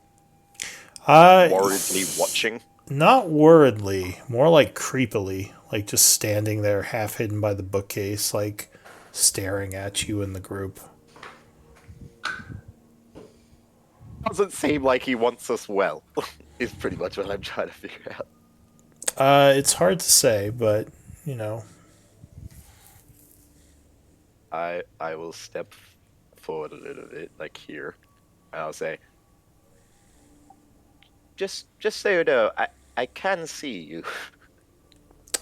worriedly watching? Not worriedly, more like creepily, like just standing there half hidden by the bookcase, like staring at you in the group. Doesn't seem like he wants us well, is pretty much what I'm trying to figure out. It's hard to say, but, I will step forward a little bit, like here, and I'll say, just so you know, I can see you.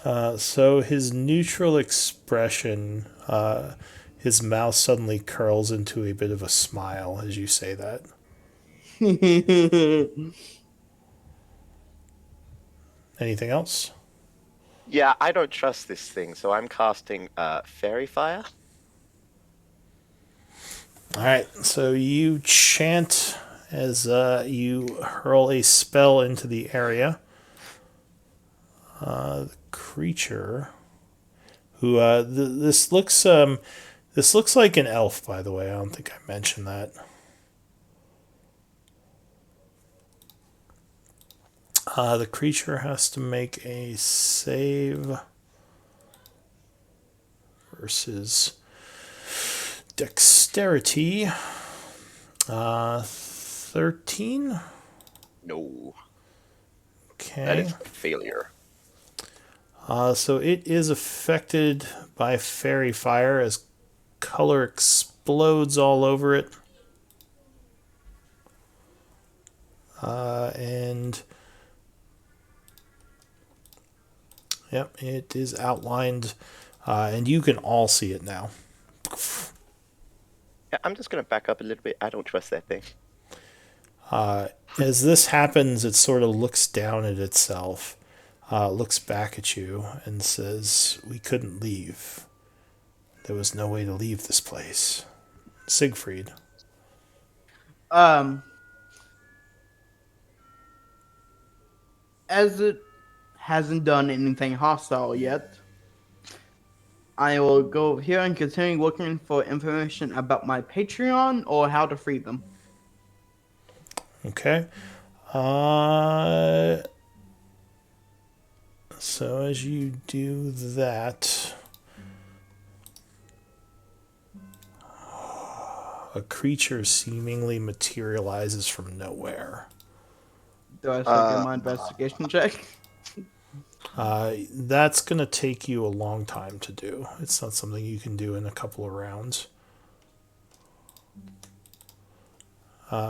So his neutral expression, his mouth suddenly curls into a bit of a smile as you say that. Anything else? Yeah, I don't trust this thing, so I'm casting Fairy Fire. Alright, so you chant as you hurl a spell into the area. The creature, who this looks like an elf, by the way. I don't think I mentioned that. The creature has to make a save versus dexterity. 13. No, Okay. that is a failure. So it is affected by fairy fire as color explodes all over it. And yep, it is outlined, and you can all see it now. Yeah, I'm just gonna back up a little bit. I don't trust that thing. As this happens, it sort of looks down at itself, looks back at you, and says, "We couldn't leave. There was no way to leave this place." Siegfried. As it hasn't done anything hostile yet, I will go over here and continue looking for information about my Patreon or how to free them. Okay. So as you do that, a creature seemingly materializes from nowhere. Do I still get my investigation check? That's going to take you a long time to do. It's not something you can do in a couple of rounds.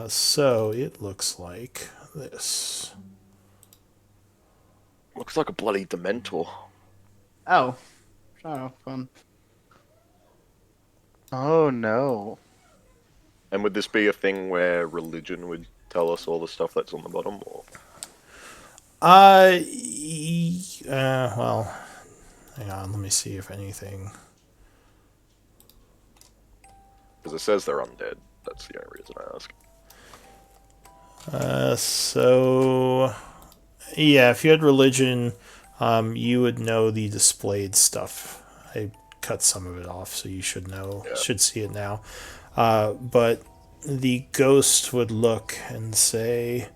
So it looks like this. Looks like a bloody Dementor. Oh. Oh, fun. Oh no. And would this be a thing where religion would tell us all the stuff that's on the bottom, or? Well, hang on, let me see if anything. Because it says they're undead. That's the only reason I ask. So, yeah, if you had religion, you would know the displayed stuff. I cut some of it off, so you should know, should see it now. But the ghost would look and say,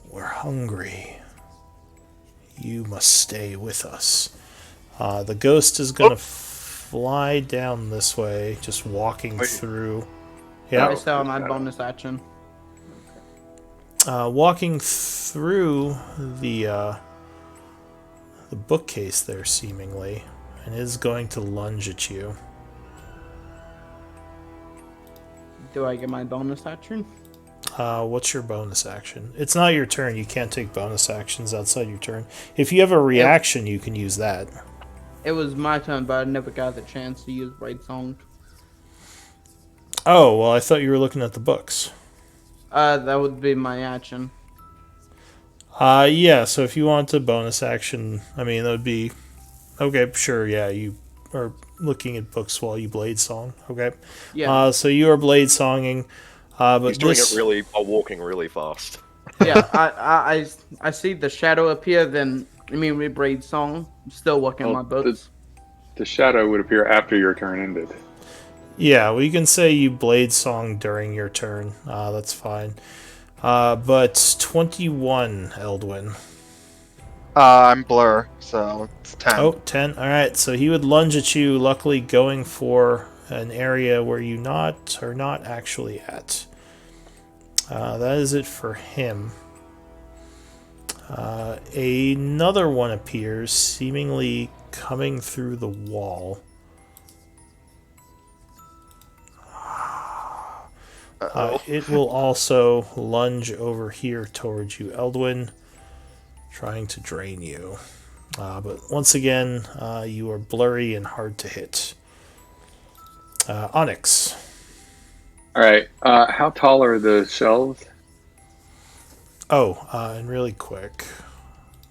"We're hungry. You must stay with us." The ghost is going to fly down this way, just walking through. Yeah. I still have my bonus action. Walking through the bookcase there, seemingly, and is going to lunge at you. Do I get my bonus action? What's your bonus action? It's not your turn. You can't take bonus actions outside your turn. If you have a reaction, you can use that. It was my turn, but I never got the chance to use Blade Song. Oh, well, I thought you were looking at the books. That would be my action. Yeah, so if you want a bonus action, I mean, that would be... Okay, sure, yeah, you are looking at books while you blade song, okay? Yeah. So you are blade songing, but He's doing it really while walking really fast. Yeah, I see the shadow appear, then immediately Blade Song. I'm still working on my books. The shadow would appear after your turn ended. Yeah, we can say you blade song during your turn. That's fine. But 21, Eldwin. I'm Blur, so it's 10. Oh, 10. Alright, so he would lunge at you, luckily going for an area where you are not actually at. That is it for him. Another one appears, seemingly coming through the wall. It will also lunge over here towards you, Eldwin, trying to drain you. But once again, you are blurry and hard to hit. Onyx. All right. How tall are the shelves? Oh, and really quick,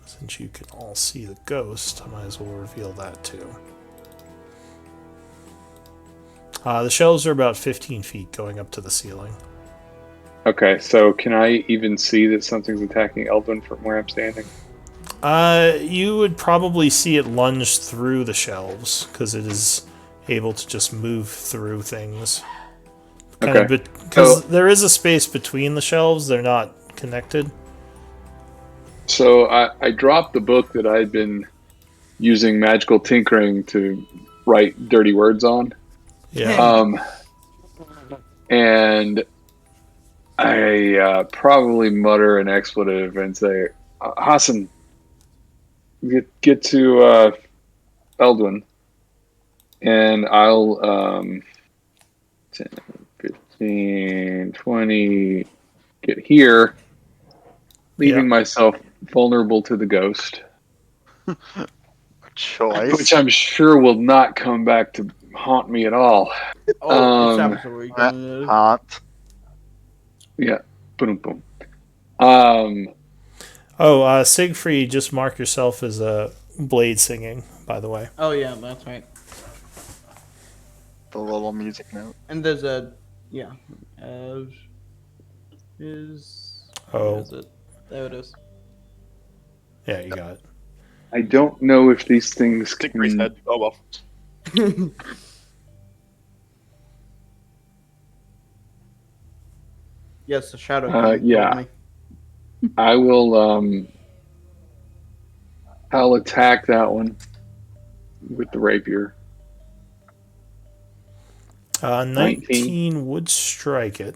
since you can all see the ghost, I might as well reveal that too. The shelves are about 15 feet going up to the ceiling. Okay, so can I even see that something's attacking Eldwin from where I'm standing? You would probably see it lunge through the shelves, because it is able to just move through things. Okay. Because there is a space between the shelves, they're not connected. So I dropped the book that I had been using magical tinkering to write dirty words on. Yeah. And I probably mutter an expletive and say, Hassan, get to Eldwin, and I'll 10, 15, 20, get here, leaving myself vulnerable to the ghost, Choice. which I'm sure will not come back to haunt me at all. Oh, it's absolutely gonna. Hot. Yeah, boom, boom. Siegfried, just mark yourself as a blade singing, by the way. Oh yeah, that's right. The little music note. And there's a as is. Oh. Where is it? There it is. Yeah, you got it. I don't know if these things Siegfried's can... head. Oh well. Yes, the shadow. King yeah. told me. I will, I'll attack that one with the rapier. 19 would strike it.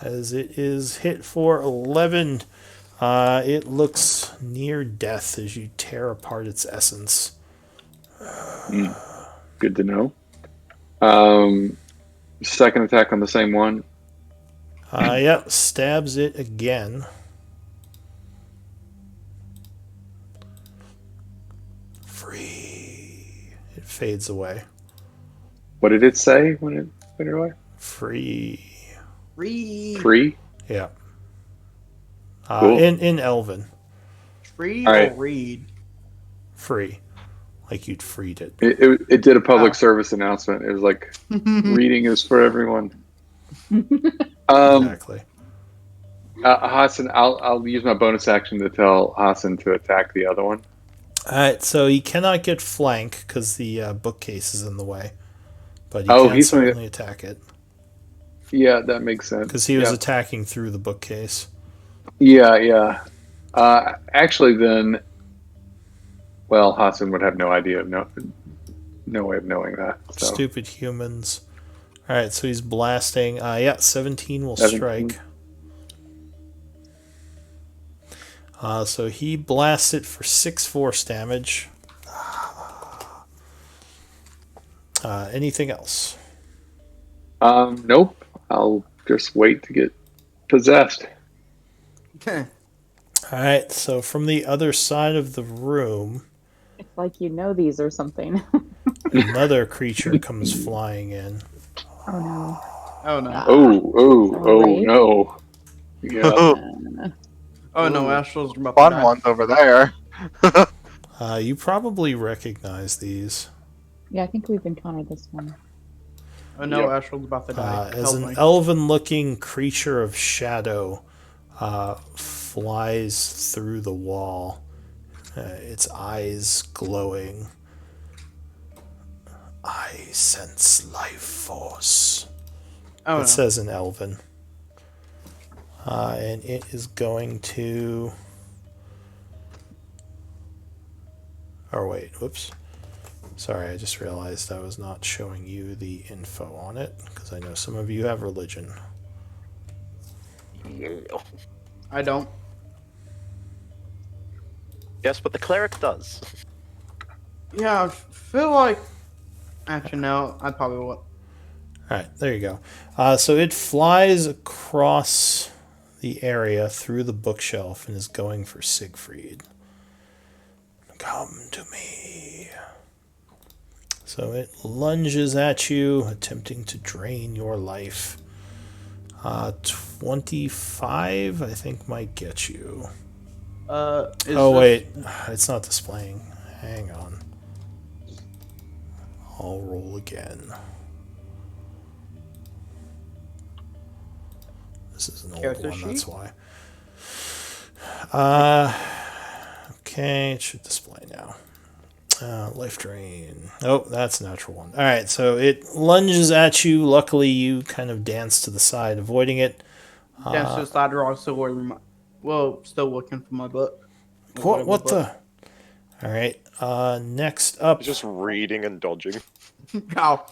As it is hit for 11. It looks near death as you tear apart its essence. Good to know. Second attack on the same one. Yep, stabs it again. Free. It fades away. What did it say when it went away? Free. Free? Yeah. Cool. In Elven. Free All or right. read? Free. Like you'd freed it. It did a public service announcement. It was like, reading is for everyone. Exactly. Hassan, I'll use my bonus action to tell Hassan to attack the other one. Alright, so he cannot get flank because the bookcase is in the way. But he can he's gonna- certainly attack it. Yeah, that makes sense. Because he was attacking through the bookcase. Yeah. Actually, then, well, Hassan would have no idea, no way of knowing that. So. Stupid humans. Alright, so he's blasting. 17 will 17. strike. So he blasts it for 6 force damage. Anything else? Nope. I'll just wait to get possessed. Alright, so from the other side of the room, It's like you know these or something. another creature comes flying in. Oh no. Oh no. Oh Right. no. Yeah. Oh no, Astral's about Fun to die. ones over there. You probably recognize these. Yeah, I think we've encountered this one. Oh no, Yep. Astral's about to die. As Help an me. elven-looking creature of shadow flies through the wall, its eyes glowing. I sense life force. Oh It no. says in elven. And it is going to... Or wait, whoops. Sorry, I just realized I was not showing you the info on it, because I know some of you have religion. I don't. Yes, but the cleric does. Yeah, I feel like. Actually, no, I probably will. Alright, there you go. So it flies across the area through the bookshelf and is going for Siegfried. Come to me. So it lunges at you, attempting to drain your life. 25, I think, might get you. Wait. It's not displaying. Hang on. I'll roll again. This is an old Character one, sheet? that's why. Okay, it should display now. Life drain. Oh, that's a natural one. Alright, so it lunges at you. Luckily, you kind of dance to the side, avoiding it. Dance to the side, or still working still looking for my book. What the? Alright, next up, Just reading and dodging. Ow.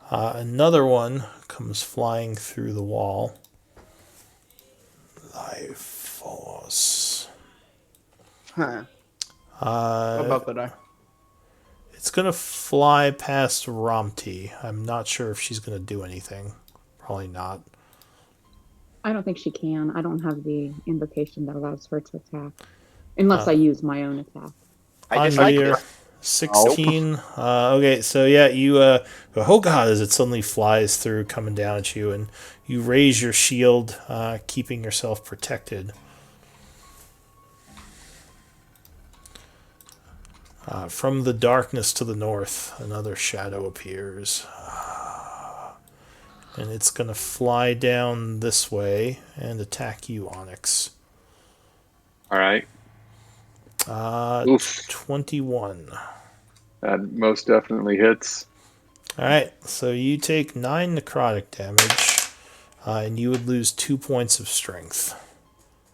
another one comes flying through the wall. Life force. Huh. What about the die? It's gonna fly past Romti. I'm not sure if she's gonna do anything. Probably not. I don't think she can. I don't have the invocation that allows her to attack. Unless I use my own attack. I just Andir, 16. Okay, so yeah, you go, oh god, as it suddenly flies through, coming down at you, and you raise your shield, keeping yourself protected. From the darkness to the north, another shadow appears. And it's going to fly down this way and attack you, Onyx. All right. Oof. 21. That most definitely hits. Alright, so you take 9 necrotic damage, and you would lose 2 points of strength.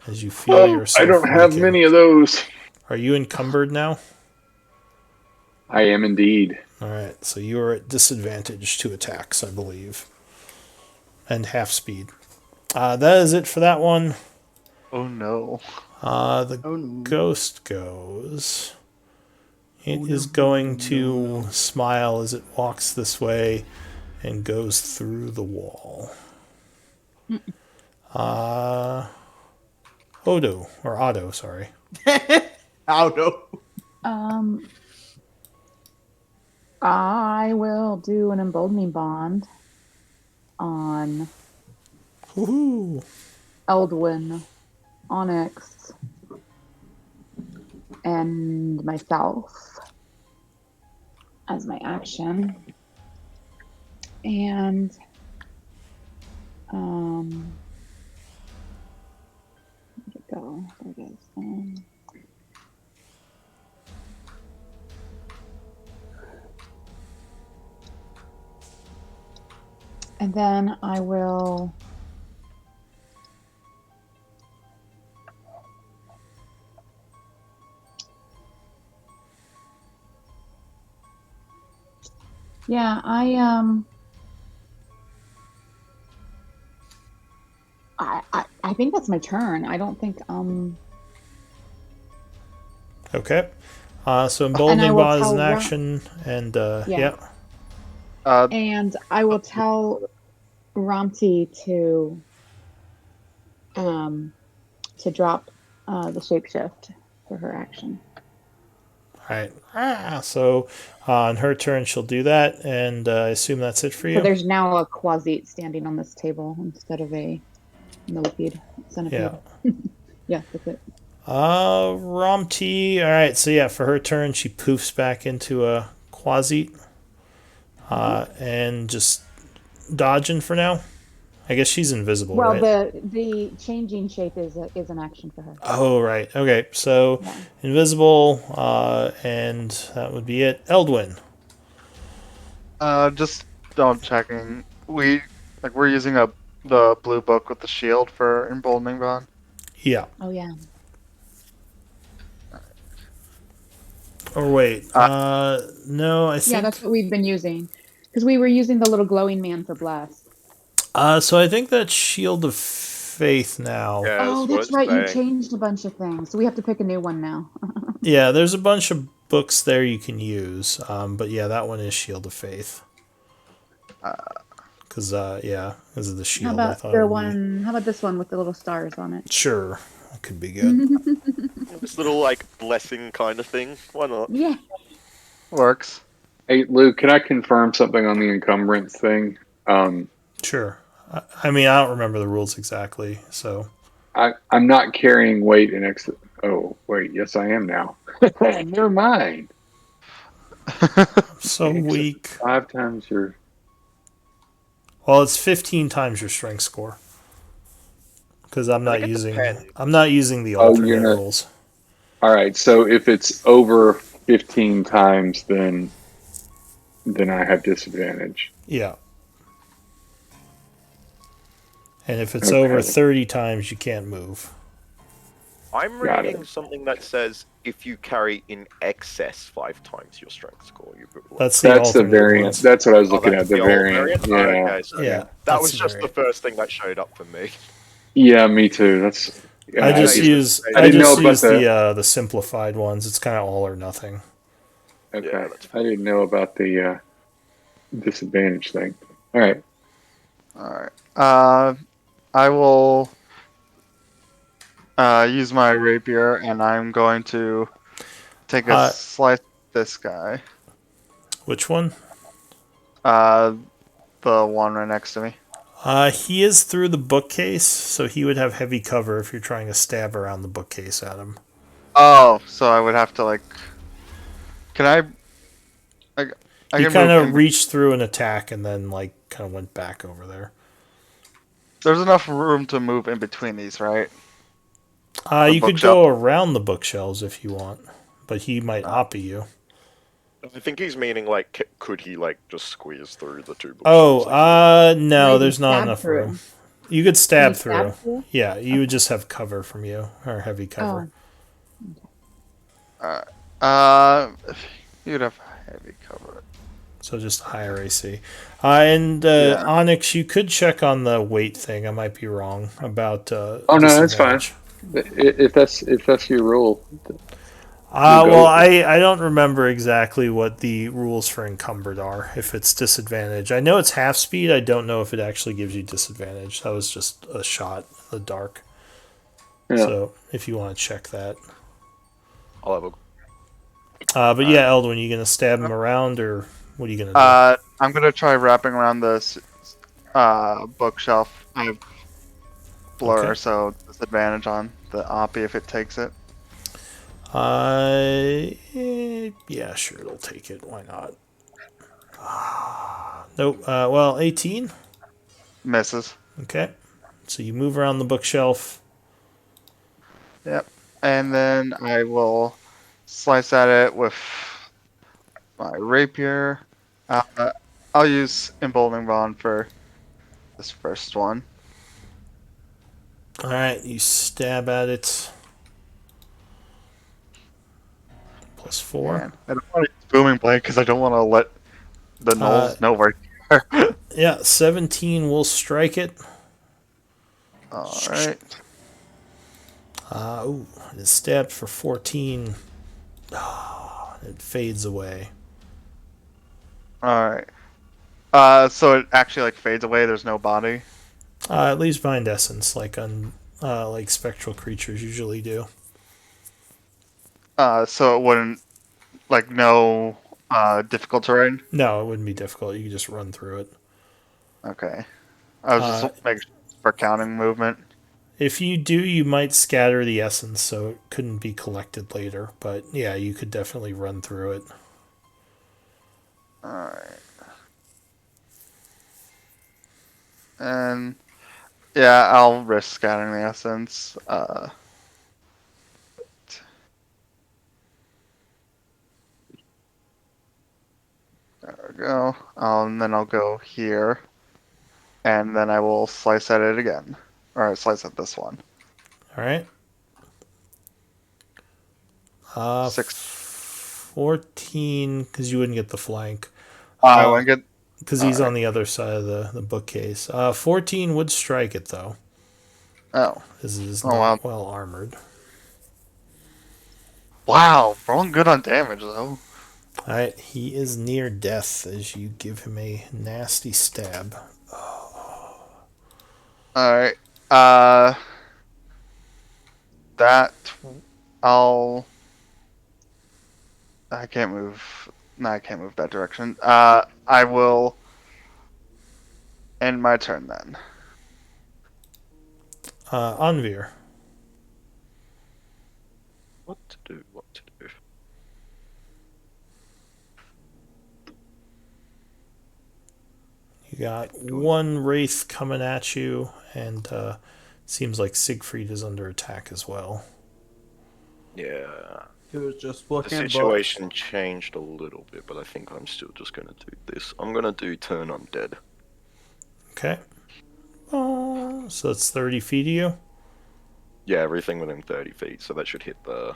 As you feel yourself I don't have weaken. many of those. Are you encumbered now? I am indeed. Alright, so you are at disadvantage to attacks, I believe. And half speed. That is it for that one. Oh no. The ghost goes. It is going to smile as it walks this way and goes through the wall. Otto, sorry. Auto. I will do an emboldening bond on Woohoo! Eldwin, Onyx, and myself as my action. And where'd it go? There it is. And then I will I think that's my turn. I don't think Okay. So emboldening will bond is tell an Ron- action, and Yeah. And I will tell Romti to drop the shapeshift for her action. Alright. So on her turn, she'll do that, and I assume that's it for you? So there's now a Quasit standing on this table instead of a millipede centipede. Yeah. Yeah, that's it. Romti. Alright, so yeah, for her turn, she poofs back into a Quasit. And just dodging for now. I guess she's invisible, Well, right? the changing shape is an action for her. Oh, right. Okay, so Yeah. invisible, and that would be it. Eldwin. Just double checking. We're using the blue book with the shield for emboldening bond. Yeah. Oh yeah. Or wait. No, I think. Yeah, that's what we've been using. Because we were using the little glowing man for bless. So I think that's Shield of Faith now. Yeah, Oh, what that's it's right. You saying. changed a bunch of things. So we have to pick a new one now. Yeah, there's a bunch of books there you can use. But yeah, that one is Shield of Faith. Because, because of the shield. How I about thought it would be- How about this one with the little stars on it? Sure. That could be good. This little like blessing kind of thing. Why not? Yeah. Works. Hey, Lou, can I confirm something on the encumbrance thing? Sure. I mean, I don't remember the rules exactly, so. I'm not carrying weight in excess. Oh, wait, yes, I am now. Never mind. So weak. 5 times your. Well, it's 15 times your strength score. Because I'm not think it using depends. the Oh, alternate you're not. rules. All right, so if it's over 15 times, then I have disadvantage. Yeah. And if it's over Okay. 30 times, you can't move. I'm Got reading it. something that says if you carry in excess 5 times your strength score, you. That's the That's the alternate variant. ones. That's what I was Oh, looking that's at. The the old variant. variant. Yeah. Okay, so Yeah, that that's was the just the variant. first thing that showed up for me. Yeah, me too. That's. Yeah, I Yeah, just you use should say I I didn't just know about use the simplified ones. It's kind of all or nothing. Okay. Yeah, that's I didn't know about the disadvantage thing. All right. All right. I will use my rapier, and I'm going to take a Uh, slice at this guy. Which one? Uh, the one right next to me. He is through the bookcase, so he would have heavy cover if you're trying to stab around the bookcase at him. Oh, so I would have to like. Can I He can kind move of in. reached through an attack and then like kind of went back over there. There's enough room to move in between these, right? The You could bookshelf. go around the bookshelves if you want, but he might oppie you. I think he's meaning like, could he like just squeeze through the two Oh, bookshelves? no, Maybe there's not stab enough through. room. You could Can stab you through. stab through? Yeah, you would just have cover from you, or heavy cover. You'd have heavy cover. So just higher AC. And Yeah. Onyx, you could check on the weight thing. I might be wrong about Oh no, that's fine. disadvantage. If that's your rule. Well, I don't remember exactly what the rules for encumbered are, if it's disadvantage. I know it's half speed. I don't know if it actually gives you disadvantage. That was just a shot in the dark. Yeah. So if you want to check that. I'll have a. But yeah, Eldwin, you going to stab him around, or what are you going to do? I'm gonna try wrapping around this bookshelf. I have blur, Okay. so disadvantage on the oppie if it takes it. Yeah, sure, it'll take it. Why not? Nope. Well, 18. Misses. Okay. So you move around the bookshelf. Yep. And then I will slice at it with my rapier. I'll use Emboldening Bond for this first one. All right, you stab at it. +4. And I don't want to use Booming Blade because I don't want to let the gnolls know where. Yeah, 17 will strike it. Alright. Ooh, it is stabbed for 14. It fades away. Alright. So it actually like fades away, there's no body. It leaves behind essence, like like spectral creatures usually do. So it wouldn't like no difficult terrain. No, it wouldn't be difficult. You could just run through it. Okay. I was just making sure for counting movement. If you do, you might scatter the essence, so it couldn't be collected later. But yeah, you could definitely run through it. Alright. And yeah, I'll risk scattering the essence. There we go. And then I'll go here. And then I will slice at it again. Or slice at this one. All right. 14, because you wouldn't get the flank. I want to get. Because he's on the other side of the bookcase. 14 would strike it, though. Oh. This is Oh, not wow. well armored. Wow, rolling good on damage, though. Alright, he is near death as you give him a nasty stab. Alright. That I can't move. No, I can't move that direction. I will end my turn then. Anvir. What to do? What to do? You got one wraith coming at you, and seems like Siegfried is under attack as well. Yeah. He was just The looking at situation changed a little bit, but I think I'm still just gonna do this. I'm gonna do turn undead. Okay. So that's 30 feet of you. Yeah, everything within 30 feet, so that should hit the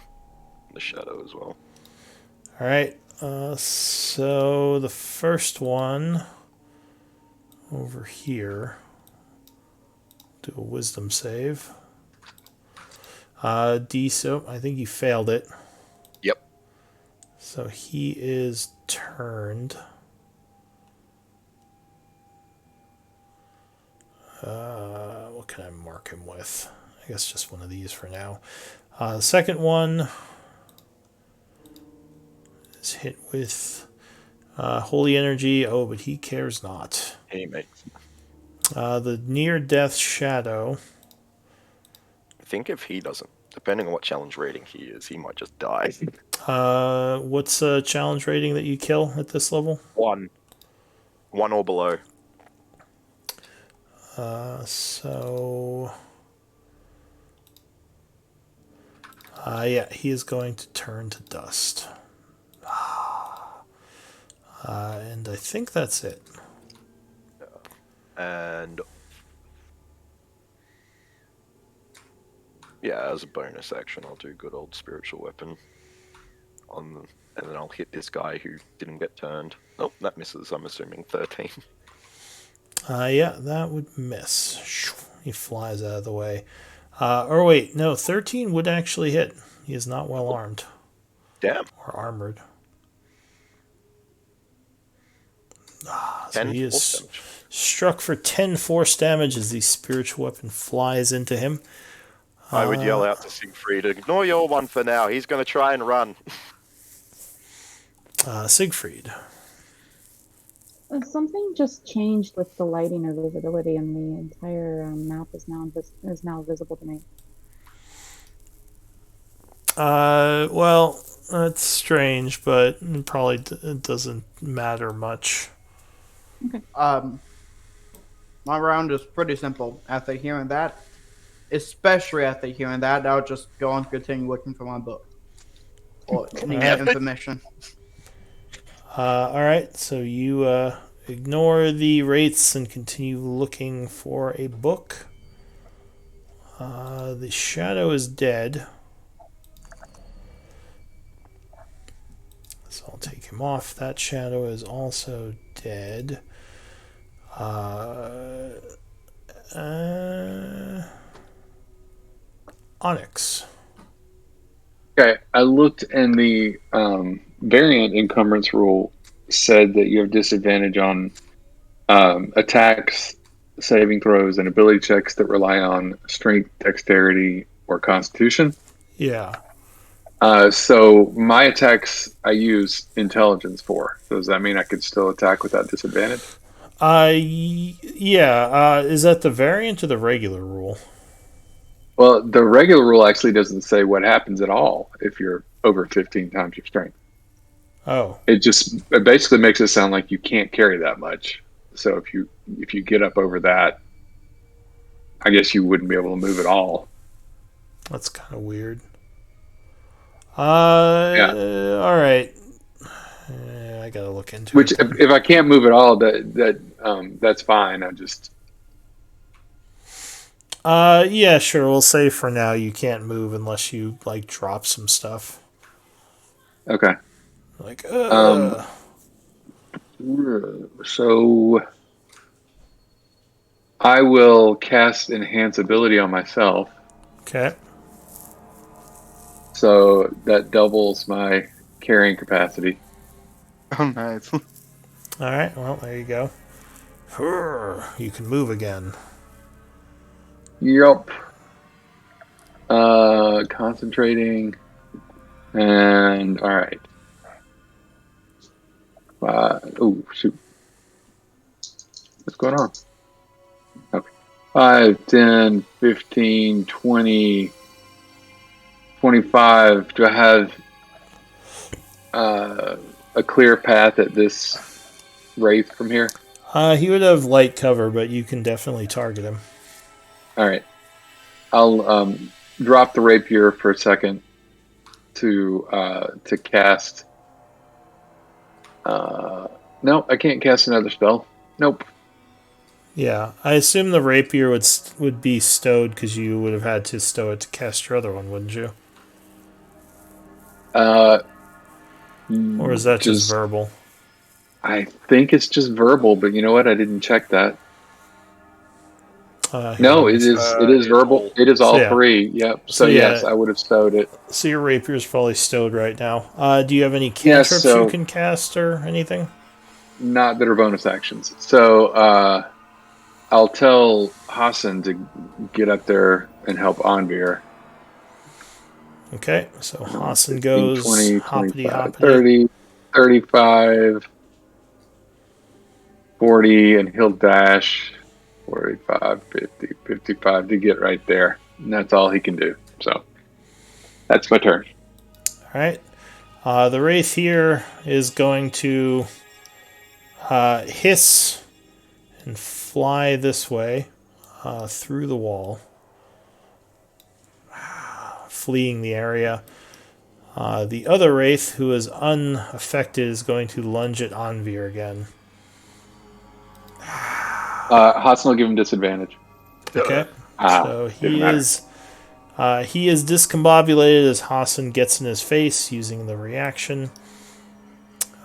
shadow as well. All right. So the first one over here. Do a wisdom save. So I think you failed it. Yep. So he is turned. What can I mark him with? I guess just one of these for now. The second one is hit with holy energy. Oh, but he cares not. He makes. The near-death shadow. I think if he doesn't, depending on what challenge rating he is, he might just die. What's a challenge rating that you kill at this level? 1 or below. Yeah, he is going to turn to dust. And I think that's it. And yeah, as a bonus action, I'll do good old spiritual weapon and then I'll hit this guy who didn't get turned. Nope, that misses. I'm assuming 13. Yeah, that would miss. He flies out of the way. Or wait, no, 13 would actually hit. He is not well armed Damn. or armored. So 10 he force is damage. struck for 10 force damage as the spiritual weapon flies into him. I would yell out to Siegfried, ignore your one for now. He's going to try and run. Siegfried. Something just changed with the lighting or visibility, and the entire map is now visible to me. Well, that's strange, but it probably it doesn't matter much. My round is pretty simple. After hearing that, especially after hearing that, I'll just go and continue looking for my book or any information. All right, so you ignore the wraiths and continue looking for a book. The shadow is dead, so I'll take him off. That shadow is also dead. Onyx. Okay, I looked, and the variant encumbrance rule said that you have disadvantage on attacks, saving throws, and ability checks that rely on strength, dexterity, or constitution. Yeah. So my attacks I use intelligence for. So does that mean I could still attack without disadvantage? Yeah. Is that the variant or the regular rule? Well, the regular rule actually doesn't say what happens at all if you're over 15 times your strength. Oh. It basically makes it sound like you can't carry that much. So if you get up over that, I guess you wouldn't be able to move at all. That's kind of weird. All right. I gotta look into Which, it. if I can't move at all, that's fine. I just Yeah, sure. We'll say for now you can't move unless you like drop some stuff. okay. Like, So I will cast enhance ability on myself. Okay. So that doubles my carrying capacity. Oh, nice. All right. Well, there you go. You can move again. Yup. Concentrating. And all right. Oh shoot! What's going on? Okay. 5, 10, 15, 20, 25. Do I have a clear path at this wraith from here? He would have light cover, but you can definitely target him. All right. I'll drop the rapier for a second to cast. No, I can't cast another spell. Nope. Yeah, I assume the rapier would be stowed because you would have had to stow it to cast your other one, wouldn't you? Or is that just verbal? I think it's just verbal, but you know what? I didn't check that. No, it is verbal. It is all three. Yep. So yes, I would have stowed it. So your rapier's probably stowed right now. Do you have any cantrips you can cast or anything? Not that are bonus actions. So I'll tell Hassan to get up there and help Anvir. Okay, so Hassan goes 20, hoppity 25, hoppity. 30, 35, 40, and he'll dash 45, 50, 55 to get right there. And that's all he can do. So that's my turn. All right. The wraith here is going to hiss and fly this way through the wall, fleeing the area. The other wraith, who is unaffected, is going to lunge at Anvir again. Hassan will give him disadvantage. Okay. So he is discombobulated as Hassan gets in his face using the reaction.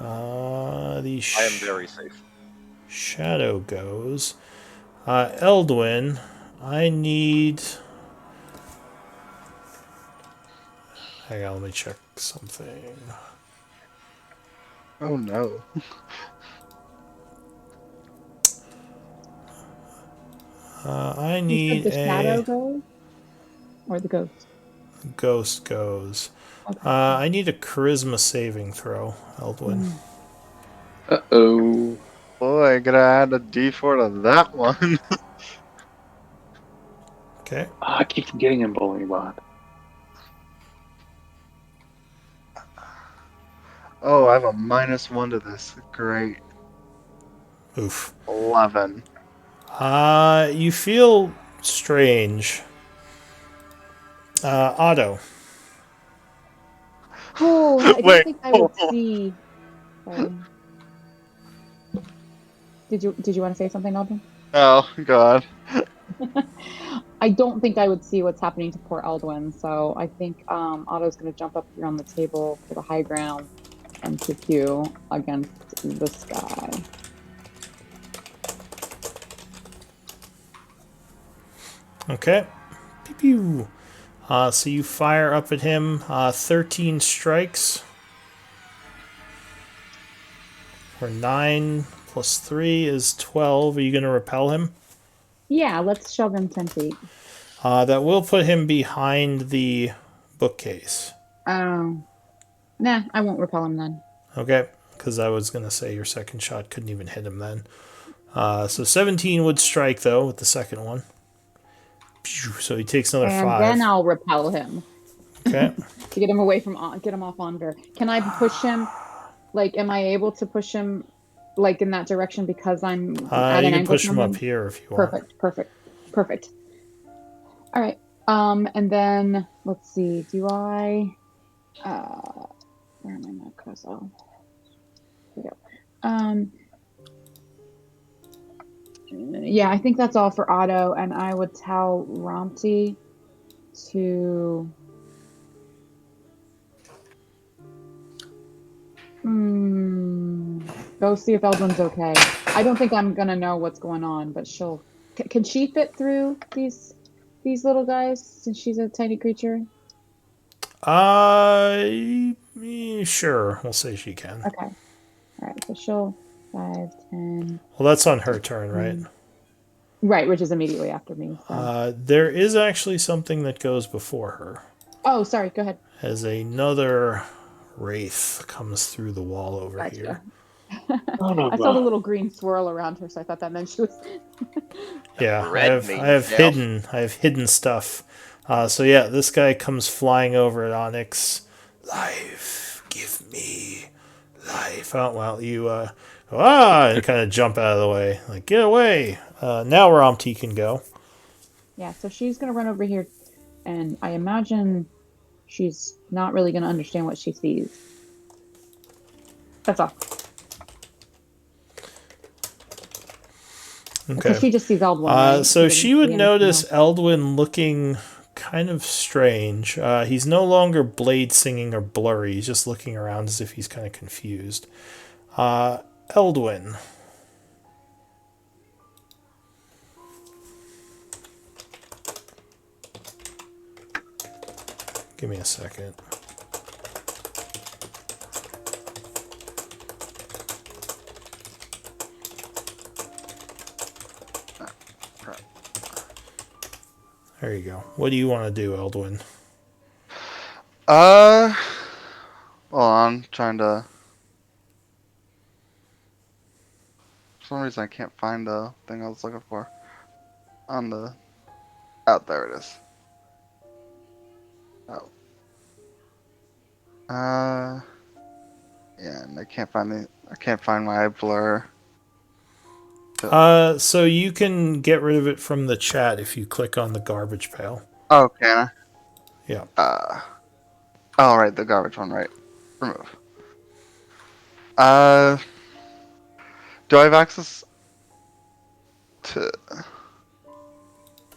I am very safe. Shadow goes. Eldwin, I need... Hang on, let me check something. Oh no. I need the shadow goes? Or the ghost? Ghost goes. Okay. I need a charisma saving throw, Eldwin. Uh-oh. Boy, I gotta add a D4 to that one. Okay. I keep forgetting him bowling bond. Oh, I have a -1 to this. Great. Oof. 11. You feel strange. Otto. Oh, I don't Wait, think I would see. Did you want to say something, Alden? Oh, God. I don't think I would see what's happening to poor Eldwin, so I think Otto's going to jump up here on the table for the high ground and kick you against this guy. Okay. Pew pew. So you fire up at him. 13 strikes. For 9 plus 3 is 12. Are you going to repel him? Yeah, let's shove him 10 feet. That will put him behind the bookcase. Nah, I won't repel him then. Okay, because I was going to say your second shot couldn't even hit him then. So 17 would strike, though, with the second one. So he takes another 5. And then I'll repel him. Okay. To get him away from, get him off Anvir. Can I push him? Like, am I able to push him, like, in that direction because I'm at an angle? You can push him up here if you want. Perfect. All right. And then let's see. Do I? Where am I macros? Oh, here we go. Yeah, I think that's all for Otto, and I would tell Romty to. Go see if Eldwin's okay. I don't think I'm gonna know what's going on, but she'll. Can she fit through these little guys since she's a tiny creature? Sure. We'll say she can. Okay. All right. So she'll 5, 10. Well, that's on her turn, right? Right, which is immediately after me. So. There is actually something that goes before her. Oh, sorry. Go ahead. as another wraith comes through the wall over Gotcha. here. I saw the little green swirl around her, so I thought that meant she was. Yeah, Red I means have now. hidden stuff. So yeah, this guy comes flying over at Onyx. Life, give me life. Oh well, you and kind of jump out of the way, like get away. Now Ramti can go. Yeah, so she's gonna run over here, and I imagine she's not really gonna understand what she sees. That's all. Okay. Because she just sees Eldwin. Right? So She she doesn't would see anything notice else. Eldwin looking kind of strange. He's no longer blade singing or blurry. He's just looking around as if he's kind of confused. Eldwin. Give me a second. There you go. What do you want to do, Eldwin? Hold on, trying to. For some reason, I can't find the thing I was looking for. On the. Out there it is. Oh. Yeah, and I can't find my blur. So you can get rid of it from the chat if you click on the garbage pail. Oh, can Yeah. I? Oh, right, the garbage one, right. Remove. Do I have access to...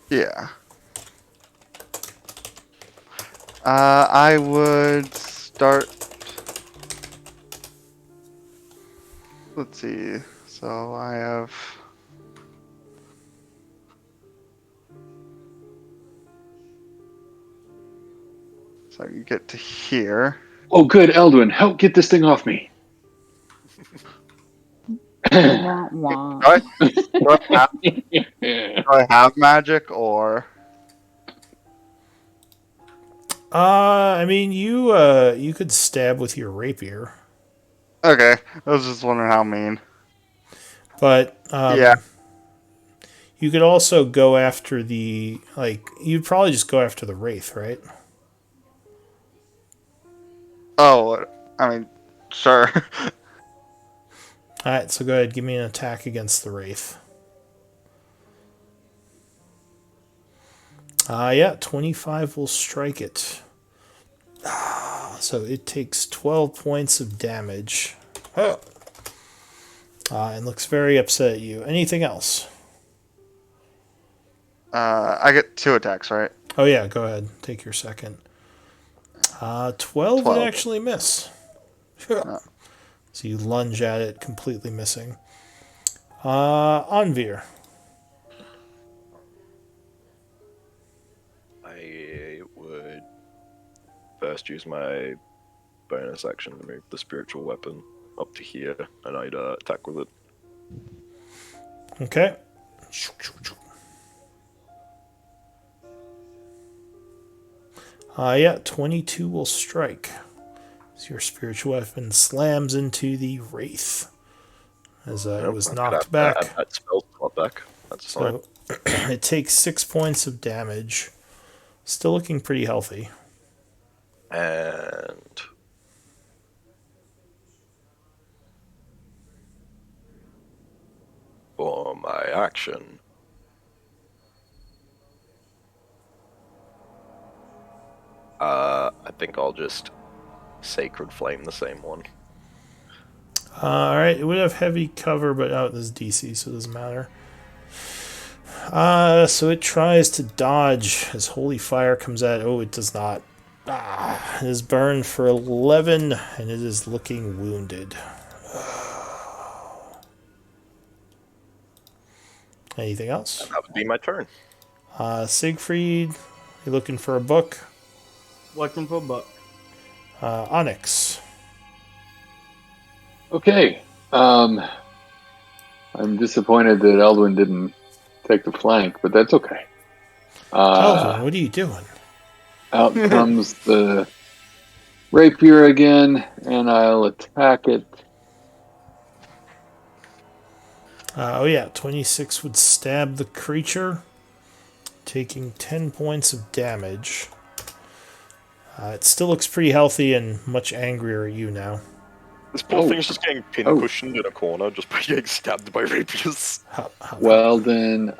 Yeah. I would start... Let's see. So I have... So I can get to here. Oh, good, Eldwin, help get this thing off me. Wah, wah. Do I have magic or... I mean, you could stab with your rapier, Okay, I was just wondering how mean. but Yeah. you could also go after the you'd probably just go after the wraith, right? Oh, I mean, sure. All right, so go ahead, give me an attack against the wraith. Yeah, 25 will strike it. So it takes 12 points of damage. And looks very upset at you. Anything else? I get 2 attacks, right? Oh yeah, go ahead. Take your second. 12 would actually miss. Oh. So you lunge at it, completely missing. Anvir. I would first use my bonus action to move the spiritual weapon up to here, and I'd attack with it. Okay. Yeah, 22 will strike. So your spiritual weapon slams into the wraith as it was knocked back. That spell slot back. That's fine. So it takes 6 points of damage. Still looking pretty healthy. And for my action, I think I'll just Sacred Flame the same one. Alright, it would have heavy cover, but this is DC, so it doesn't matter. So it tries to dodge as Holy Fire comes at it. Oh, it does not. It is burned for 11, and it is looking wounded. Anything else? That would be my turn. Siegfried, you looking for a book? Looking for a book. Onyx. Okay. I'm disappointed that Eldwin didn't take the flank, but that's okay. Elvin, what are you doing? Out comes the rapier again, and I'll attack it. Oh yeah, 26 would stab the creature, taking 10 points of damage. It still looks pretty healthy and much angrier at you now. This poor Oh. thing's just getting pin-cushioned in a corner just by getting stabbed by rapiers. Well then,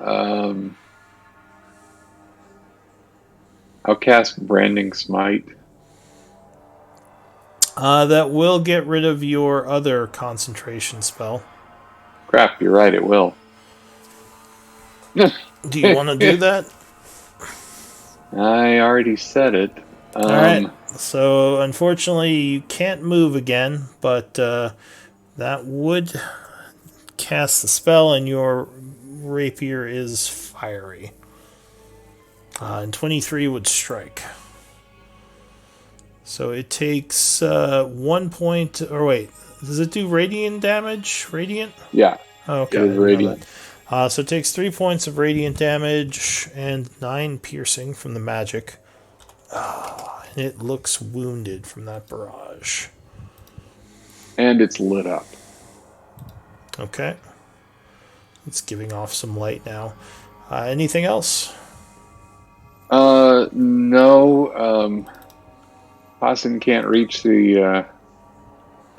I'll cast Branding Smite. That will get rid of your other concentration spell. Crap, you're right, it will. Do you want to do that? I already said it. Alright, so unfortunately you can't move again, but that would cast the spell and your rapier is fiery. And 23 would strike. So it takes 1 point, or wait, does it do radiant damage? Radiant? Yeah, Oh, okay. it I is didn't know radiant. that. So it takes 3 points of radiant damage and 9 piercing from the magic. And it looks wounded from that barrage. And it's lit up. Okay. It's giving off some light now. Anything else? No. Hassan can't reach the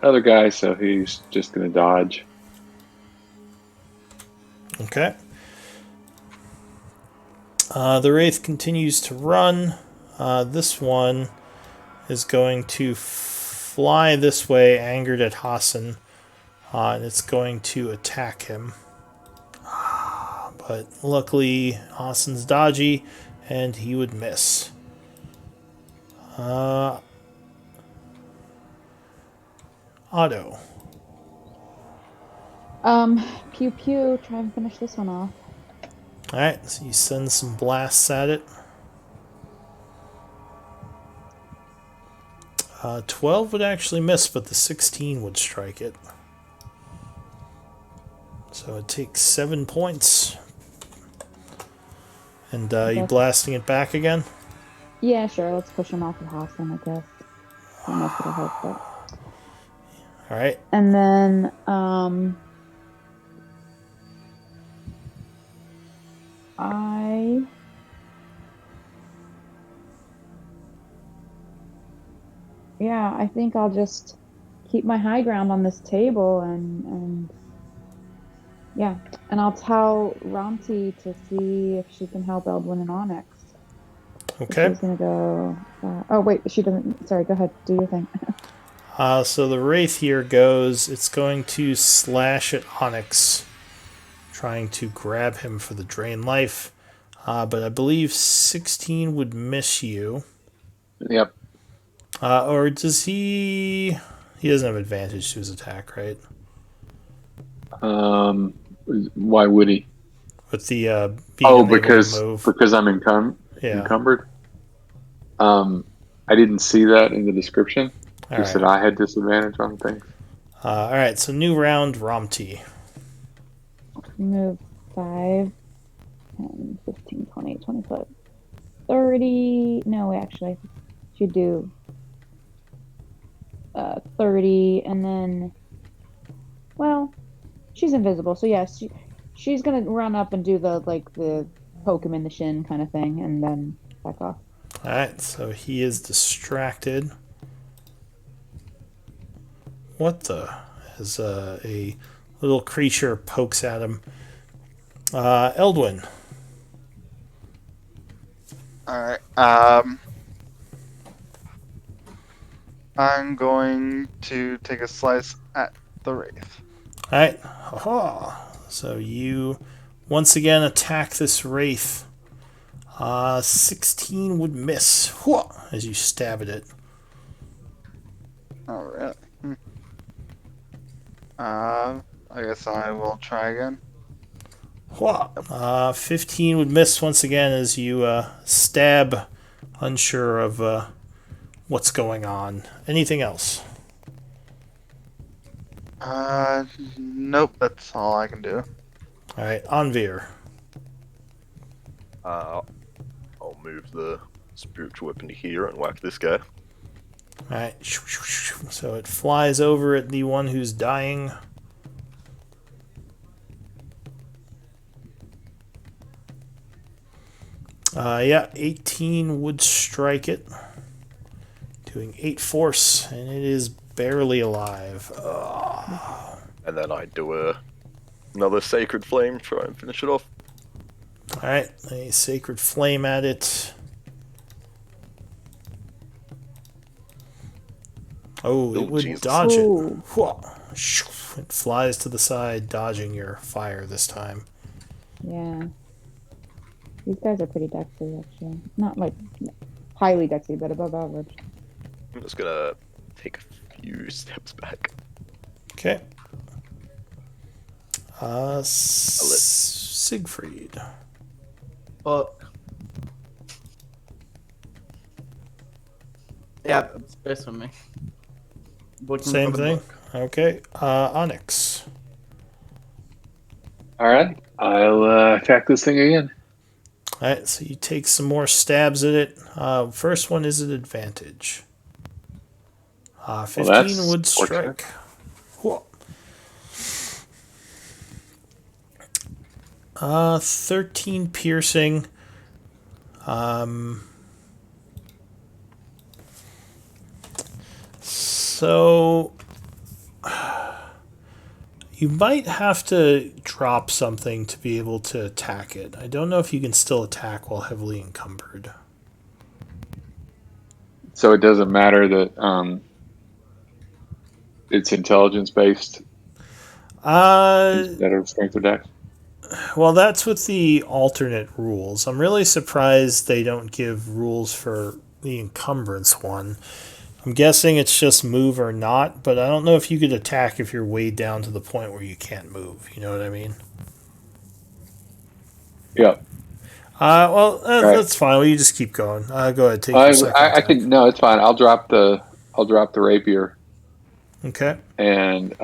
other guy, so he's just going to dodge. Okay. The Wraith continues to run. This one is going to fly this way, angered at Hassan, and it's going to attack him. But luckily, Hassan's dodgy, and he would miss. Otto. Pew pew. Try and finish this one off. Alright, so you send some blasts at it. 12 would actually miss, but the 16 would strike it. So it takes 7 points. And you blasting it back again? Yeah, sure. Let's push him off of Hassan, I guess. I don't know if it'll help, but. Alright. And then, I think I'll just keep my high ground on this table and I'll tell Ramti to see if she can help Eldwin and Onyx. Okay. She's gonna go. Oh wait, she doesn't. Sorry, go ahead. Do your thing. So the Wraith here goes. It's going to slash at Onyx, trying to grab him for the Drain Life. But I believe 16 would miss you. Yep. Or does he? He doesn't have advantage to his attack, right? Why would he? With the being unable because to move. because I'm Yeah. encumbered. I didn't see that in the description. All Just said right. I had disadvantage on things. All right. So new round, Ramti. Move 5, 10, 15, 20, 25, 30. No, actually, I should do 30, and then. Well, she's invisible, so yes, she's gonna run up and do the poke him in the shin kind of thing, and then back off. All right. So he is distracted. What the? As a little creature pokes at him. Eldwin. Alright, I'm going to take a slice at the Wraith. Alright. So you once again attack this Wraith. 16 would miss. As you stab at it. Oh, really? I guess I will try again. 15 would miss once again as you stab, unsure of what's going on. Anything else? Nope, that's all I can do. Alright, Anvir. I'll move the spiritual weapon here and whack this guy. Alright. So it flies over at the one who's dying. Yeah, 18 would strike it. Doing 8 force, and it is barely alive. And then I do another Sacred Flame, try and finish it off. Alright, a Sacred Flame at it. Oh, it Oh, would Jesus. dodge it. Ooh. It flies to the side, dodging your fire this time. Yeah. These guys are pretty dexy, actually. Not like highly dexy, but above average. I'm just gonna take a few steps back. Okay. Siegfried. Fuck. Yeah, it's based on me. Looking Same for the thing. book. Okay. Onyx. All right, I'll attack this thing again. Alright, so you take some more stabs at it. First one is an advantage. 15 that's would strike. Whoa. 13 piercing. So you might have to drop something to be able to attack it. I don't know if you can still attack while heavily encumbered. So it doesn't matter that it's intelligence based instead of strength or dex. Well, that's with the alternate rules. I'm really surprised they don't give rules for the encumbrance one. I'm guessing it's just move or not, but I don't know if you could attack if you're way down to the point where you can't move. You know what I mean? Yeah. Well, Right. that's fine. Well, you just keep going. Go ahead, take your second I attack. think no, it's fine. I'll drop the rapier Okay. and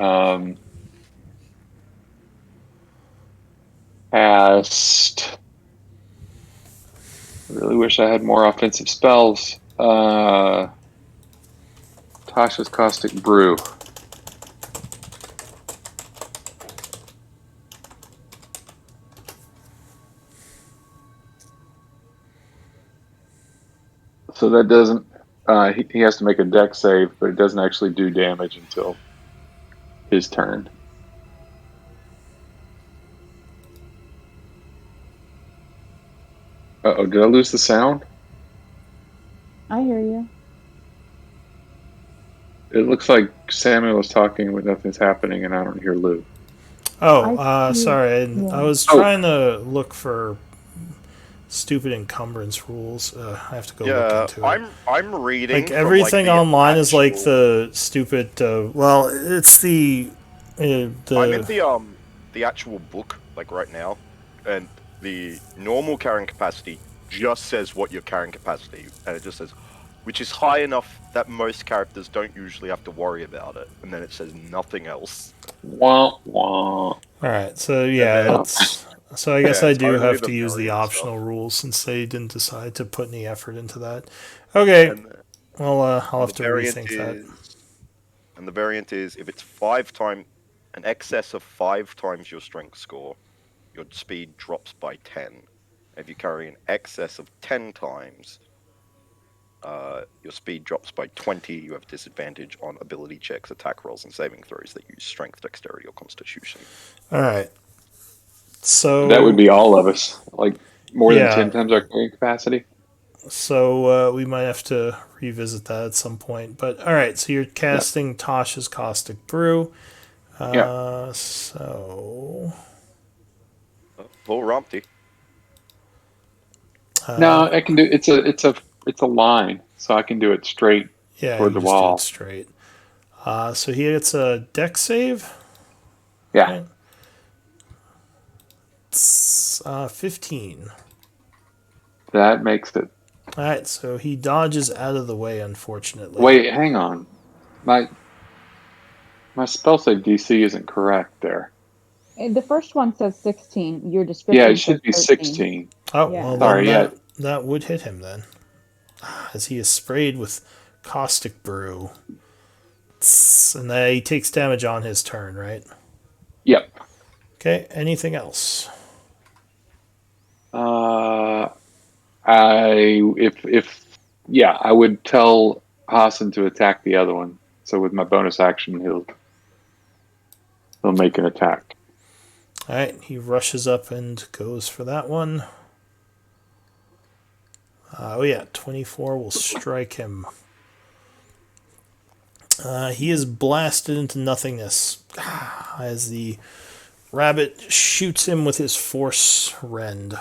cast. I really wish I had more offensive spells. Tasha's Caustic Brew. So that doesn't. He has to make a dex save, but it doesn't actually do damage until his turn. Uh-oh, did I lose the sound? I hear you. It looks like Samuel is talking when nothing's happening, and I don't hear Lou. Oh, I see. sorry. Yeah. I was Oh. trying to look for stupid encumbrance rules. I have to go look Yeah, into it. I'm reading. Like from, everything the online is like actual- the stupid. Well, it's the I'm in the actual book like right now, and the normal carrying capacity just says what your carrying capacity, and it just says, which is high enough that most characters don't usually have to worry about it, and then it says nothing else. Wah, wah. All right. So yeah, then- that's. So I guess Yeah, I it's do only have the to use the variant optional rules since they didn't decide to put any effort into that. Okay. And Well, I'll have the to variant rethink that. and the variant is if it's 5 times, an excess of 5 times your strength score, your speed drops by 10. If you carry an excess of 10 times, your speed drops by 20. You have disadvantage on ability checks, attack rolls, and saving throws that use strength, dexterity, or constitution. All right. So That would be all of us. Like more Yeah. than 10 times our carrying capacity. So we might have to revisit that at some point. But all right, so you're casting Tasha's Caustic Brew. Yeah. So Full Rumpty. No, I can do it's a line, so I can do it straight. yeah, toward you the just do wall. it straight. So he gets a dex save. Yeah. Right. It's, 15. That makes it. All right, so he dodges out of the way, unfortunately. Wait, hang on. My spell save DC isn't correct there. The first one says 16. Your description Yeah, it says should be 13. 16. Oh, Yeah. well, then Sorry, that would hit him then. As he is sprayed with Caustic Brew. And he takes damage on his turn, right? Yep. Okay, anything else? I would tell Hassan to attack the other one. So with my bonus action, he'll make an attack. Alright, he rushes up and goes for that one. 24 will strike him. He is blasted into nothingness as the rabbit shoots him with his force rend.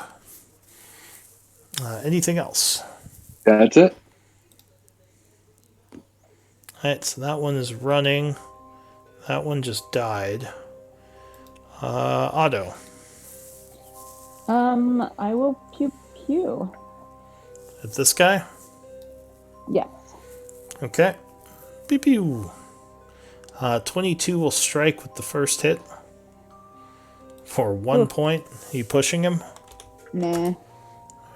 Anything else? That's it. Alright, so that one is running. That one just died. Otto. I will pew pew. At this guy? Yes. Okay. Pew pew. 22 will strike with the first hit. For 1 Ooh. point. Are you pushing him? Nah.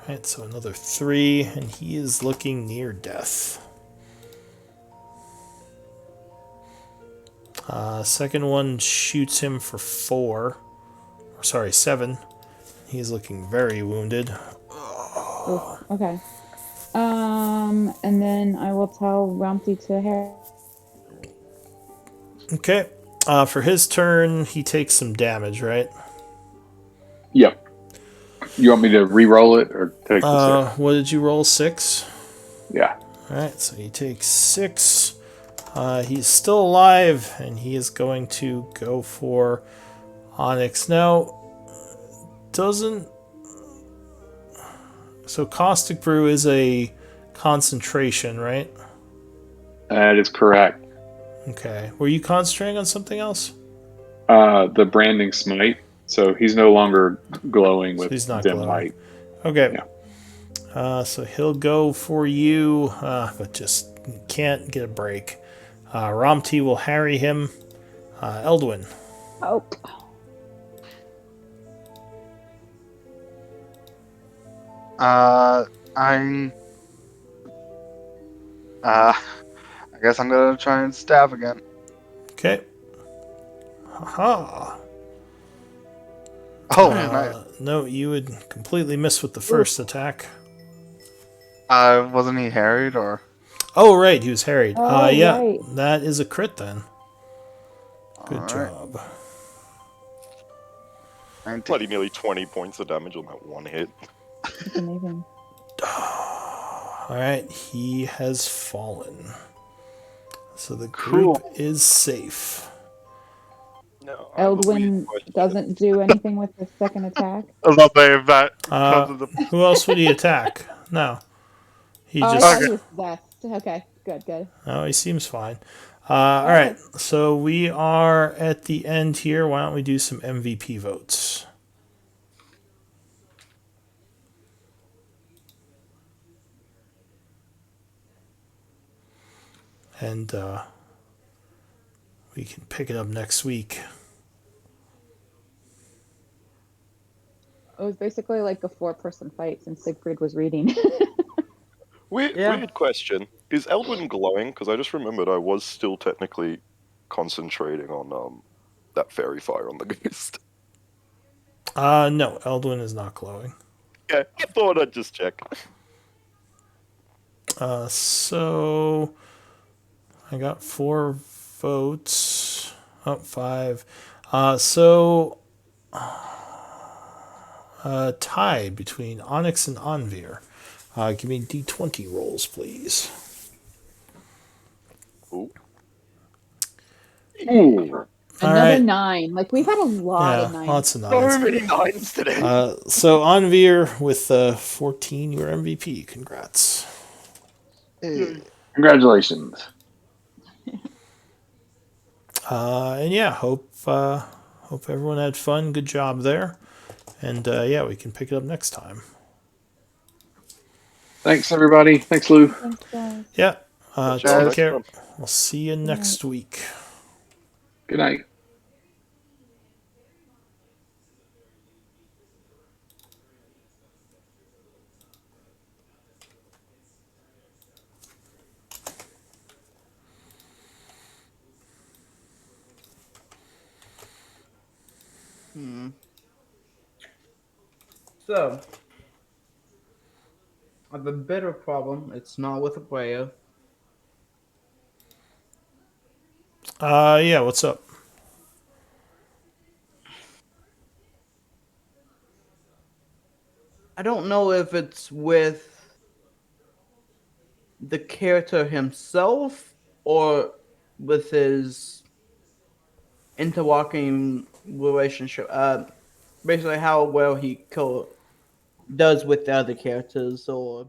Alright, so another 3, and he is looking near death. Second one shoots him for 7. He's looking very wounded. Ooh, okay. And then I will tell Rumpty to Harry. Okay. For his turn, he takes some damage, right? Yep. You want me to re-roll it or take the 6? What did you roll? 6? Yeah. Alright, so he takes 6. He's still alive, and he is going to go for Onyx. Now, so Caustic Brew is a concentration, right? That is correct. Okay. Were you concentrating on something else? The branding smite. So he's no longer glowing So with he's not dim glowing. light. Okay. Yeah. So he'll go for you, but just can't get a break. Romti will harry him. Eldwin. Oh. I guess I'm gonna try and stab again. Okay. Haha. Oh, nice. No, you would completely miss with the first attack. Wasn't he harried or? Oh, right, he was harried. Oh, Yeah, right. that is a crit then. Good Alright. job. 19. Bloody nearly 20 points of damage on that one hit. That's amazing. Alright, he has fallen. So the group is safe. No, I have a weird Eldwin question. doesn't do anything with the second attack. I love that comes with the. Who else would he attack? No. He Oh, I just. thought he was possessed. Okay, good. No, he seems fine. Alright, so we are at the end here. Why don't we do some MVP votes? And we can pick it up next week. It was basically like a 4-person fight since Siegfried was reading. Weird question. Is Eldwin glowing? Because I just remembered I was still technically concentrating on that fairy fire on the ghost. No, Eldwin is not glowing. Yeah, I thought I'd just check. So I got 4 votes. Oh, 5. Tied between Onyx and Anvir. Give me D20 rolls, please. Ooh. Ooh. Another Alright. 9. Like, we've had a lot of Yeah, 9s. lots of So nines. many nines today. So Anvir with 14, your MVP. Congrats. Congratulations. And yeah, hope everyone had fun. Good job there. And yeah, we can pick it up next time. Thanks, everybody. Thanks, Lou. Thanks, guys. Yeah. Good job Take next care. time. We'll see you next week. Good night. So, I have a bit of a problem. It's not with a player. Yeah, what's up? I don't know if it's with the character himself or with his interlocking relationship. Basically, how well he does with the other characters, or